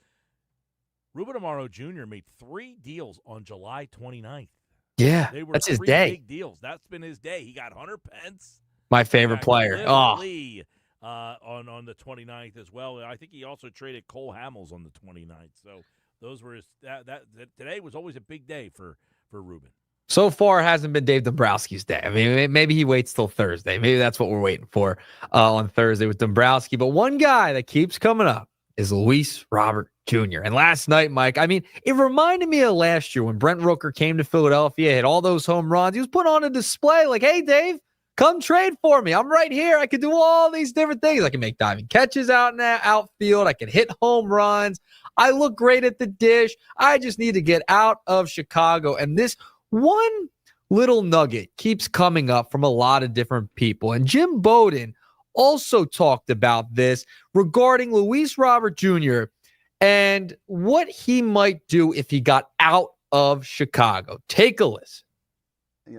Ruben Amaro Jr. made 3 deals on July 29th. Yeah, they were that's his 3 day. Big deals. That's been his day. He got Hunter Pence, my favorite player. Lee, on the 29th as well. I think he also traded Cole Hamels on the 29th. So those were his. That today was always a big day for Ruben. So far, it hasn't been Dave Dombrowski's day. I mean, maybe he waits till Thursday. Maybe that's what we're waiting for on Thursday with Dombrowski. But one guy that keeps coming up is Luis Robert Jr. And last night, Mike, I mean, it reminded me of last year when Brent Rooker came to Philadelphia, hit all those home runs. He was put on a display like, hey, Dave, come trade for me. I'm right here. I can do all these different things. I can make diving catches out in the outfield. I can hit home runs. I look great at the dish. I just need to get out of Chicago. And this one little nugget keeps coming up from a lot of different people. And Jim Bowden also talked about this regarding Luis Robert Jr. and what he might do if he got out of Chicago. Take a listen.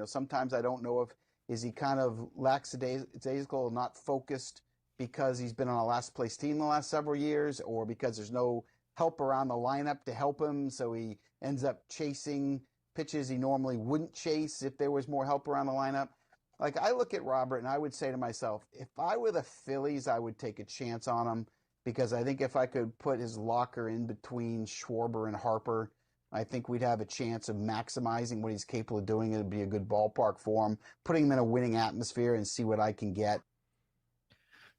Sometimes I don't know if is he kind of lackadaisical, not focused because he's been on a last place team the last several years, or because there's no help around the lineup to help him, so he ends up chasing pitches he normally wouldn't chase if there was more help around the lineup. Like, I look at Robert and I would say to myself, if I were the Phillies, I would take a chance on him, because I think if I could put his locker in between Schwarber and Harper, I think we'd have a chance of maximizing what he's capable of doing. It would be a good ballpark for him, putting him in a winning atmosphere and see what I can get.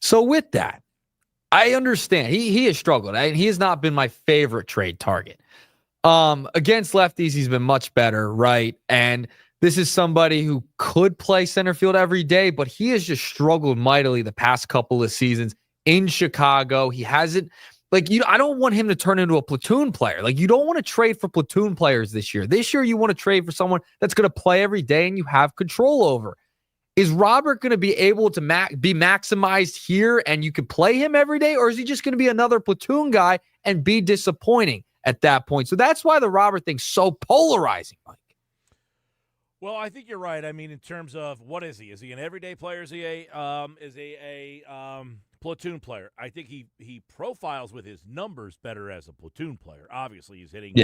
So with that, I understand. He has struggled. He has not been my favorite trade target. Against lefties, he's been much better, right? And this is somebody who could play center field every day, but he has just struggled mightily the past couple of seasons in Chicago. He hasn't, I don't want him to turn into a platoon player. You don't want to trade for platoon players this year. This year, you want to trade for someone that's going to play every day and you have control over. Is Robert going to be able to be maximized here and you can play him every day? Or is he just going to be another platoon guy and be disappointing at that point? So that's why the Robert thing's so polarizing, Mike. Well, I think you're right. I mean, in terms of what is he? Is he an everyday player? Is he a platoon player? I think he profiles with his numbers better as a platoon player. Obviously, he's hitting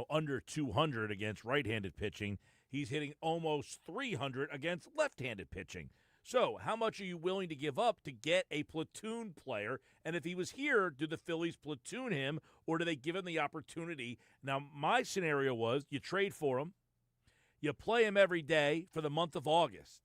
under 200 against right-handed pitching. He's hitting almost 300 against left-handed pitching. So, how much are you willing to give up to get a platoon player? And if he was here, do the Phillies platoon him, or do they give him the opportunity? Now, my scenario was you trade for him. You play him every day for the month of August.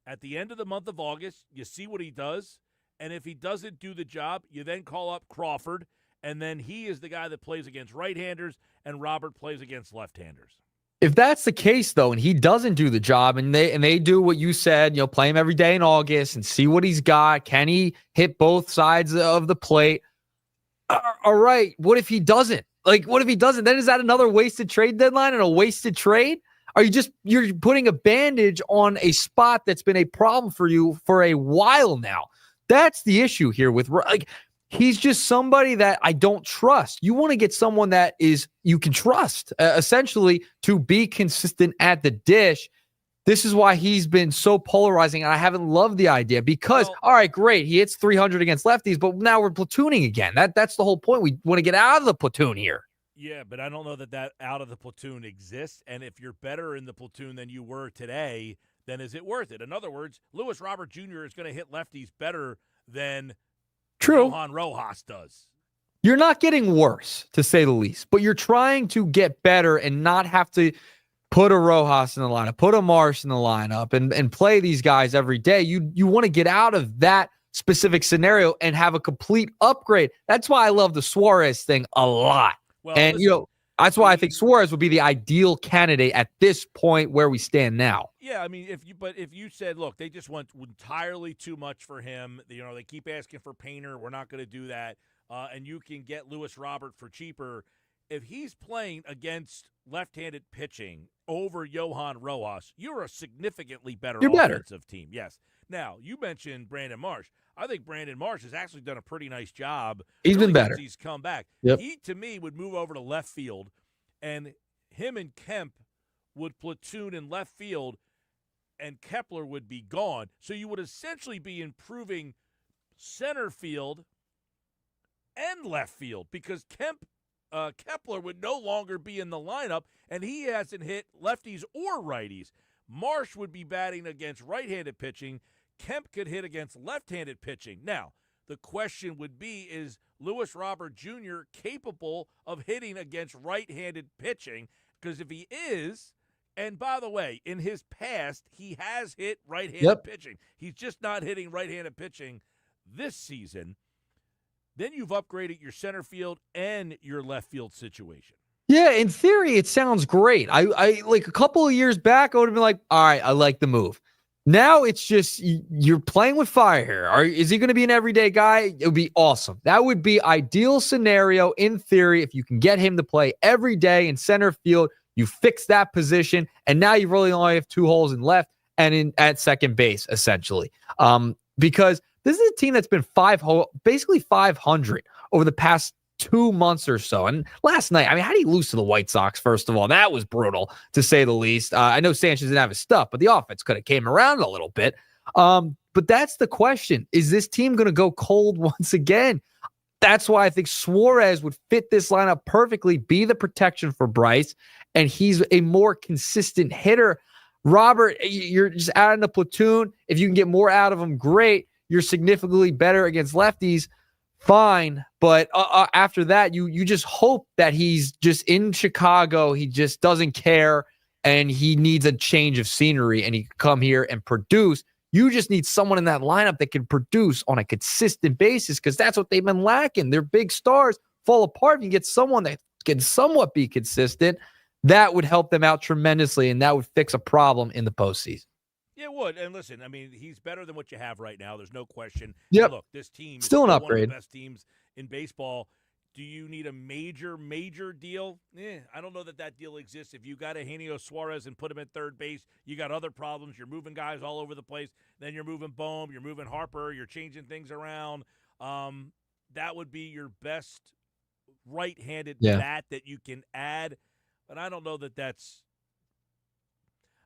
At the end of the month of August, you see what he does. And if he doesn't do the job, you then call up Crawford, and then he is the guy that plays against right-handers, and Robert plays against left-handers. If that's the case, though, and he doesn't do the job, and they do what you said, play him every day in August and see what he's got. Can he hit both sides of the plate? All right. What if he doesn't? What if he doesn't? Then is that another wasted trade deadline and a wasted trade? You're putting a bandage on a spot that's been a problem for you for a while now. That's the issue here with he's just somebody that I don't trust. You want to get someone that you can trust, essentially, to be consistent at the dish. This is why he's been so polarizing, and I haven't loved the idea because, all right, great, he hits 300 against lefties, but now we're platooning again. That's the whole point. We want to get out of the platoon here. Yeah, but I don't know that out of the platoon exists, and if you're better in the platoon than you were today, then is it worth it? In other words, Luis Robert Jr. is going to hit lefties better than Johan Rojas does. You're not getting worse, to say the least, but you're trying to get better and not have to put a Rojas in the lineup, put a Marsh in the lineup, and play these guys every day. You want to get out of that specific scenario and have a complete upgrade. That's why I love the Suarez thing a lot. Well, and, listen, that's why I think Suarez would be the ideal candidate at this point where we stand now. Yeah, I mean, if you said, look, they just want entirely too much for him, they keep asking for Painter, we're not going to do that, and you can get Luis Robert for cheaper. If he's playing against left-handed pitching over Johan Rojas, you're a significantly better offensive team. Yes. Now, you mentioned Brandon Marsh. I think Brandon Marsh has actually done a pretty nice job. He's been better. He's come back. Yep. He, to me, would move over to left field, and him and Kemp would platoon in left field, and Kepler would be gone. So you would essentially be improving center field and left field because Kepler would no longer be in the lineup, and he hasn't hit lefties or righties. Marsh would be batting against right-handed pitching. Kemp could hit against left-handed pitching. Now, the question would be, is Luis Robert Jr. capable of hitting against right-handed pitching? Because if he is, and by the way, in his past, he has hit right-handed pitching. He's just not hitting right-handed pitching this season. Then you've upgraded your center field and your left field situation. Yeah, in theory, it sounds great. I like a couple of years back, I would have been like, all right, I like the move. Now it's just you're playing with fire here. Is he going to be an everyday guy? It would be awesome. That would be ideal scenario in theory if you can get him to play every day in center field. You fix that position, and now you really only have 2 holes in left and at second base, essentially. Because this is a team that's been basically 500 over the past 2 months or so. And last night, I mean, how do you lose to the White Sox, first of all? That was brutal, to say the least. I know Sanchez didn't have his stuff, but the offense could have came around a little bit. But that's the question. Is this team going to go cold once again? That's why I think Suarez would fit this lineup perfectly, be the protection for Bryce, and he's a more consistent hitter. Robert, you're just adding the platoon. If you can get more out of him, great. You're significantly better against lefties, fine. But after that, you just hope that he's just in Chicago. He just doesn't care, and he needs a change of scenery, and he can come here and produce. You just need someone in that lineup that can produce on a consistent basis because that's what they've been lacking. Their big stars fall apart. If you get someone that can somewhat be consistent, that would help them out tremendously, and that would fix a problem in the postseason. Yeah, it would. And listen, I mean, he's better than what you have right now. There's no question. Yep. Look, this team Still an is upgrade. one of the best teams in baseball. Do you need a major deal? I don't know that deal exists. If you got Eugenio Suarez and put him at third base, you got other problems. You're moving guys all over the place. Then you're moving Bohm. You're moving Harper. You're changing things around. That would be your best right-handed bat that you can add. But I don't know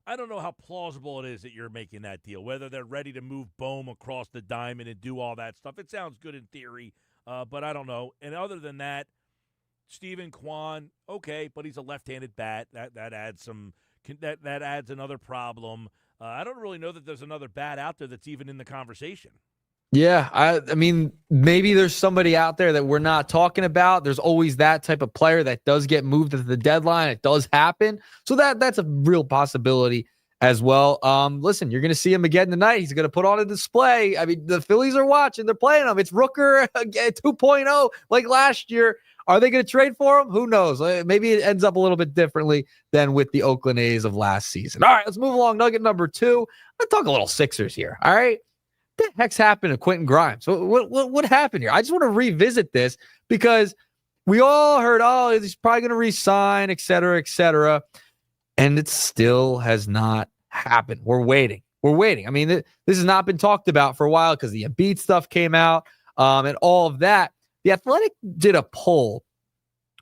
I don't know how plausible it is that you're making that deal, whether they're ready to move Bohm across the diamond and do all that stuff. It sounds good in theory, but I don't know. And other than that, Steven Kwan, okay, but he's a left-handed bat. That adds that adds another problem. I don't really know that there's another bat out there that's even in the conversation. Yeah, I mean, maybe there's somebody out there that we're not talking about. There's always that type of player that does get moved at the deadline. It does happen. So that's a real possibility as well. Listen, you're going to see him again tonight. He's going to put on a display. I mean, the Phillies are watching. They're playing him. It's Rooker 2.0 like last year. Are they going to trade for him? Who knows? Maybe it ends up a little bit differently than with the Oakland A's of last season. All right, let's move along. Nugget number 2. Let's talk a little Sixers here. All right. What the heck's happened to Quentin Grimes? What happened here? I just want to revisit this because we all heard, oh, he's probably going to re-sign, et cetera, and it still has not happened. We're waiting. I mean, this has not been talked about for a while because the Embiid stuff came out and all of that. The Athletic did a poll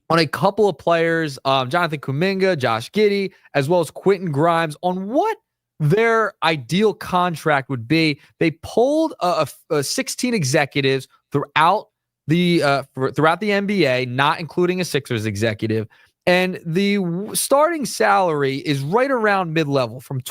on a couple of players, Jonathan Kuminga, Josh Giddey, as well as Quentin Grimes, on what their ideal contract would be. They polled 16 executives throughout the NBA, not including a Sixers executive, and the starting salary is right around mid-level. From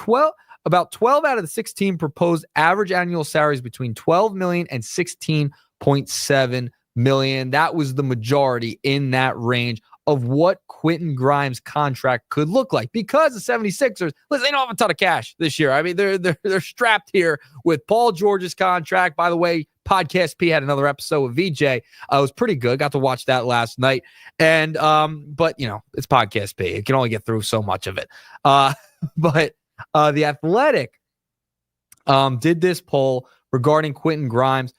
about 12 out of the 16 proposed average annual salaries between $12 million and $16.7 million. That was the majority in that range of what Quentin Grimes' contract could look like, because the 76ers, listen, they don't have a ton of cash this year. I mean, they're strapped here with Paul George's contract. By the way, Podcast P had another episode with VJ. It was pretty good. Got to watch that last night. And but it's Podcast P. It can only get through so much of it. But the Athletic did this poll regarding Quentin Grimes.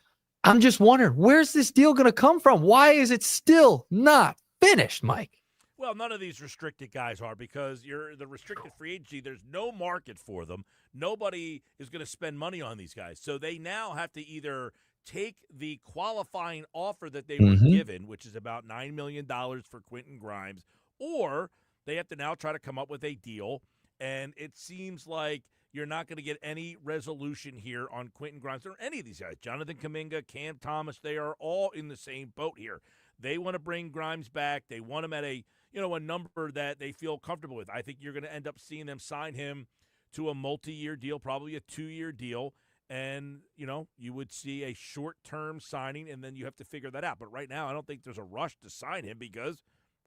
I'm just wondering, where's this deal going to come from? Why is it still not finished, Mike? Well, none of these restricted guys are, because you're the restricted free agency. There's no market for them. Nobody is going to spend money on these guys. So they now have to either take the qualifying offer that they were given, which is about $9 million for Quentin Grimes, or they have to now try to come up with a deal. And it seems like you're not going to get any resolution here on Quentin Grimes or any of these guys. Jonathan Kuminga, Cam Thomas, they are all in the same boat here. They want to bring Grimes back. They want him at a number that they feel comfortable with. I think you're going to end up seeing them sign him to a multi-year deal, probably a 2-year deal. And, you would see a short-term signing, and then you have to figure that out. But right now, I don't think there's a rush to sign him because,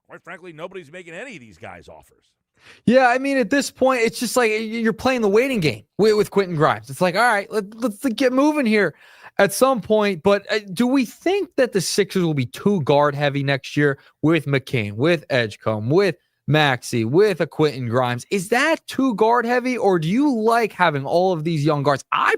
quite frankly, nobody's making any of these guys offers. Yeah, I mean, at this point, it's just like you're playing the waiting game with Quentin Grimes. It's like, all right, let's get moving here at some point. But do we think that the Sixers will be too guard heavy next year with McCain, with Edgecombe, with Maxey, with a Quentin Grimes? Is that too guard heavy, or do you like having all of these young guards? I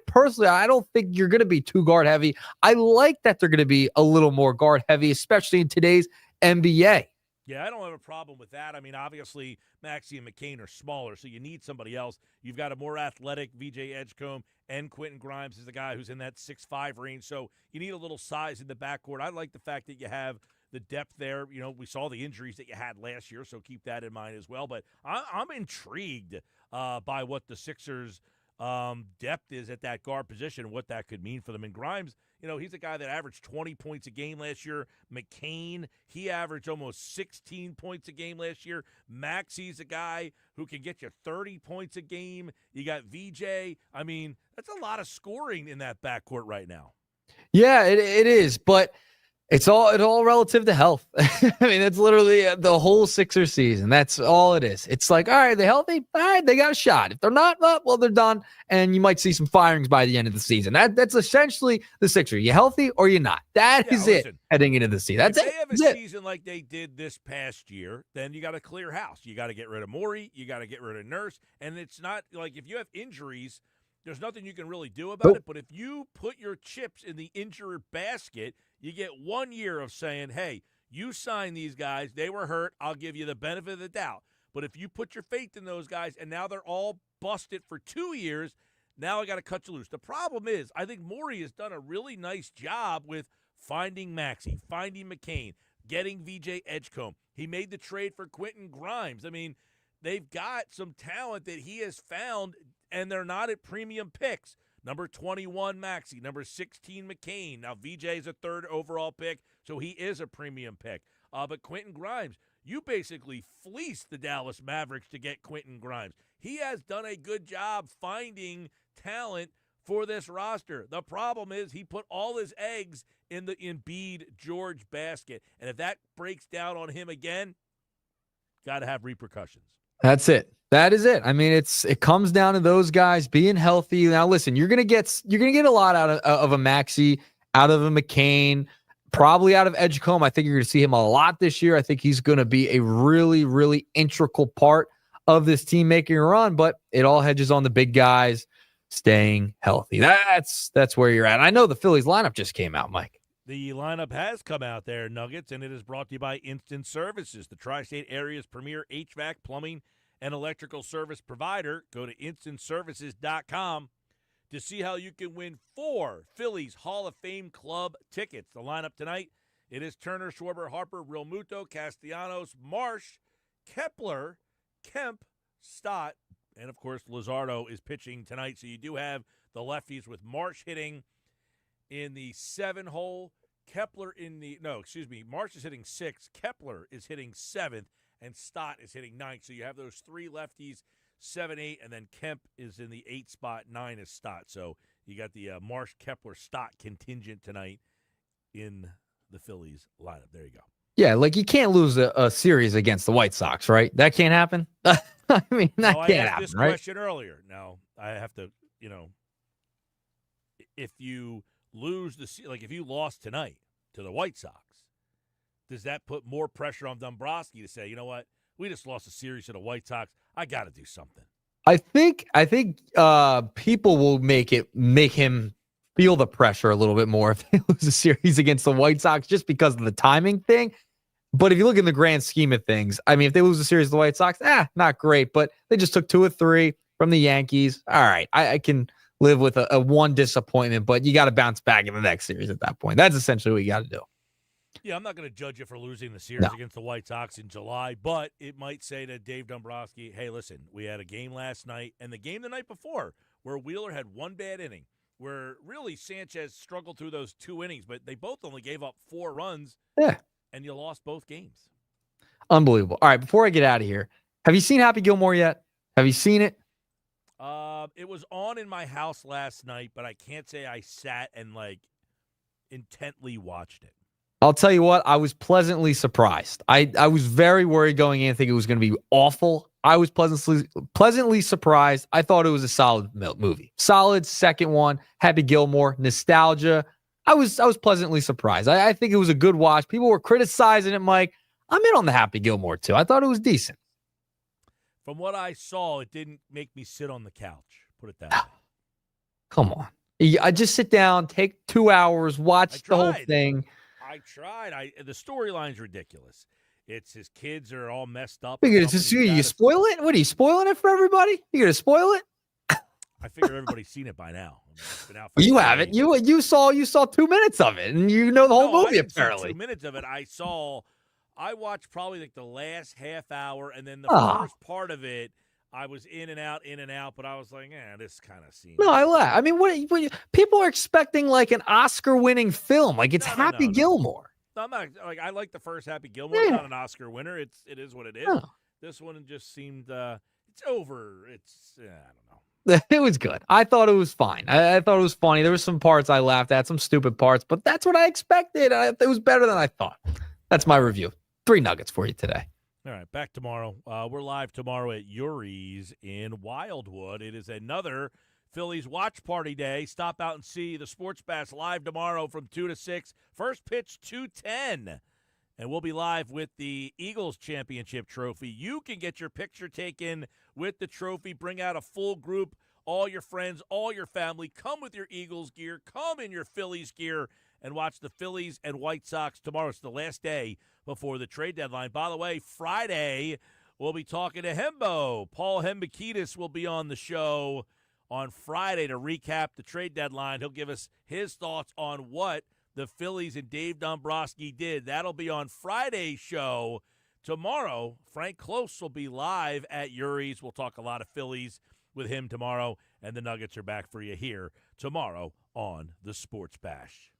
don't think you're going to be too guard heavy. I like that they're going to be a little more guard heavy, especially in today's NBA. Yeah, I don't have a problem with that. I mean, obviously, Maxey and McCain are smaller, so you need somebody else. You've got a more athletic VJ Edgecombe, and Quentin Grimes is the guy who's in that 6'5" range, so you need a little size in the backcourt. I like the fact that you have the depth there. We saw the injuries that you had last year, so keep that in mind as well. But I'm intrigued by what the Sixers' depth is at that guard position and what that could mean for them. And Grimes, he's a guy that averaged 20 points a game last year. McCain, he averaged almost 16 points a game last year. Maxey's a guy who can get you 30 points a game. You got VJ. I mean, that's a lot of scoring in that backcourt right now. Yeah, it is, but it's all relative to health. I mean, it's literally the whole Sixers season. That's all it is. It's like, all right, they're healthy. All right, they got a shot. If they're not, well, they're done. And you might see some firings by the end of the season. That's essentially the Sixers. You healthy or you're not. That is it heading into the season. That's if it. they have a season like they did this past year, then you got to clear house. You got to get rid of Morey. You got to get rid of Nurse. And it's not like if you have injuries, there's nothing you can really do about it. But if you put your chips in the injured basket, you get 1 year of saying, hey, you signed these guys. They were hurt. I'll give you the benefit of the doubt. But if you put your faith in those guys and now they're all busted for 2 years, now I got to cut you loose. The problem is I think Morey has done a really nice job with finding Maxey, finding McCain, getting VJ Edgecombe. He made the trade for Quentin Grimes. I mean, they've got some talent that he has found, and they're not at premium picks. Number 21, Maxey. Number 16, McCain. Now, VJ is a third overall pick, so he is a premium pick. But Quentin Grimes, you basically fleeced the Dallas Mavericks to get Quentin Grimes. He has done a good job finding talent for this roster. The problem is he put all his eggs in the Embiid-George basket. And if that breaks down on him again, got to have repercussions. That's it. That is it. I mean, it comes down to those guys being healthy. Now, listen, you're gonna get a lot out of a Maxey, out of a McCain, probably out of Edgecombe. I think you're gonna see him a lot this year. I think he's gonna be a really, really integral part of this team making a run. But it all hedges on the big guys staying healthy. That's where you're at. I know the Phillies lineup just came out, Mike. The lineup has come out there, Nuggets, and it is brought to you by Instant Services, the tri-state area's premier HVAC, plumbing, and electrical service provider. Go to instantservices.com to see how you can win 4 Phillies Hall of Fame Club tickets. The lineup tonight, it is Turner, Schwarber, Harper, Real Muto, Castellanos, Marsh, Kepler, Kemp, Stott, and, of course, Luzardo is pitching tonight. So you do have the lefties with Marsh hitting in the 7-hole, Marsh is hitting 6, Kepler is hitting 7th, and Stott is hitting 9th. So you have those 3 lefties, 7, 8, and then Kemp is in the 8 spot, 9 is Stott. So you got the Marsh, Kepler, Stott contingent tonight in the Phillies lineup. There you go. Yeah, like you can't lose a series against the White Sox, right? That can't happen. I mean, that can't happen, right? I asked this question earlier. Now, I have to, if you lose if you lost tonight to the White Sox, does that put more pressure on Dombrowski to say, you know what, we just lost a series to the White Sox, I got to do something? I think people will make him feel the pressure a little bit more if they lose a series against the White Sox just because of the timing thing. But if you look in the grand scheme of things, I mean, if they lose a series to the White Sox, not great, but they just took 2 or 3 from the Yankees. All right, I can live with a 1 disappointment, but you got to bounce back in the next series at that point. That's essentially what you got to do. Yeah, I'm not going to judge you for losing the series against the White Sox in July, but it might say to Dave Dombrowski, hey, listen, we had a game last night and the game the night before where Wheeler had 1 bad inning, where really Sanchez struggled through those 2 innings, but they both only gave up 4 runs. Yeah. And you lost both games. Unbelievable. All right, before I get out of here, have you seen Happy Gilmore yet? Have you seen it? It was on in my house last night, but I can't say I sat and, intently watched it. I'll tell you what, I was pleasantly surprised. I was very worried going in, thinking it was going to be awful. I was pleasantly surprised. I thought it was a solid movie. Solid second one. Happy Gilmore, nostalgia. I was pleasantly surprised. I think it was a good watch. People were criticizing it, Mike. I'm in on the Happy Gilmore, too. I thought it was decent. From what I saw, it didn't make me sit on the couch. Put it that way. Come on. I just sit down, take 2 hours, watch the whole thing. I tried. The storyline's ridiculous. It's his kids are all messed up. You spoil it? What are you spoiling it for everybody? You gonna spoil it? I figure everybody's seen it by now. It's been out for you haven't. You saw 2 minutes of it, and you know the whole movie. Apparently, 2 minutes of it. I watched probably the last half hour, and then the first part of it. I was in and out, but I was like, this kind of seems. No, I laugh. I mean, what people are expecting an Oscar-winning film, it's Happy Gilmore. No, I'm not I like the first Happy Gilmore. It's not an Oscar winner. It is what it is. No. This one just seemed it's over. I don't know. It was good. I thought it was fine. I thought it was funny. There were some parts I laughed at, some stupid parts, but that's what I expected. It was better than I thought. That's my review. 3 nuggets for you today. All right, back tomorrow. We're live tomorrow at Yuri's in Wildwood. It is another Phillies watch party day. Stop out and see the Sports Bash live tomorrow from 2 to 6. First pitch 2:10. And we'll be live with the Eagles championship trophy. You can get your picture taken with the trophy. Bring out a full group, all your friends, all your family. Come with your Eagles gear. Come in your Phillies gear and watch the Phillies and White Sox tomorrow. It's the last day before the trade deadline. By the way, Friday, we'll be talking to Hembo. Paul Hembakidis will be on the show on Friday to recap the trade deadline. He'll give us his thoughts on what the Phillies and Dave Dombrowski did. That'll be on Friday's show. Tomorrow, Frank Klose will be live at Yuri's. We'll talk a lot of Phillies with him tomorrow, and the Nuggets are back for you here tomorrow on the Sports Bash.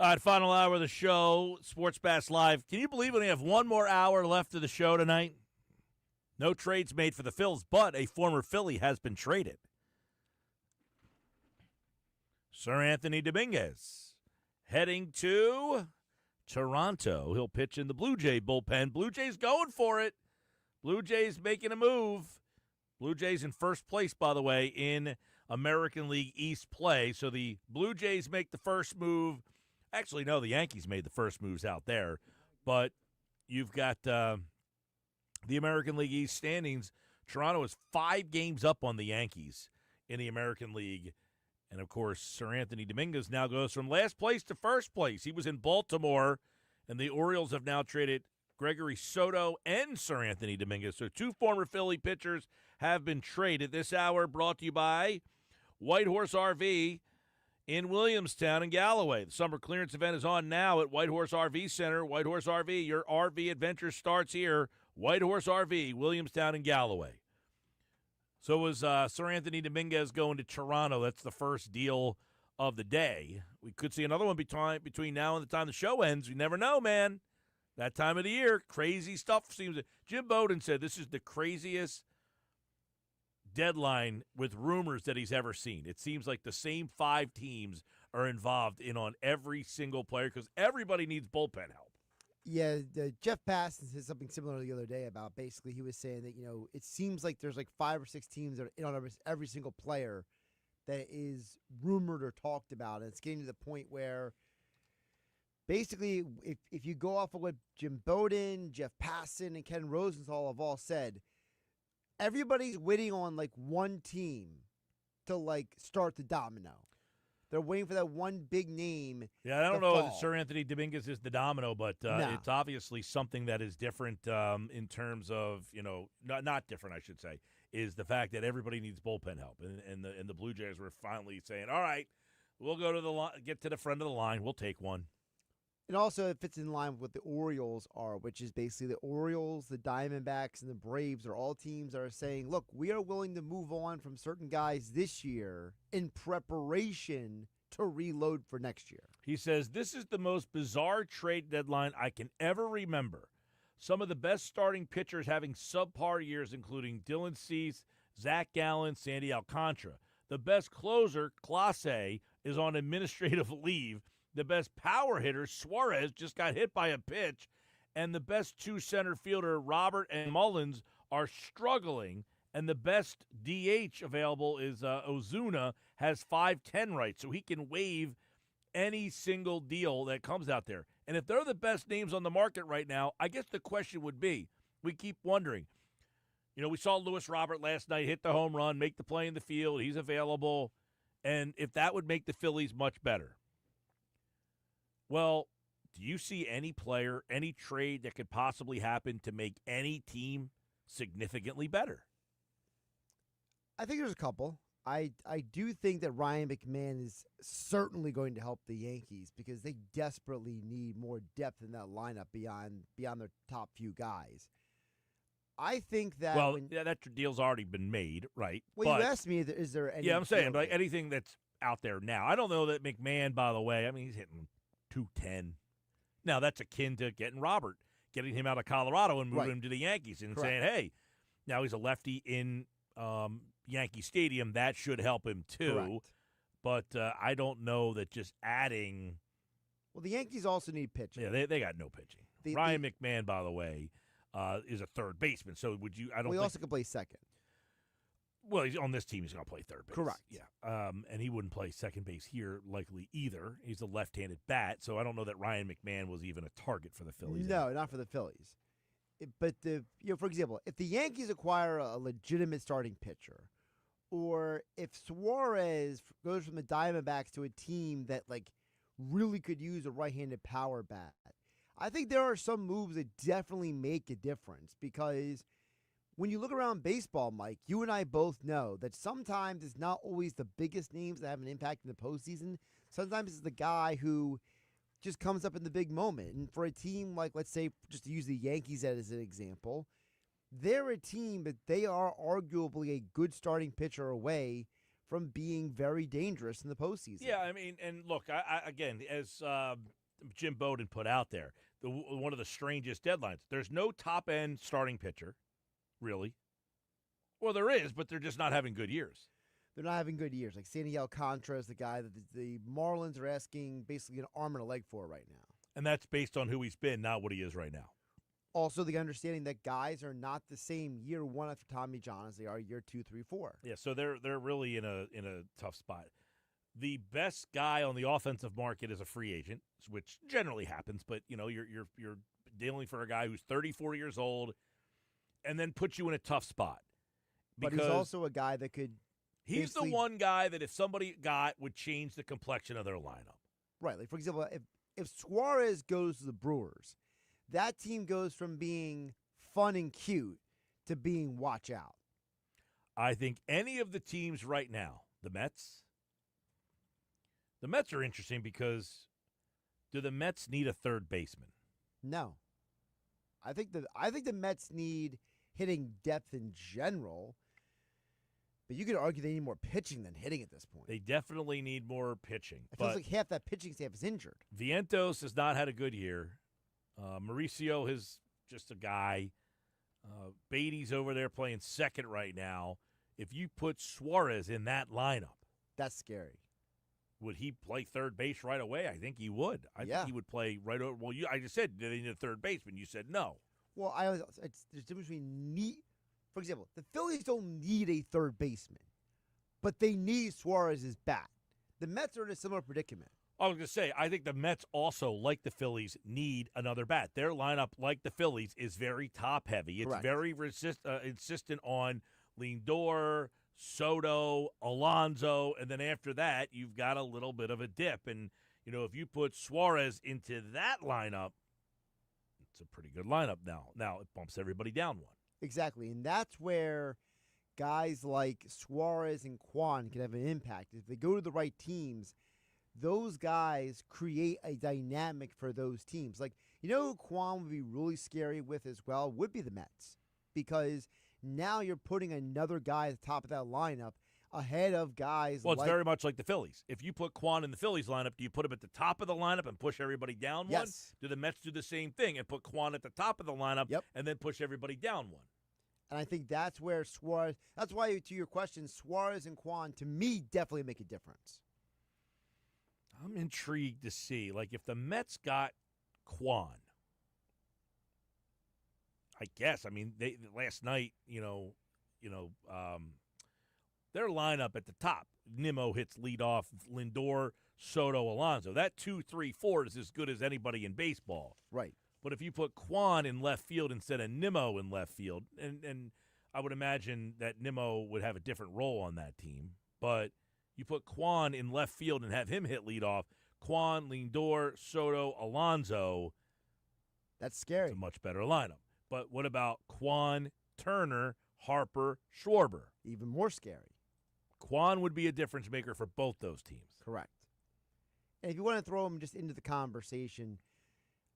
All right, final hour of the show, Sports Bass Live. Can you believe we only have one more hour left of the show tonight? No trades made for the Phils, but a former Philly has been traded. Sir Anthony Dominguez heading to Toronto. He'll pitch in the Blue Jay bullpen. Blue Jays going for it. Blue Jays making a move. Blue Jays in first place, by the way, in American League East play. So the Blue Jays make the first move. Actually, no, the Yankees made the first moves out there. But you've got the American League East standings. Toronto is 5 games up on the Yankees in the American League. And, of course, Sir Anthony Dominguez now goes from last place to first place. He was in Baltimore, and the Orioles have now traded Gregory Soto and Sir Anthony Dominguez. So 2 former Philly pitchers have been traded. This hour brought to you by Whitehorse RV in Williamstown and Galloway. The summer clearance event is on now at Whitehorse RV Center. Whitehorse RV, your RV adventure starts here. Whitehorse RV, Williamstown and Galloway. So was Sir Anthony Dominguez going to Toronto. That's the first deal of the day. We could see another one between now and the time the show ends. You never know, man. That time of the year, crazy stuff seems. Jim Bowden said this is the craziest deadline with rumors that he's ever seen. It seems like the same 5 teams are involved in on every single player because everybody needs bullpen help. Yeah, Jeff Passan said something similar the other day about basically he was saying that, it seems like there's like 5 or 6 teams that are in on every single player that is rumored or talked about. And it's getting to the point where basically if you go off of what Jim Bowden, Jeff Passan, and Ken Rosenthal have all said, everybody's waiting on like one team to like start the domino. They're waiting for that one big name. Yeah, I don't know if Sir Anthony Dominguez is the domino, but it's obviously something that is different in terms of, not different, I should say, is the fact that everybody needs bullpen help. And the Blue Jays were finally saying, all right, we'll go to get to the front of the line. We'll take one. And also it fits in line with what the Orioles are, which is basically the Orioles, the Diamondbacks, and the Braves are all teams that are saying, look, we are willing to move on from certain guys this year in preparation to reload for next year. He says, this is the most bizarre trade deadline I can ever remember. Some of the best starting pitchers having subpar years, including Dylan Cease, Zach Gallen, Sandy Alcantara. The best closer, Klose, is on administrative leave. The best power hitter, Suarez, just got hit by a pitch. And the best 2 center fielder, Robert and Mullins, are struggling. And the best DH available is Ozuna, has 5-10 rights. So he can waive any single deal that comes out there. And if they're the best names on the market right now, I guess the question would be, we keep wondering. We saw Lewis Robert last night hit the home run, make the play in the field. He's available. And if that would make the Phillies much better. Well, do you see any player, any trade that could possibly happen to make any team significantly better? I think there's a couple. I do think that Ryan McMahon is certainly going to help the Yankees because they desperately need more depth in that lineup beyond their top few guys. I think that that deal's already been made, right? Well, you asked me, is there any? Yeah, I'm saying like anything that's out there now. I don't know that McMahon, by the way. I mean, he's hitting 210. Now, that's akin to getting him out of Colorado and moving him to the Yankees and saying, hey, now he's a lefty in Yankee Stadium. That should help him too. Correct. But I don't know that just adding. Well, the Yankees also need pitching. Yeah, they got no pitching. Ryan McMahon, by the way, is a third baseman. So would you? I don't. He also could play second. Well, he's on this team. He's going to play third base. Correct. Yeah. And he wouldn't play second base here likely either. He's a left-handed bat, so I don't know that Ryan McMahon was even a target for the Phillies. No, not for the Phillies. But for example, if the Yankees acquire a legitimate starting pitcher, or if Suarez goes from the Diamondbacks to a team that like really could use a right-handed power bat, I think there are some moves that definitely make a difference because when you look around baseball, Mike, you and I both know that sometimes it's not always the biggest names that have an impact in the postseason. Sometimes it's the guy who just comes up in the big moment. And for a team like, let's say, just to use the Yankees as an example, they're a team, but they are arguably a good starting pitcher away from being very dangerous in the postseason. Yeah, I mean, and look, I again, as Jim Bowden put out there, one of the strangest deadlines. There's no top-end starting pitcher, really. Well, there is, but they're just not having good years. They're not having good years. Like Sandy Alcantara is the guy that the Marlins are asking basically an arm and a leg for right now. And that's based on who he's been, not what he is right now. Also, the understanding that guys are not the same year one after Tommy John as they are year 2, 3, 4. Yeah, so they're really in a tough spot. The best guy on the offensive market is a free agent, which generally happens, but you're dealing for a guy who's 34 years old and then puts you in a tough spot. But he's also a guy that could He's the one guy that if somebody would change the complexion of their lineup. Right. Like, for example, if Suarez goes to the Brewers, that team goes from being fun and cute to being watch out. I think any of the teams right now, the Mets are interesting because do the Mets need a third baseman? No. I think the Mets need hitting depth in general. But you could argue they need more pitching than hitting at this point. They definitely need more pitching. It feels like half that pitching staff is injured. Vientos has not had a good year. Mauricio is just a guy. Beatty's over there playing second right now. If you put Suarez in that lineup, that's scary. Would he play third base right away? I think he would. I think he would play right over. Well, I just said they need a third baseman. You said no. Well, there's a difference between need. For example, the Phillies don't need a third baseman, but they need Suarez's bat. The Mets are in a similar predicament. I was going to say, I think the Mets also, like the Phillies, need another bat. Their lineup, like the Phillies, is very top-heavy. It's very insistent on Lindor, Soto, Alonso, and then after that, you've got a little bit of a dip. And, if you put Suarez into that lineup, it's a pretty good lineup now. Now, it bumps everybody down one. Exactly, and that's where guys like Suarez and Kwan can have an impact. If they go to the right teams, those guys create a dynamic for those teams. Like, who Kwan would be really scary with as well would be the Mets, because now you're putting another guy at the top of that lineup ahead of guys. Well, it's very much like the Phillies. If you put Kwan in the Phillies lineup, do you put him at the top of the lineup and push everybody down one? Do the Mets do the same thing and put Kwan at the top of the lineup and then push everybody down one? And I think that's where Suarez – that's why, to your question, Suarez and Kwan, to me, definitely make a difference. I'm intrigued to see. Like, if the Mets got Kwan, I guess. I mean, last night, their lineup at the top, Nimmo hits leadoff, Lindor, Soto, Alonso. That 2-3-4 is as good as anybody in baseball. Right. But if you put Kwan in left field instead of Nimmo in left field, and I would imagine that Nimmo would have a different role on that team, but you put Kwan in left field and have him hit leadoff, Kwan, Lindor, Soto, Alonso. That's scary. It's a much better lineup. But what about Kwan, Turner, Harper, Schwarber? Even more scary. Kwan would be a difference maker for both those teams. Correct. And if you want to throw him just into the conversation,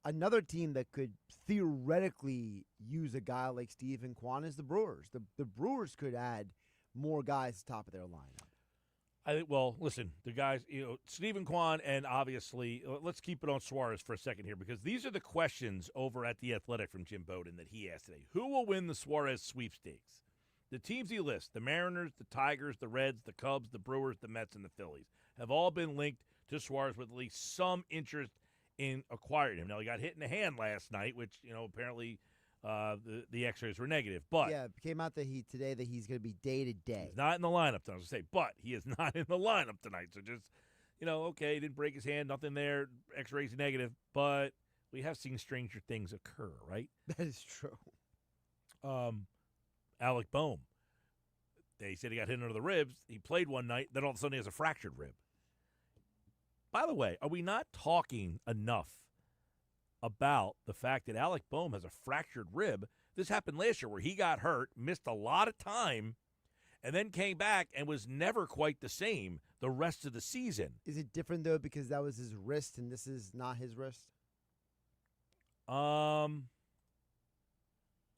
another team that could theoretically use a guy like Stephen Kwan is the Brewers. The Brewers could add more guys to the top of their lineup. I think. Well, listen, the guys, Stephen Kwan, and obviously, let's keep it on Suarez for a second here, because these are the questions over at The Athletic from Jim Bowden that he asked today. Who will win the Suarez sweepstakes? The teams he lists, the Mariners, the Tigers, the Reds, the Cubs, the Brewers, the Mets, and the Phillies, have all been linked to Suarez with at least some interest in acquiring him. Now, he got hit in the hand last night, which, apparently the x-rays were negative. But yeah, it came out today that he's going to be day-to-day. He's not in the lineup tonight, I was going to say, but he is not in the lineup tonight. So just, okay, he didn't break his hand, nothing there, x-rays negative, but we have seen stranger things occur, right? That is true. Alec Boehm, they said he got hit under the ribs. He played one night, then all of a sudden he has a fractured rib. By the way, are we not talking enough about the fact that Alec Boehm has a fractured rib? This happened last year where he got hurt, missed a lot of time, and then came back and was never quite the same the rest of the season. Is it different, though, because that was his wrist and this is not his wrist?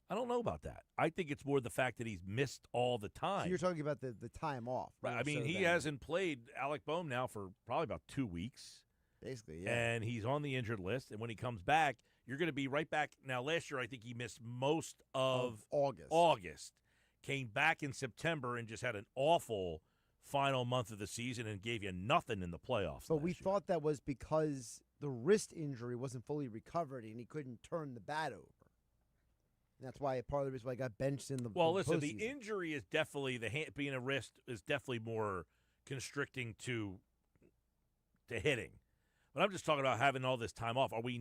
I don't know about that. I think it's more the fact that he's missed all the time. So you're talking about the time off. Right. I mean, he hasn't played Alec Boehm now for probably about 2 weeks. Basically, yeah. And he's on the injured list. And when he comes back, you're going to be right back. Now, last year, I think he missed most of August. Came back in September and just had an awful final month of the season and gave you nothing in the playoffs. But we thought that was because the wrist injury wasn't fully recovered and he couldn't turn the bat over. And that's why part of the reason why he got benched in the listen, postseason. the injury is definitely being a wrist is definitely more constricting to hitting. But I'm just talking about having all this time off. Are we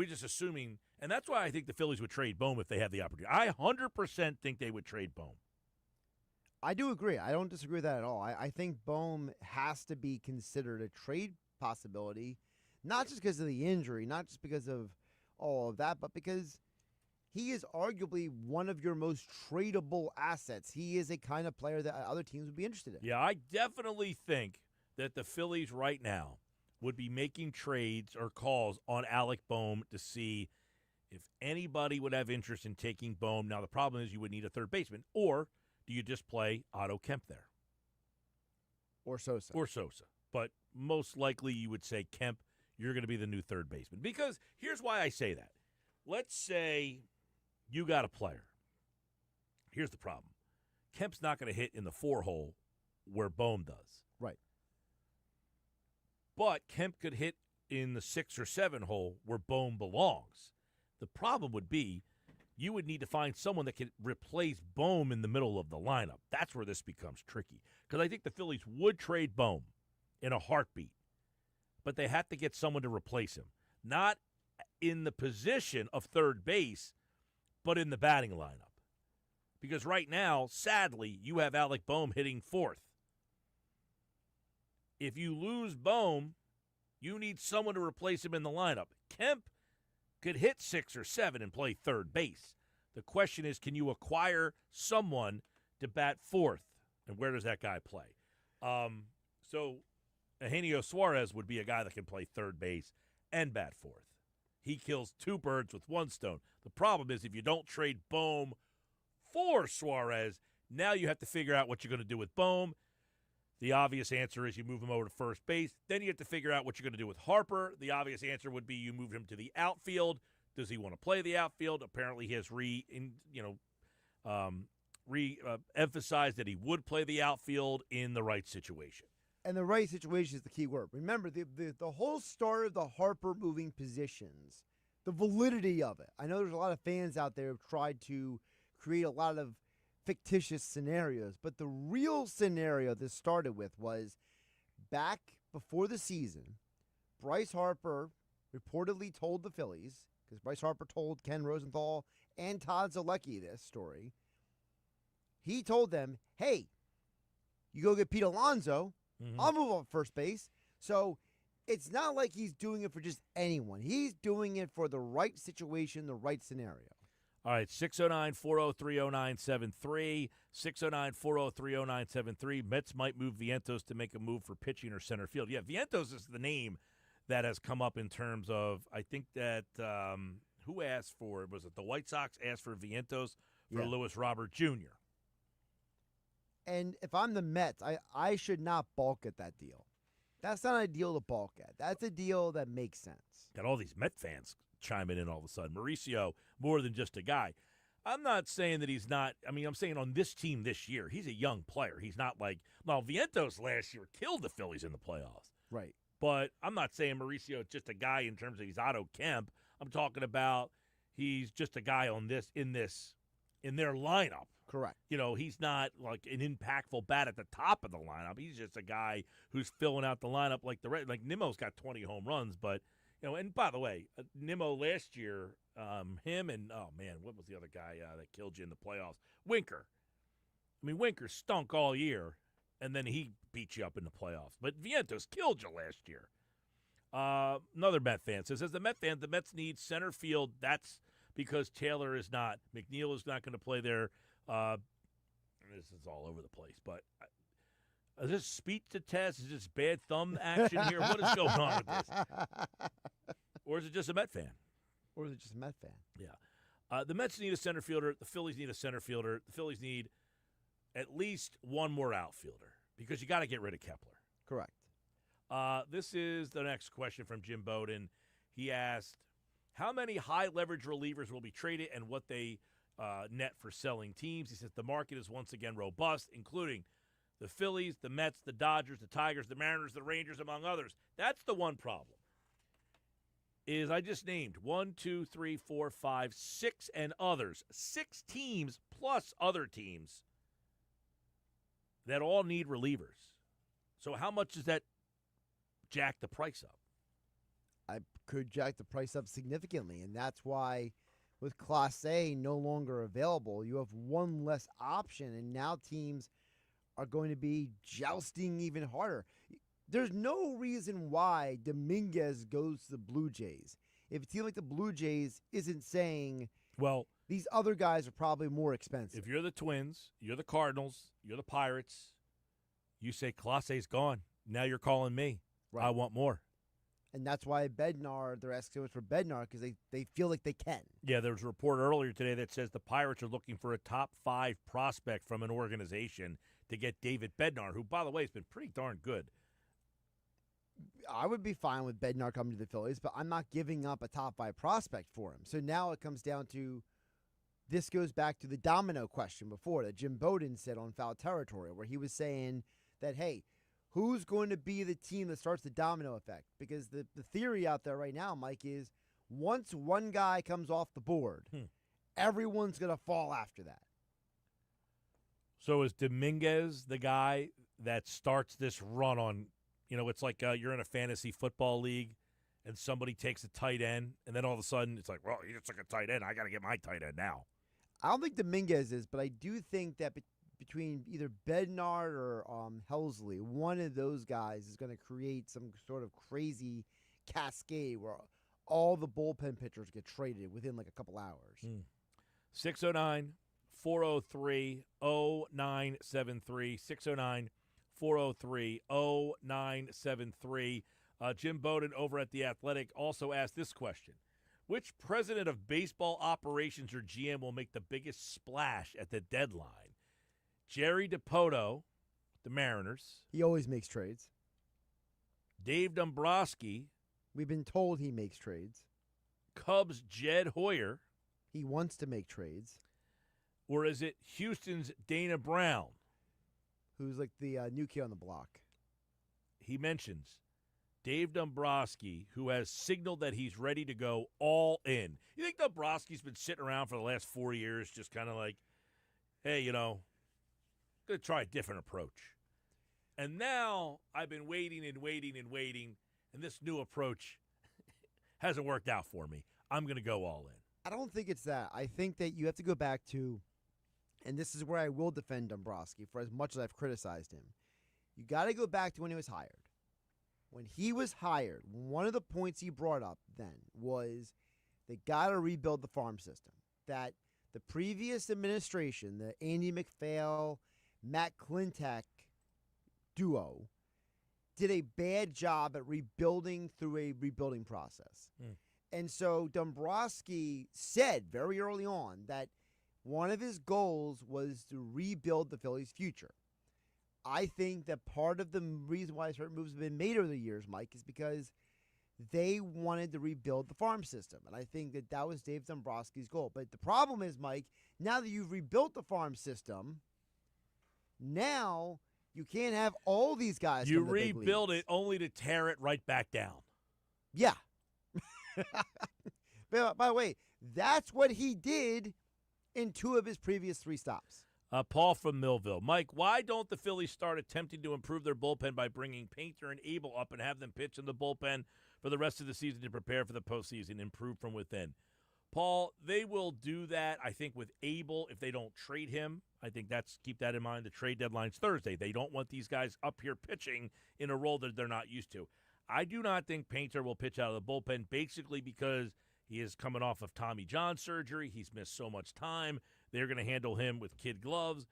just assuming? And that's why I think the Phillies would trade Boehm if they had the opportunity. I 100% think they would trade Boehm. I do agree. I don't disagree with that at all. I think Boehm has to be considered a trade possibility, not just because of the injury, not just because of all of that, but because he is arguably one of your most tradable assets. He is a kind of player that other teams would be interested in. Yeah, I definitely think that the Phillies right now would be making trades or calls on Alec Boehm to see if anybody would have interest in taking Boehm. Now, the problem is you would need a third baseman, or do you just play Otto Kemp there? Or Sosa. But most likely you would say, Kemp, you're going to be the new third baseman. Because here's why I say that. Let's say you got a player. Here's the problem. Kemp's not going to hit in the 4-hole where Boehm does. Right. But Kemp could hit in the 6 or 7 hole where Boehm belongs. The problem would be you would need to find someone that could replace Boehm in the middle of the lineup. That's where this becomes tricky. Because I think the Phillies would trade Boehm in a heartbeat. But they have to get someone to replace him. Not in the position of third base, but in the batting lineup. Because right now, sadly, you have Alec Boehm hitting 4th. If you lose Boehm, you need someone to replace him in the lineup. Kemp could hit 6 or 7 and play third base. The question is, can you acquire someone to bat 4th? And where does that guy play? So Eugenio Suarez would be a guy that can play third base and bat 4th. He kills 2 birds with 1 stone. The problem is if you don't trade Boehm for Suarez, now you have to figure out what you're going to do with Boehm. The obvious answer is you move him over to first base. Then you have to figure out what you're going to do with Harper. The obvious answer would be you move him to the outfield. Does he want to play the outfield? Apparently he has emphasized that he would play the outfield in the right situation. And the right situation is the key word. Remember, the whole start of the Harper moving positions, the validity of it. I know there's a lot of fans out there who have tried to create a lot of fictitious scenarios, but the real scenario this started with was back before the season, Bryce Harper reportedly told the Phillies, because Bryce Harper told Ken Rosenthal and Todd Zolecki this story, he told them, hey, you go get Pete Alonso, I'll move up first base. So it's not like he's doing it for just anyone. He's doing it for the right situation, the right scenario. All right, 609-403-0973, 609-403-0973. Mets might move Vientos to make a move for pitching or center field. Yeah, Vientos is the name that has come up in terms of, I think that, who asked for it? Was it the White Sox asked for Vientos for Lewis Robert Jr.? And if I'm the Mets, I should not balk at that deal. That's not a deal to balk at. That's a deal that makes sense. Got all these Met fans chiming in all of a sudden. Mauricio, more than just a guy. I'm not saying that he's not. I mean, I'm saying on this team this year, he's a young player. He's not like, well, Vientos last year killed the Phillies in the playoffs. Right. But I'm not saying Mauricio is just a guy in terms of he's Otto Kemp. I'm talking about he's just a guy in their lineup. Correct. You know, he's not like an impactful bat at the top of the lineup. He's just a guy who's filling out the lineup like Nimmo's got 20 home runs, but and by the way, Nimmo last year, him and what was the other guy that killed you in the playoffs? Winker. I mean, Winker stunk all year, and then he beat you up in the playoffs. But Vientos killed you last year. Another Met fan says, as the Mets need center field. That's because Taylor is not. McNeil is not going to play there. This is all over the place, but is this speech to test? Is this bad thumb action here? What is going on with this? Or is it just a Met fan? Or is it just a Met fan? Yeah. The Mets need a center fielder. The Phillies need a center fielder. The Phillies need at least one more outfielder because you got to get rid of Kepler. Correct. This is the next question from Jim Bowden. He asked, how many high-leverage relievers will be traded and what they net for selling teams? He says the market is once again robust, including the Phillies, the Mets, the Dodgers, the Tigers, the Mariners, the Rangers, among others. That's the one problem. Is I just named 1, 2, 3, 4, 5, 6, and others. 6 teams plus other teams that all need relievers. So how much does that jack the price up? I could jack the price up significantly, and that's why with Klose no longer available, you have one less option, and now teams are going to be jousting even harder. There's no reason why Dominguez goes to the Blue Jays. If a team like the Blue Jays isn't saying, well, these other guys are probably more expensive. If you're the Twins, you're the Cardinals, you're the Pirates, you say Klose's gone. Now you're calling me. Right. I want more. And that's why Bednar, they're asking so much for Bednar because they feel like they can. Yeah, there was a report earlier today that says the Pirates are looking for a top 5 prospect from an organization to get David Bednar, who, by the way, has been pretty darn good. I would be fine with Bednar coming to the Phillies, but I'm not giving up a top 5 prospect for him. So now it comes down to, this goes back to the domino question before that Jim Bowden said on Foul Territory, where he was saying that, hey, who's going to be the team that starts the domino effect? Because the theory out there right now, Mike, is once one guy comes off the board, everyone's going to fall after that. So is Dominguez the guy that starts this run on, it's like you're in a fantasy football league and somebody takes a tight end, and then all of a sudden it's like, well, he just took a tight end. I got to get my tight end now. I don't think Dominguez is, but I do think that between either Bednar or Helsley, one of those guys is going to create some sort of crazy cascade where all the bullpen pitchers get traded within like a couple hours. 609-403-0973. 609-403-0973. Jim Bowden over at The Athletic also asked this question. Which president of baseball operations or GM will make the biggest splash at the deadline? Jerry DiPoto, the Mariners. He always makes trades. Dave Dombrowski. We've been told he makes trades. Cubs' Jed Hoyer. He wants to make trades. Or is it Houston's Dana Brown? Who's like the new kid on the block. He mentions Dave Dombrowski, who has signaled that he's ready to go all in. You think Dombrowski's been sitting around for the last 4 years just kind of like, hey, going to try a different approach. And now I've been waiting and waiting and waiting, and this new approach hasn't worked out for me. I'm going to go all in. I don't think it's that. I think that you have to go back to, and this is where I will defend Dombrowski for as much as I've criticized him. You got to go back to when he was hired. When he was hired, one of the points he brought up then was they got to rebuild the farm system. That the previous administration, the Andy McPhail, Matt Klintak duo, did a bad job at rebuilding through a rebuilding process. And so Dombrowski said very early on that one of his goals was to rebuild the Phillies' future. I think that part of the reason why certain moves have been made over the years, Mike, is because they wanted to rebuild the farm system. And I think that that was Dave Dombrowski's goal. But the problem is, Mike, now that you've rebuilt the farm system, now you can't have all these guys. You rebuild it only to tear it right back down. Yeah. By the way, that's what he did in 2 of his previous 3 stops. Paul from Millville. Mike, why don't the Phillies start attempting to improve their bullpen by bringing Painter and Abel up and have them pitch in the bullpen for the rest of the season to prepare for the postseason, improve from within? Paul, they will do that, I think, with Abel if they don't trade him. I think keep that in mind. The trade deadline's Thursday. They don't want these guys up here pitching in a role that they're not used to. I do not think Painter will pitch out of the bullpen, basically because he is coming off of Tommy John surgery. He's missed so much time. They're going to handle him with kid gloves.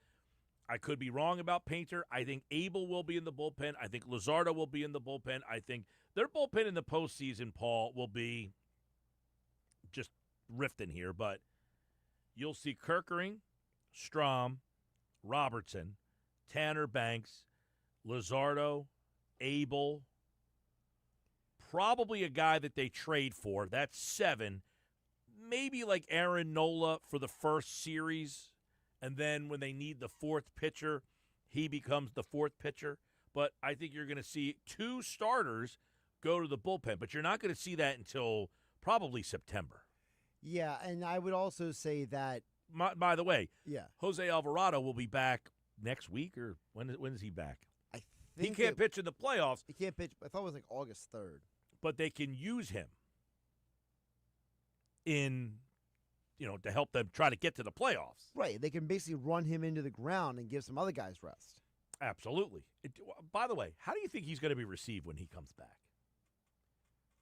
I could be wrong about Painter. I think Abel will be in the bullpen. I think Luzardo will be in the bullpen. I think their bullpen in the postseason, Paul, will be just rifting here. But you'll see Kerkering, Strom, Robertson, Tanner Banks, Luzardo, Abel, probably a guy that they trade for. That's 7. Maybe like Aaron Nola for the first series, and then when they need the 4th pitcher, he becomes the 4th pitcher. But I think you're going to see 2 starters go to the bullpen, but you're not going to see that until probably September. Yeah, and I would also say that. By the way, yeah, Jose Alvarado will be back next week, or when is he back? I he think can't pitch in the playoffs. He can't pitch. I thought it was like August 3rd. But they can use him in, to help them try to get to the playoffs. Right. They can basically run him into the ground and give some other guys rest. Absolutely. By the way, how do you think he's going to be received when he comes back?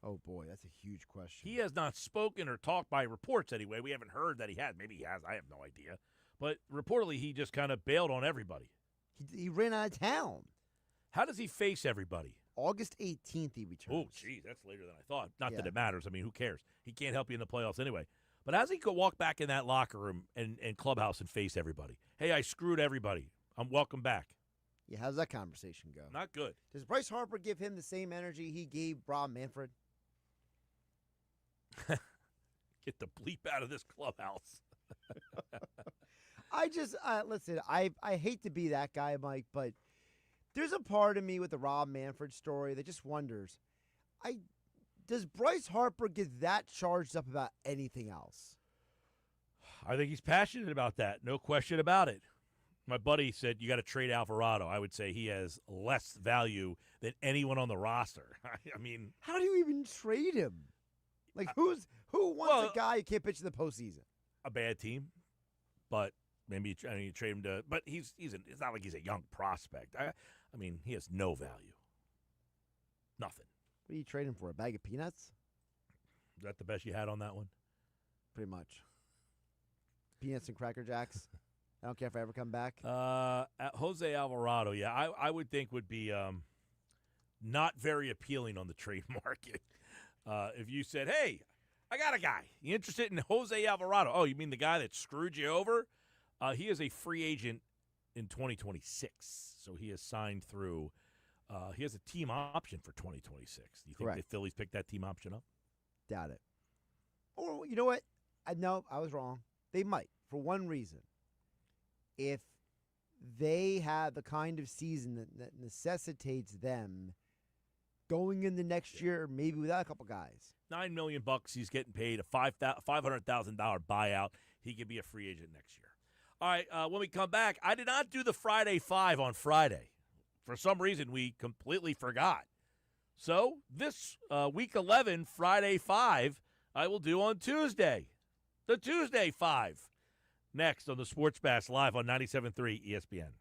Oh, boy, that's a huge question. He has not spoken or talked by reports anyway. We haven't heard that he has. Maybe he has. I have no idea. But reportedly, he just kind of bailed on everybody. He ran out of town. How does he face everybody? August 18th he returns. Oh, geez, that's later than I thought. Not that it matters. I mean, who cares? He can't help you in the playoffs anyway. But how's he go walk back in that locker room and clubhouse and face everybody? Hey, I screwed everybody. I'm welcome back. Yeah, how's that conversation go? Not good. Does Bryce Harper give him the same energy he gave Rob Manfred? Get the bleep out of this clubhouse. I just listen. I hate to be that guy, Mike, but there's a part of me with the Rob Manfred story that just wonders, does Bryce Harper get that charged up about anything else? I think he's passionate about that. No question about it. My buddy said you got to trade Alvarado. I would say he has less value than anyone on the roster. I mean, how do you even trade him? Like, who wants a guy who can't pitch in the postseason? A bad team, but maybe you trade him to. But it's not like he's a young prospect. I mean, he has no value. Nothing. What are you trading for? A bag of peanuts? Is that the best you had on that one? Pretty much. Peanuts and Cracker Jacks. I don't care if I ever come back. Jose Alvarado, yeah, I would think would be not very appealing on the trade market. If you said, hey, I got a guy. You interested in Jose Alvarado? Oh, you mean the guy that screwed you over? He is a free agent in 2026, so he has signed through. He has a team option for 2026. Do you think the Phillies picked that team option up? Doubt it. Or, you know what? No, I was wrong. They might, for one reason. If they have the kind of season that necessitates them going in the next year, maybe without a couple guys. $9 million he's getting paid, a $500,000 buyout. He could be a free agent next year. All right, when we come back, I did not do the Friday 5 on Friday. For some reason, we completely forgot. So this Week 11 Friday 5, I will do on Tuesday. The Tuesday 5. Next on the Sports Bash live on 97.3 ESPN.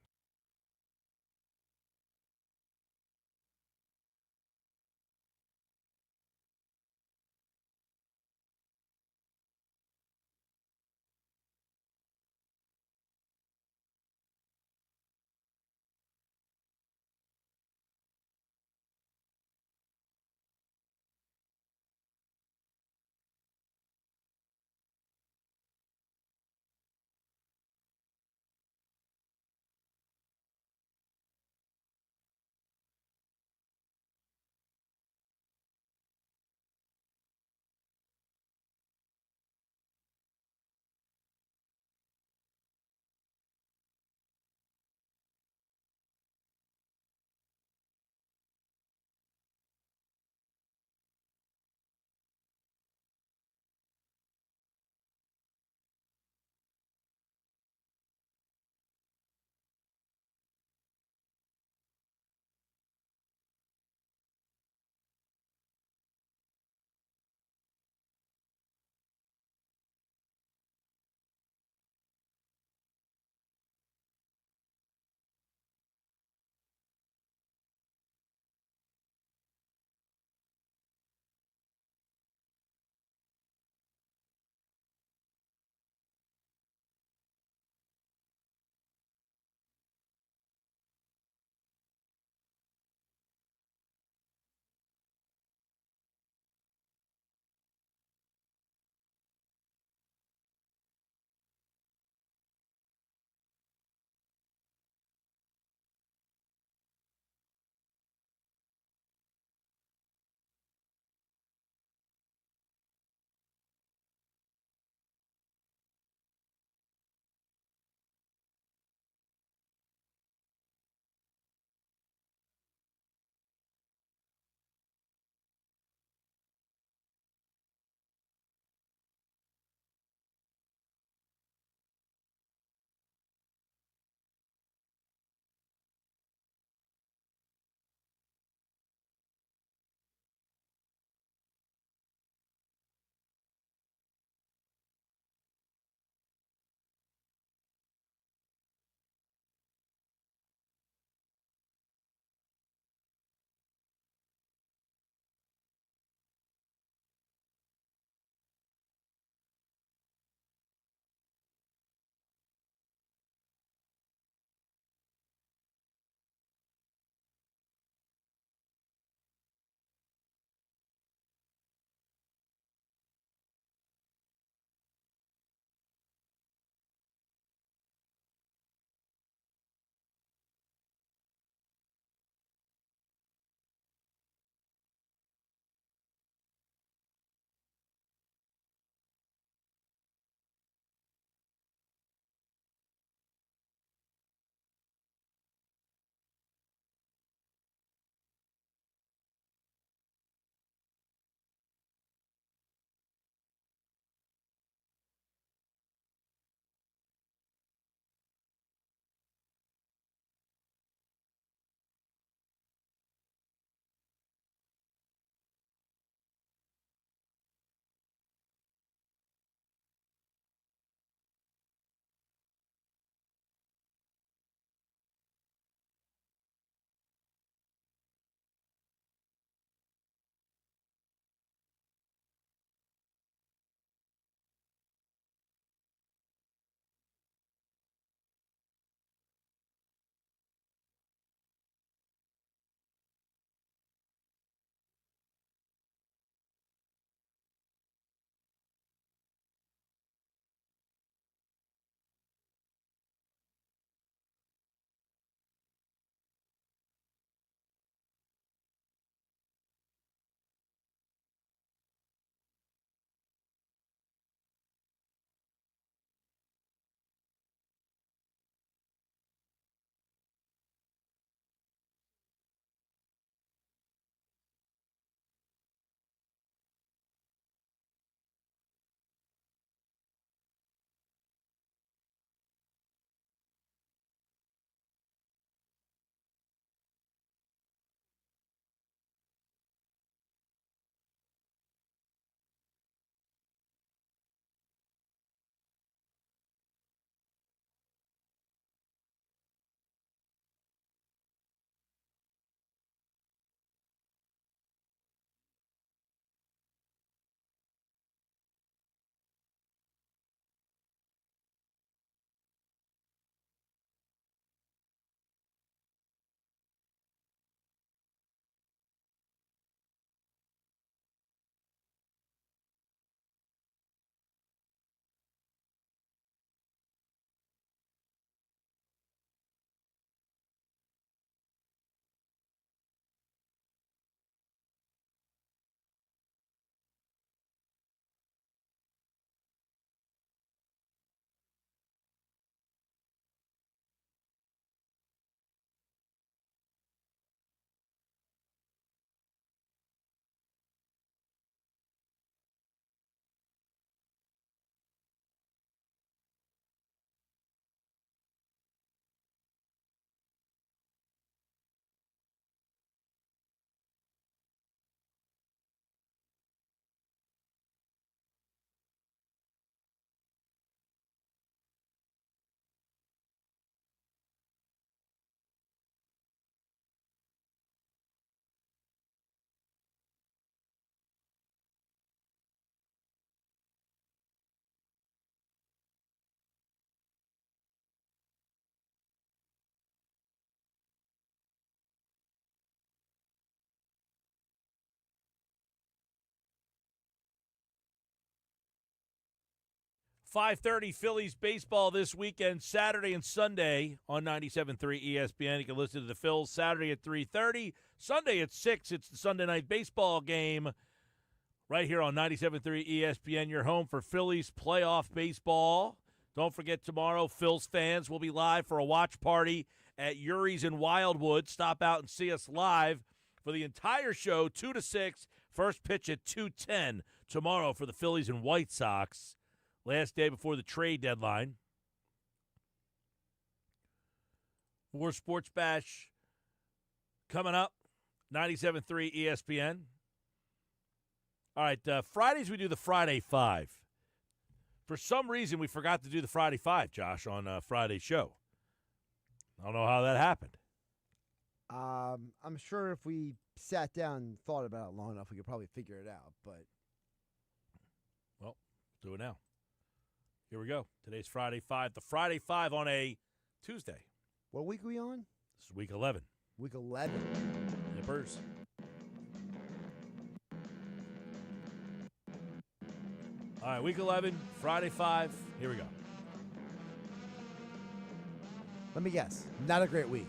5:30 Phillies baseball this weekend, Saturday and Sunday on 97.3 ESPN. You can listen to the Phils Saturday at 3:30. Sunday at 6, it's the Sunday night baseball game right here on 97.3 ESPN, your home for Phillies playoff baseball. Don't forget, tomorrow, Phils fans will be live for a watch party at Yuri's in Wildwood. Stop out and see us live for the entire show, 2 to 6. First pitch at 2:10 tomorrow for the Phillies and White Sox. Last day before the trade deadline. More Sports Bash coming up, 97.3 ESPN. All right, Fridays we do the Friday Five. For some reason, we forgot to do the Friday Five, Josh, on Friday's show. I don't know how that happened. I'm sure if we sat down and thought about it long enough, we could probably figure it out. But well, do it now. Here we go. Today's Friday Five. The Friday Five on a Tuesday. What week are we on? This is week 11. Week 11. Nippers. All right, week 11, Friday 5. Here we go. Let me guess. Not a great week.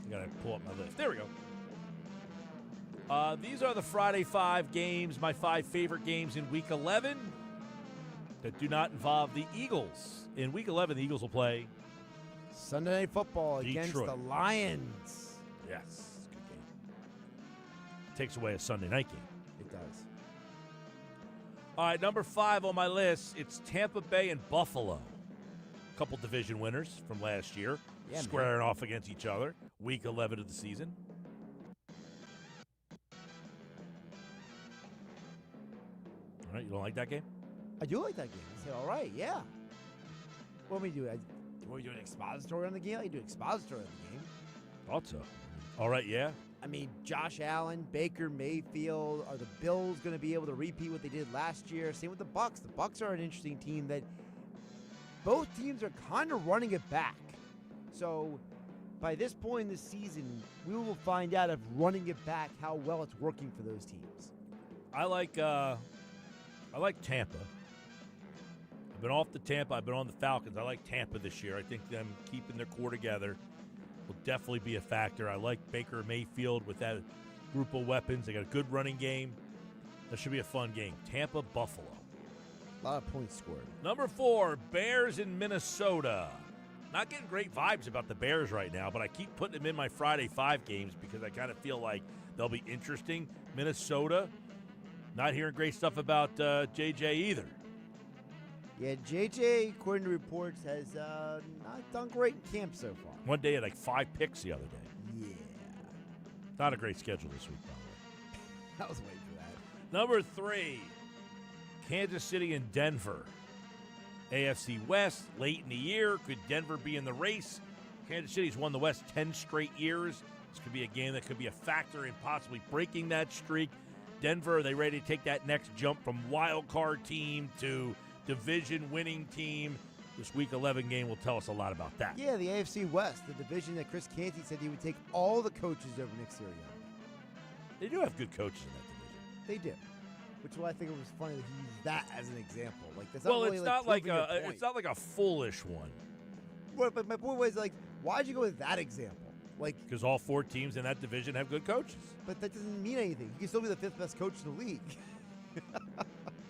I got to pull up my list. There we go. These are the Friday 5 games, my 5 favorite games in week 11 that do not involve the Eagles. In week 11, the Eagles will play Sunday Night Football against Detroit. the Lions. Yes, good game. Takes away a Sunday night game. It does. All right, number 5 on my list, it's Tampa Bay and Buffalo. A couple division winners from last year, Yeah, squaring off against each other. Week 11 of the season. All right, you don't like that game? I do like that game. I said, all right, yeah. What do we do? Do we do an expository on the game? I do an expository on the game. Thought so. All right, yeah. I mean, Josh Allen, Baker Mayfield, are the Bills going to be able to repeat what they did last year? Same with the Bucs. The Bucs are an interesting team that both teams are kind of running it back. So by this point in the season, we will find out if running it back, how well it's working for those teams. I like Tampa. I've been off the Tampa. I've been on the Falcons. I like Tampa this year. I think them keeping their core together will definitely be a factor. I like Baker Mayfield with that group of weapons. They got a good running game. That should be a fun game. Tampa, Buffalo. A lot of points scored. Number 4, Bears in Minnesota. Not getting great vibes about the Bears right now, but I keep putting them in my Friday 5 games because I kind of feel like they'll be interesting. Minnesota, not hearing great stuff about JJ either. Yeah, JJ, according to reports, has not done great in camp so far. One day he had like 5 picks the other day. Yeah. Not a great schedule this week, by the way. I was waiting for that. Number 3, Kansas City and Denver. AFC West, late in the year. Could Denver be in the race? Kansas City's won the West 10 straight years. This could be a game that could be a factor in possibly breaking that streak. Denver, are they ready to take that next jump from wild card team to division-winning team? This Week 11 game will tell us a lot about that. Yeah, the AFC West, the division that Chris Canty said he would take all the coaches over Nick Sirianni. They do have good coaches in that division. They do. Which is why I think it was funny that he used that as an example. Like, that's Well, not really, it's not like proving your point. it's not like a foolish one. But my point was, like, why'd you go with that example? Like, because all 4 teams in that division have good coaches. But that doesn't mean anything. You can still be the 5th best coach in the league.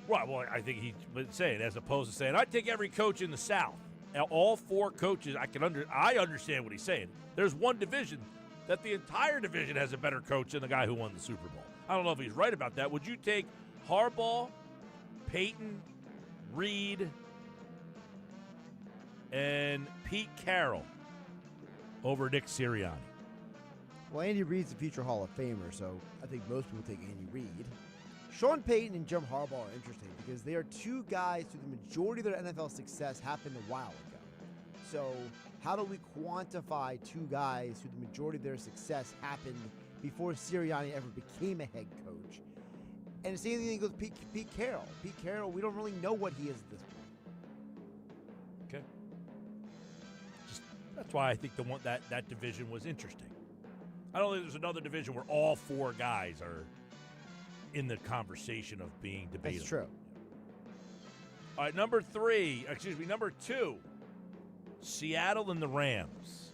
Right. Well, I think he was saying, as opposed to saying, I'd take every coach in the South. Now, all 4 coaches, I understand what he's saying. There's one division that the entire division has a better coach than the guy who won the Super Bowl. I don't know if he's right about that. Would you take Harbaugh, Peyton, Reed, and Pete Carroll over Nick Sirianni? Well, Andy Reid's a future Hall of Famer, so I think most people take Andy Reid. Sean Payton and Jim Harbaugh are interesting because they are 2 guys who the majority of their NFL success happened a while ago. So how do we quantify 2 guys who the majority of their success happened before Sirianni ever became a head coach? And the same thing goes with Pete Carroll. Pete Carroll, we don't really know what he is at this point. Okay. That's why I think that division was interesting. I don't think there's another division where all 4 guys are in the conversation of being debatable. That's true. All right, number 2, Seattle and the Rams.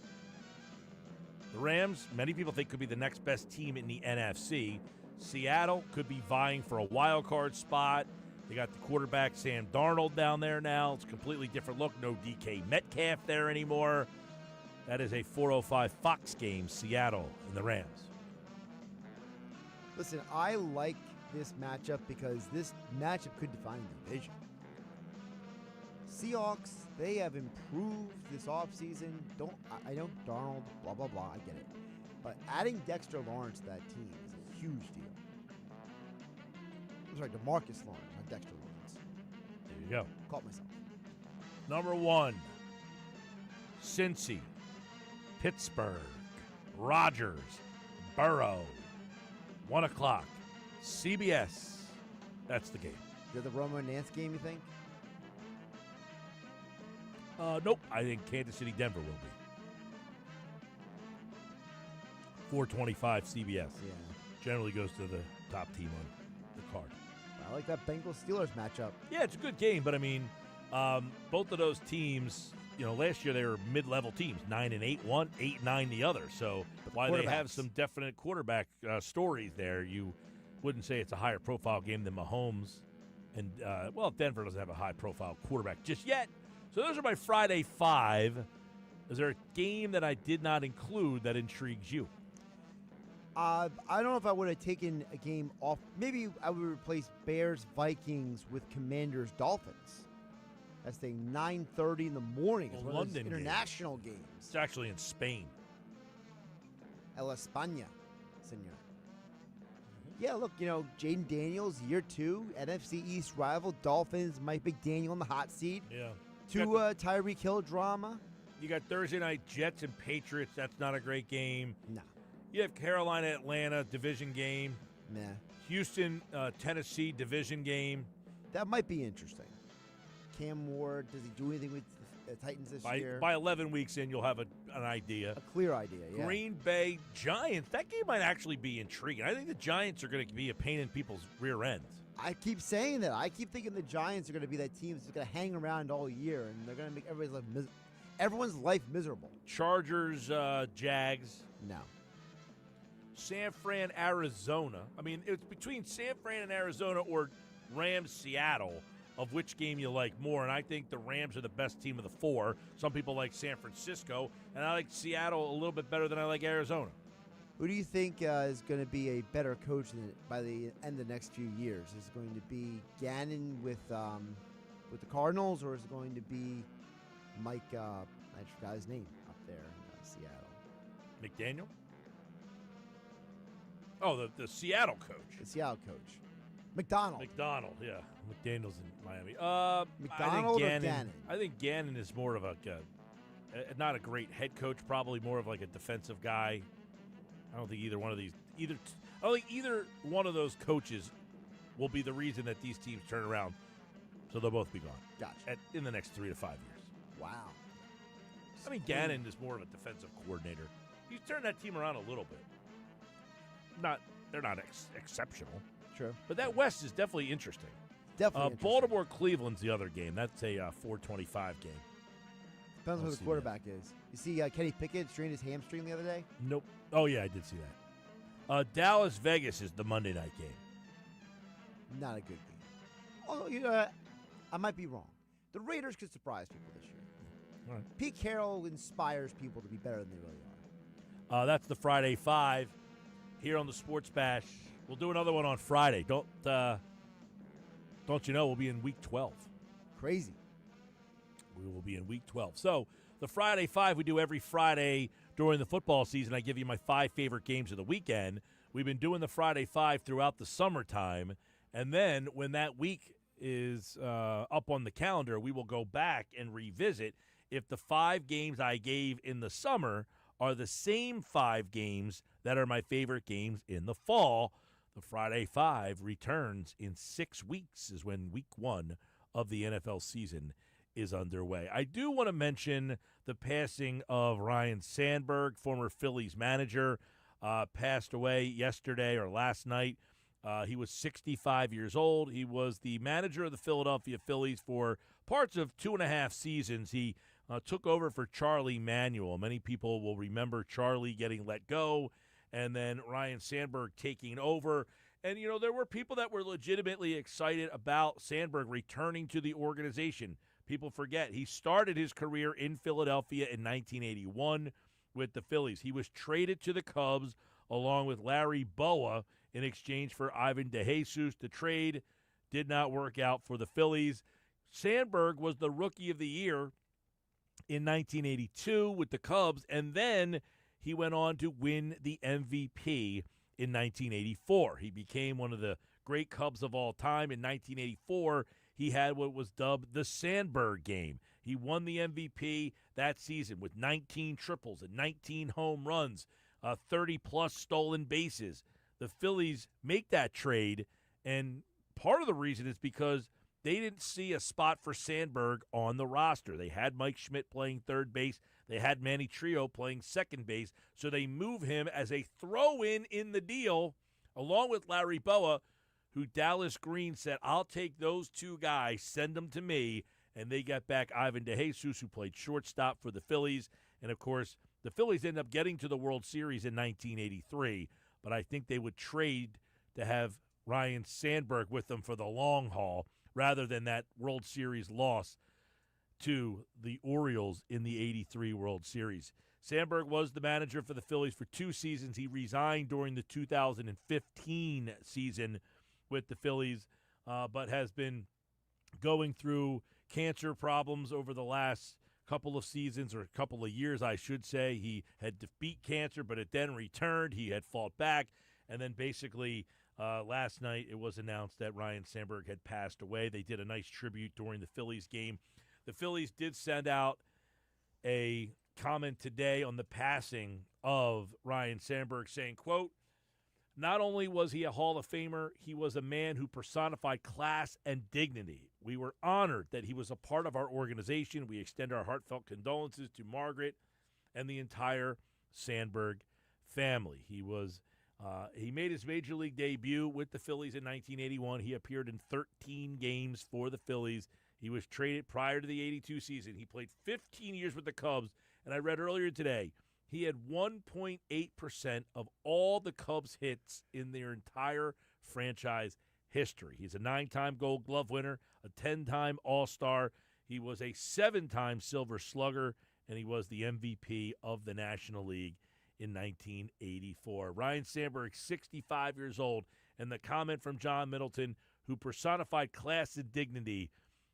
The Rams, many people think, could be the next best team in the NFC. Seattle could be vying for a wild card spot. They got the quarterback Sam Darnold down there now. It's a completely different look. No DK Metcalf there anymore. That is a 4:05 Fox game, Seattle and the Rams. Listen, I like this matchup because this matchup could define the division. Seahawks, they have improved this offseason. I know Darnold, blah, blah, blah. I get it. But adding Dexter Lawrence to that team is a huge deal. I'm sorry, DeMarcus Lawrence, not Dexter Lawrence. There you go. Caught myself. Number 1, Cincy, Pittsburgh, Rodgers, Burrow, 1 o'clock, CBS. That's the game. Is that the Romo Nance game, you think? Nope. I think Kansas City, Denver will be. 4:25 CBS. Yeah. Generally goes to the top team on the card. I like that Bengals-Steelers matchup. Yeah, it's a good game, but I mean, both of those teams, last year they were mid-level teams, 9-8 one, 8-9 the other. So while they have some definite quarterback stories there, you wouldn't say it's a higher profile game than Mahomes. And Denver doesn't have a high-profile quarterback just yet. So those are my Friday 5. Is there a game that I did not include that intrigues you? I don't know if I would have taken a game off. Maybe I would replace Bears-Vikings with Commanders-Dolphins. That's the 9:30 in the morning. It's one of those London international games. It's actually in Spain. El España, senor. Yeah, look, Jaden Daniels, year 2, NFC East rival, Dolphins, Mike McDaniel in the hot seat. Yeah. Tyreek Hill drama. You got Thursday night Jets and Patriots. That's not a great game. No. You have Carolina, Atlanta, division game. Nah. Houston, Tennessee, division game. That might be interesting. Cam Ward, does he do anything with the Titans this year? By 11 weeks in, you'll have an idea. A clear idea, yeah. Green Bay, Giants. That game might actually be intriguing. I think the Giants are going to be a pain in people's rear ends. I keep saying that. I keep thinking the Giants are going to be that team that's going to hang around all year, and they're going to make everyone's life miserable. Chargers, Jags. No. San Fran, Arizona. I mean, it's between San Fran and Arizona or Rams, Seattle, of which game you like more. And I think the Rams are the best team of the 4. Some people like San Francisco, and I like Seattle a little bit better than I like Arizona. Who do you think is going to be a better coach by the end of the next few years? Is it going to be Gannon with the Cardinals, or is it going to be Mike? I forgot his name up there in Seattle. McDaniel. Oh, the Seattle coach. The Seattle coach. McDonald, yeah. McDaniel's in Miami. McDonald or Gannon? I think Gannon is more of not a great head coach, probably more of like a defensive guy. I don't think either one of those coaches will be the reason that these teams turn around. So they'll both be gone. Gotcha. In the next 3 to 5 years. Wow. I mean, Gannon is more of a defensive coordinator. He's turned that team around a little bit. They're not exceptional. True. But that West is definitely interesting. Definitely interesting. Baltimore-Cleveland's the other game. That's a 4:25 game. Depends who the quarterback is. You see Kenny Pickett strained his hamstring the other day? Nope. Oh, yeah, I did see that. Dallas-Vegas is the Monday night game. Not a good game. Although, I might be wrong. The Raiders could surprise people this year. All right. Pete Carroll inspires people to be better than they really are. That's the Friday 5 here on the Sports Bash. We'll do another one on Friday. Don't you know we'll be in Week 12. Crazy. We will be in Week 12. So the Friday 5 we do every Friday during the football season. I give you my 5 favorite games of the weekend. We've been doing the Friday 5 throughout the summertime. And then when that week is up on the calendar, we will go back and revisit if the 5 games I gave in the summer are the same 5 games that are my favorite games in the fall. The Friday 5 returns in 6 weeks is when week 1 of the NFL season is underway. I do want to mention the passing of Ryan Sandberg, former Phillies manager, passed away yesterday or last night He was 65 years old. He was the manager of the Philadelphia Phillies for parts of 2.5 seasons. He took over for Charlie Manuel. Many people will remember Charlie getting let go and then Ryan Sandberg taking over. And, there were people that were legitimately excited about Sandberg returning to the organization. People forget he started his career in Philadelphia in 1981 with the Phillies. He was traded to the Cubs along with Larry Bowa in exchange for Ivan DeJesus. The trade did not work out for the Phillies. Sandberg was the Rookie of the Year in 1982 with the Cubs, and then he went on to win the MVP in 1984. He became one of the great Cubs of all time. In 1984, he had what was dubbed the Sandberg game. He won the MVP that season with 19 triples and 19 home runs, 30-plus stolen bases. The Phillies make that trade, and part of the reason is because they didn't see a spot for Sandberg on the roster. They had Mike Schmidt playing third base. They had Manny Trio playing second base, so they move him as a throw-in in the deal, along with Larry Bowa, who Dallas Green said, I'll take those two guys, send them to me, and they got back Ivan DeJesus, who played shortstop for the Phillies. And, of course, the Phillies ended up getting to the World Series in 1983, but I think they would trade to have Ryan Sandberg with them for the long haul rather than that World Series loss to the Orioles in the 83 World Series. Sandberg was the manager for the Phillies for 2 seasons. He resigned during the 2015 season with the Phillies, but has been going through cancer problems over the last couple of seasons, or a couple of years, I should say. He had defeated cancer, but it then returned. He had fought back, and then basically last night it was announced that Ryan Sandberg had passed away. They did a nice tribute during the Phillies game. The Phillies did send out a comment today on the passing of Ryan Sandberg saying, quote, not only was he a Hall of Famer, he was a man who personified class and dignity. We were honored that he was a part of our organization. We extend our heartfelt condolences to Margaret and the entire Sandberg family. He made his major league debut with the Phillies in 1981. He appeared in 13 games for the Phillies. He was traded prior to the 82 season. He played 15 years with the Cubs, and I read earlier today he had 1.8% of all the Cubs' hits in their entire franchise history. He's a 9-time Gold Glove winner, a 10-time All-Star. He was a 7-time Silver Slugger, and he was the MVP of the National League in 1984. Ryan Sandberg, 65 years old, and the comment from John Middleton, who personified class and dignity,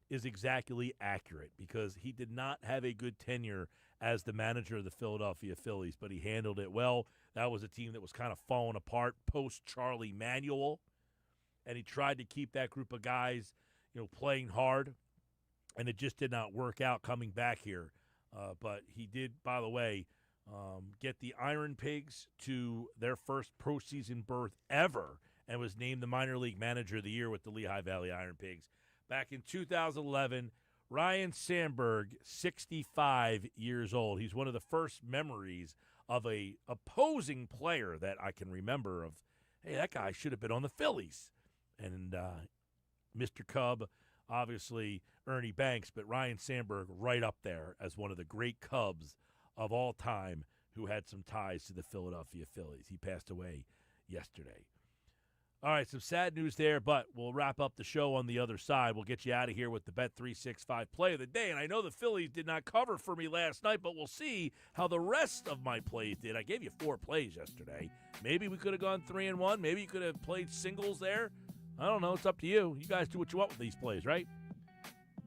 is exactly accurate because he did not have a good tenure as the manager of the Philadelphia Phillies, but he handled it well. That was a team that was kind of falling apart post-Charlie Manuel, and he tried to keep that group of guys, playing hard, and it just did not work out coming back here. But he did, by the way, get the Iron Pigs to their first postseason berth ever and was named the minor league manager of the year with the Lehigh Valley Iron Pigs. Back in 2011, Ryan Sandberg, 65 years old. He's one of the first memories of a opposing player that I can remember of, hey, that guy should have been on the Phillies. And Mr. Cub, obviously Ernie Banks, but Ryan Sandberg right up there as one of the great Cubs of all time who had some ties to the Philadelphia Phillies. He passed away yesterday. All right, some sad news there, but we'll wrap up the show on the other side. We'll get you out of here with the Bet365 play of the day. And I know the Phillies did not cover for me last night, but we'll see how the rest of my plays did. I gave you 4 plays yesterday. Maybe we could have gone 3-1. Maybe you could have played singles there. I don't know. It's up to you. You guys do what you want with these plays, right?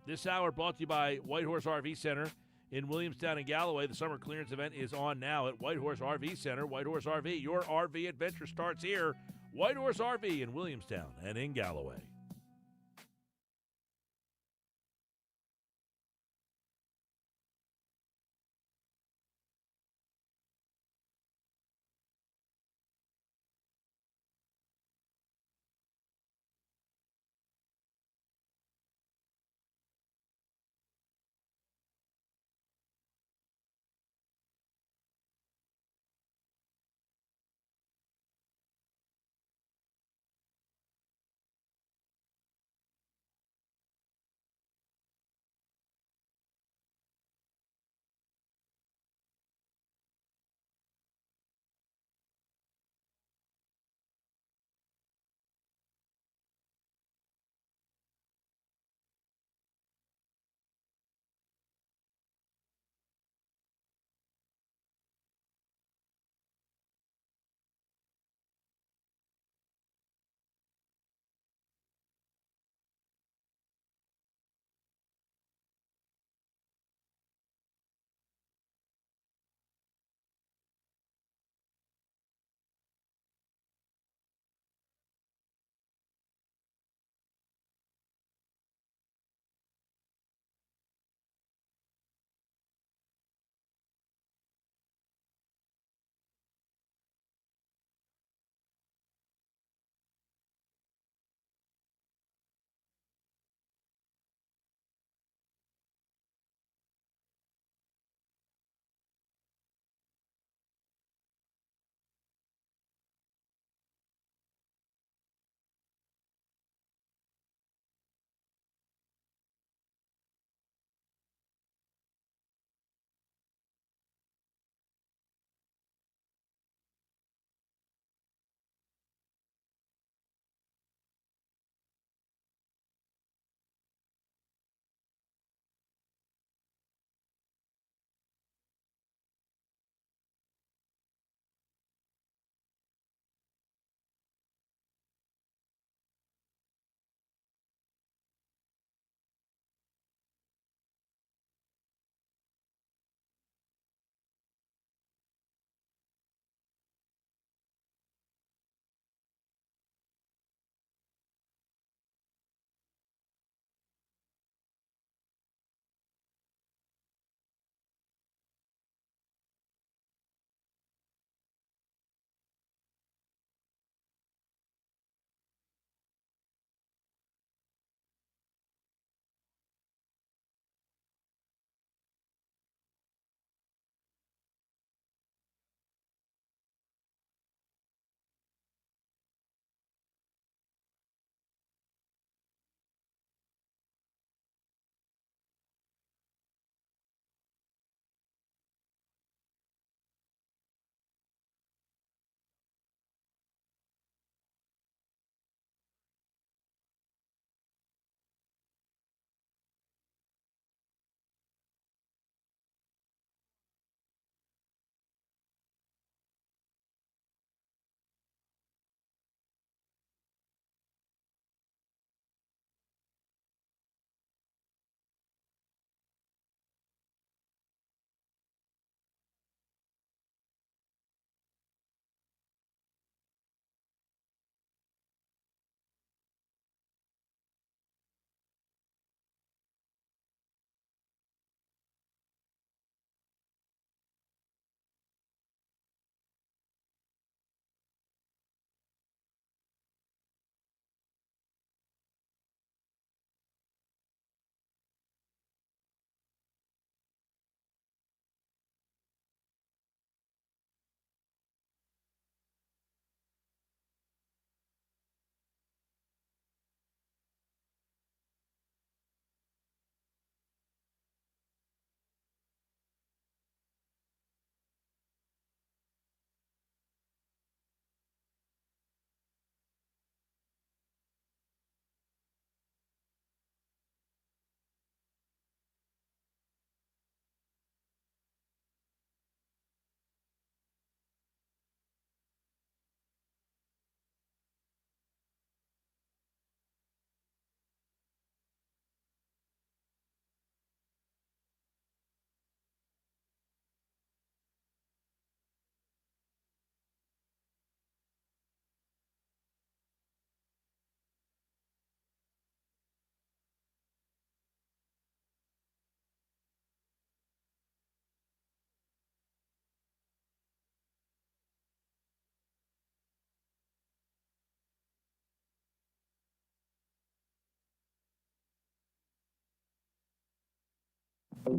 This hour brought to you by Whitehorse RV Center in Williamstown and Galloway. The summer clearance event is on now at Whitehorse RV Center. Whitehorse RV, your RV adventure starts here. Whitehorse RV in Williamstown and in Galloway. All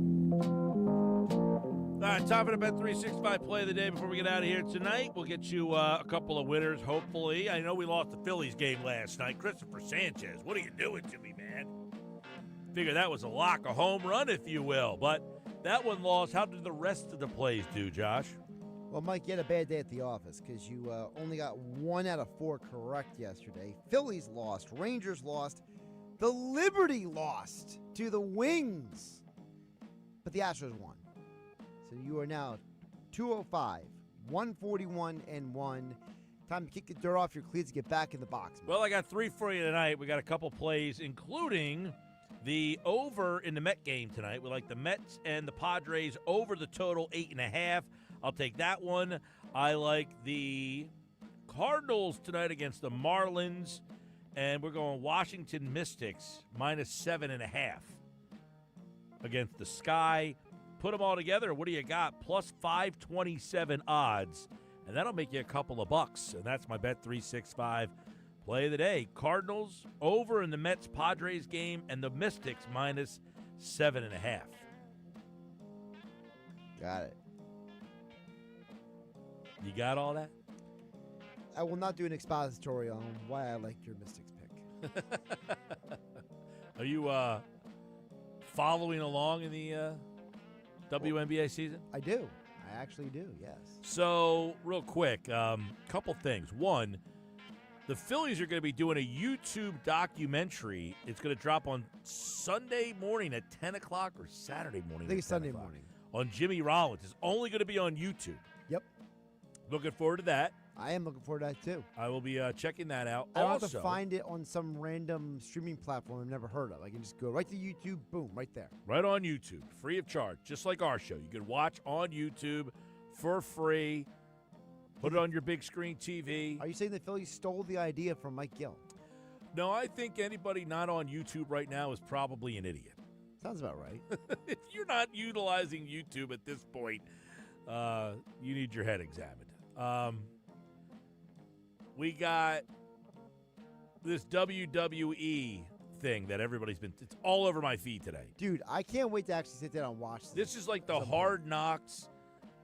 right, time for the Bet365 play of the day before we get out of here tonight. We'll get you a couple of winners, hopefully. I know we lost the Phillies game last night. Christopher Sanchez, what are you doing to me, man? Figure that was a lock, a home run, if you will. But that one lost. How did the rest of the plays do, Josh? Well, Mike, you had a bad day at the office because you only got 1 out of 4 correct yesterday. Phillies lost. Rangers lost. The Liberty lost to the Wings. But the Astros won. So you are now 205, 141, and 1. Time to kick the dirt off your cleats and get back in the box. Well, I got 3 for you tonight. We got a couple plays, including the over in the Met game tonight. We like the Mets and the Padres over the total 8.5. I'll take that one. I like the Cardinals tonight against the Marlins, and we're going Washington Mystics minus 7.5 against the Sky. Put them all together. What do you got? Plus 527 odds, and that'll make you a couple of bucks. And that's my Bet365 play of the day. Cardinals over in the Mets-Padres game, and the Mystics minus 7.5. Got it. You got all that? I will not do an expository on why I like your Mystics pick. Are you following along in the WNBA season? I do. I actually do, yes. So, real quick, couple things. One, the Phillies are going to be doing a YouTube documentary. It's going to drop on Sunday morning at 10 o'clock or Saturday morning. I think it's Sunday o'clock morning. On Jimmy Rollins. It's only going to be on YouTube. Yep. Looking forward to that. I am looking forward to that, too. I will be checking that out. I don't also, have to find it on some random streaming platform I've never heard of. I can just go right to YouTube, boom, right there. Right on YouTube, free of charge, just like our show. You can watch on YouTube for free. Put it on your big screen TV. Are you saying the Phillies stole the idea from Mike Gill? No, I think anybody not on YouTube right now is probably an idiot. Sounds about right. If you're not utilizing YouTube at this point, you need your head examined. We got this WWE thing that everybody's been, it's all over my feed today. Dude, I can't wait to actually sit down and watch this. This is like the Hard Knocks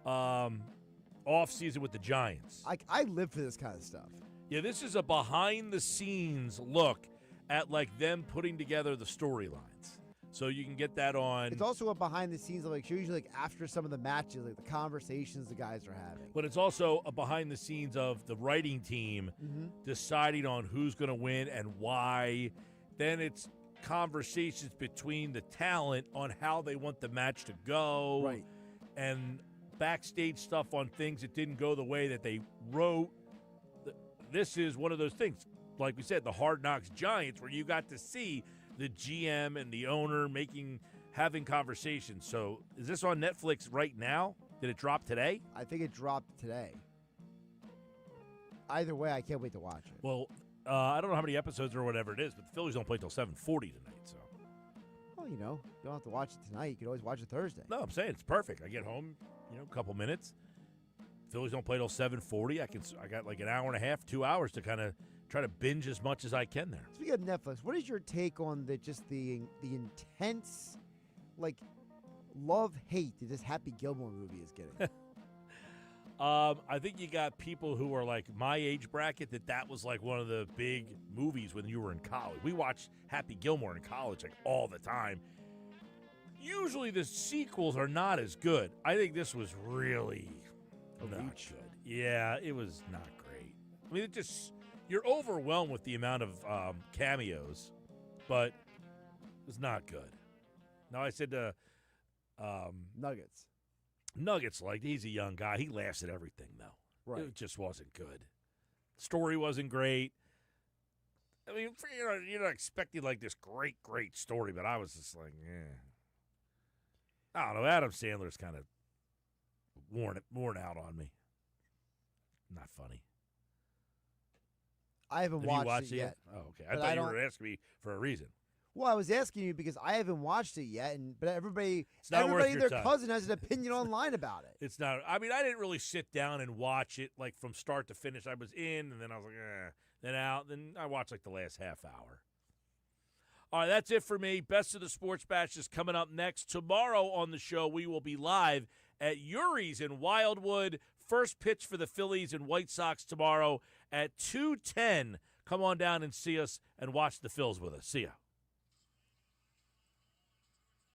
off season with the Giants. I live for this kind of stuff. Yeah, this is a behind-the-scenes look at, like, them putting together the storylines. So you can get that on. It's also a behind-the-scenes, like, usually like after some of the matches, like the conversations the guys are having. But it's also a behind-the-scenes of the writing team deciding on who's going to win and why. Then it's conversations between the talent on how they want the match to go. Right. And backstage stuff on things that didn't go the way that they wrote. This is one of those things, like we said, the Hard Knocks Giants, where you got to see the GM and the owner having conversations. So is this on Netflix right now? Did it drop today? I think it dropped today. Either way, I can't wait to watch it. Well, I don't know how many episodes or whatever it is, but the Phillies don't play till 7:40 tonight. So, well, you know, you don't have to watch it tonight. You can always watch it Thursday. No, I'm saying it's perfect. I get home, a couple minutes. Phillies don't play till 7:40. I got like an hour and a half, 2 hours to kind of try to binge as much as I can there. Speaking of Netflix, what is your take on the intense, like, love-hate that this Happy Gilmore movie is getting? I think you got people who are like my age bracket that was like one of the big movies when you were in college. We watched Happy Gilmore in college like all the time. Usually the sequels are not as good. I think this was really not good. Yeah, it was not great. I mean, you're overwhelmed with the amount of cameos, but it was not good. Now I said to Nuggets, like, he's a young guy. He laughs at everything, though. Right. It just wasn't good. Story wasn't great. I mean, you're not expecting, like, this great story, but I was just like, I don't know. Adam Sandler's kind of worn out on me. Not funny. I haven't watched it yet. Oh, okay. I thought you were asking me for a reason. Well, I was asking you because I haven't watched it yet, but everybody worth their your time. cousin has an opinion online about it. It's not. I mean, I didn't really sit down and watch it like from start to finish. I was in, and then I was like, then out. Then I watched like the last half hour. All right, that's it for me. Best of the Sports Bash is coming up next. Tomorrow on the show, we will be live at Uri's in Wildwood. First pitch for the Phillies and White Sox tomorrow at 2:10. Come on down and see us and watch the Phils with us. See ya.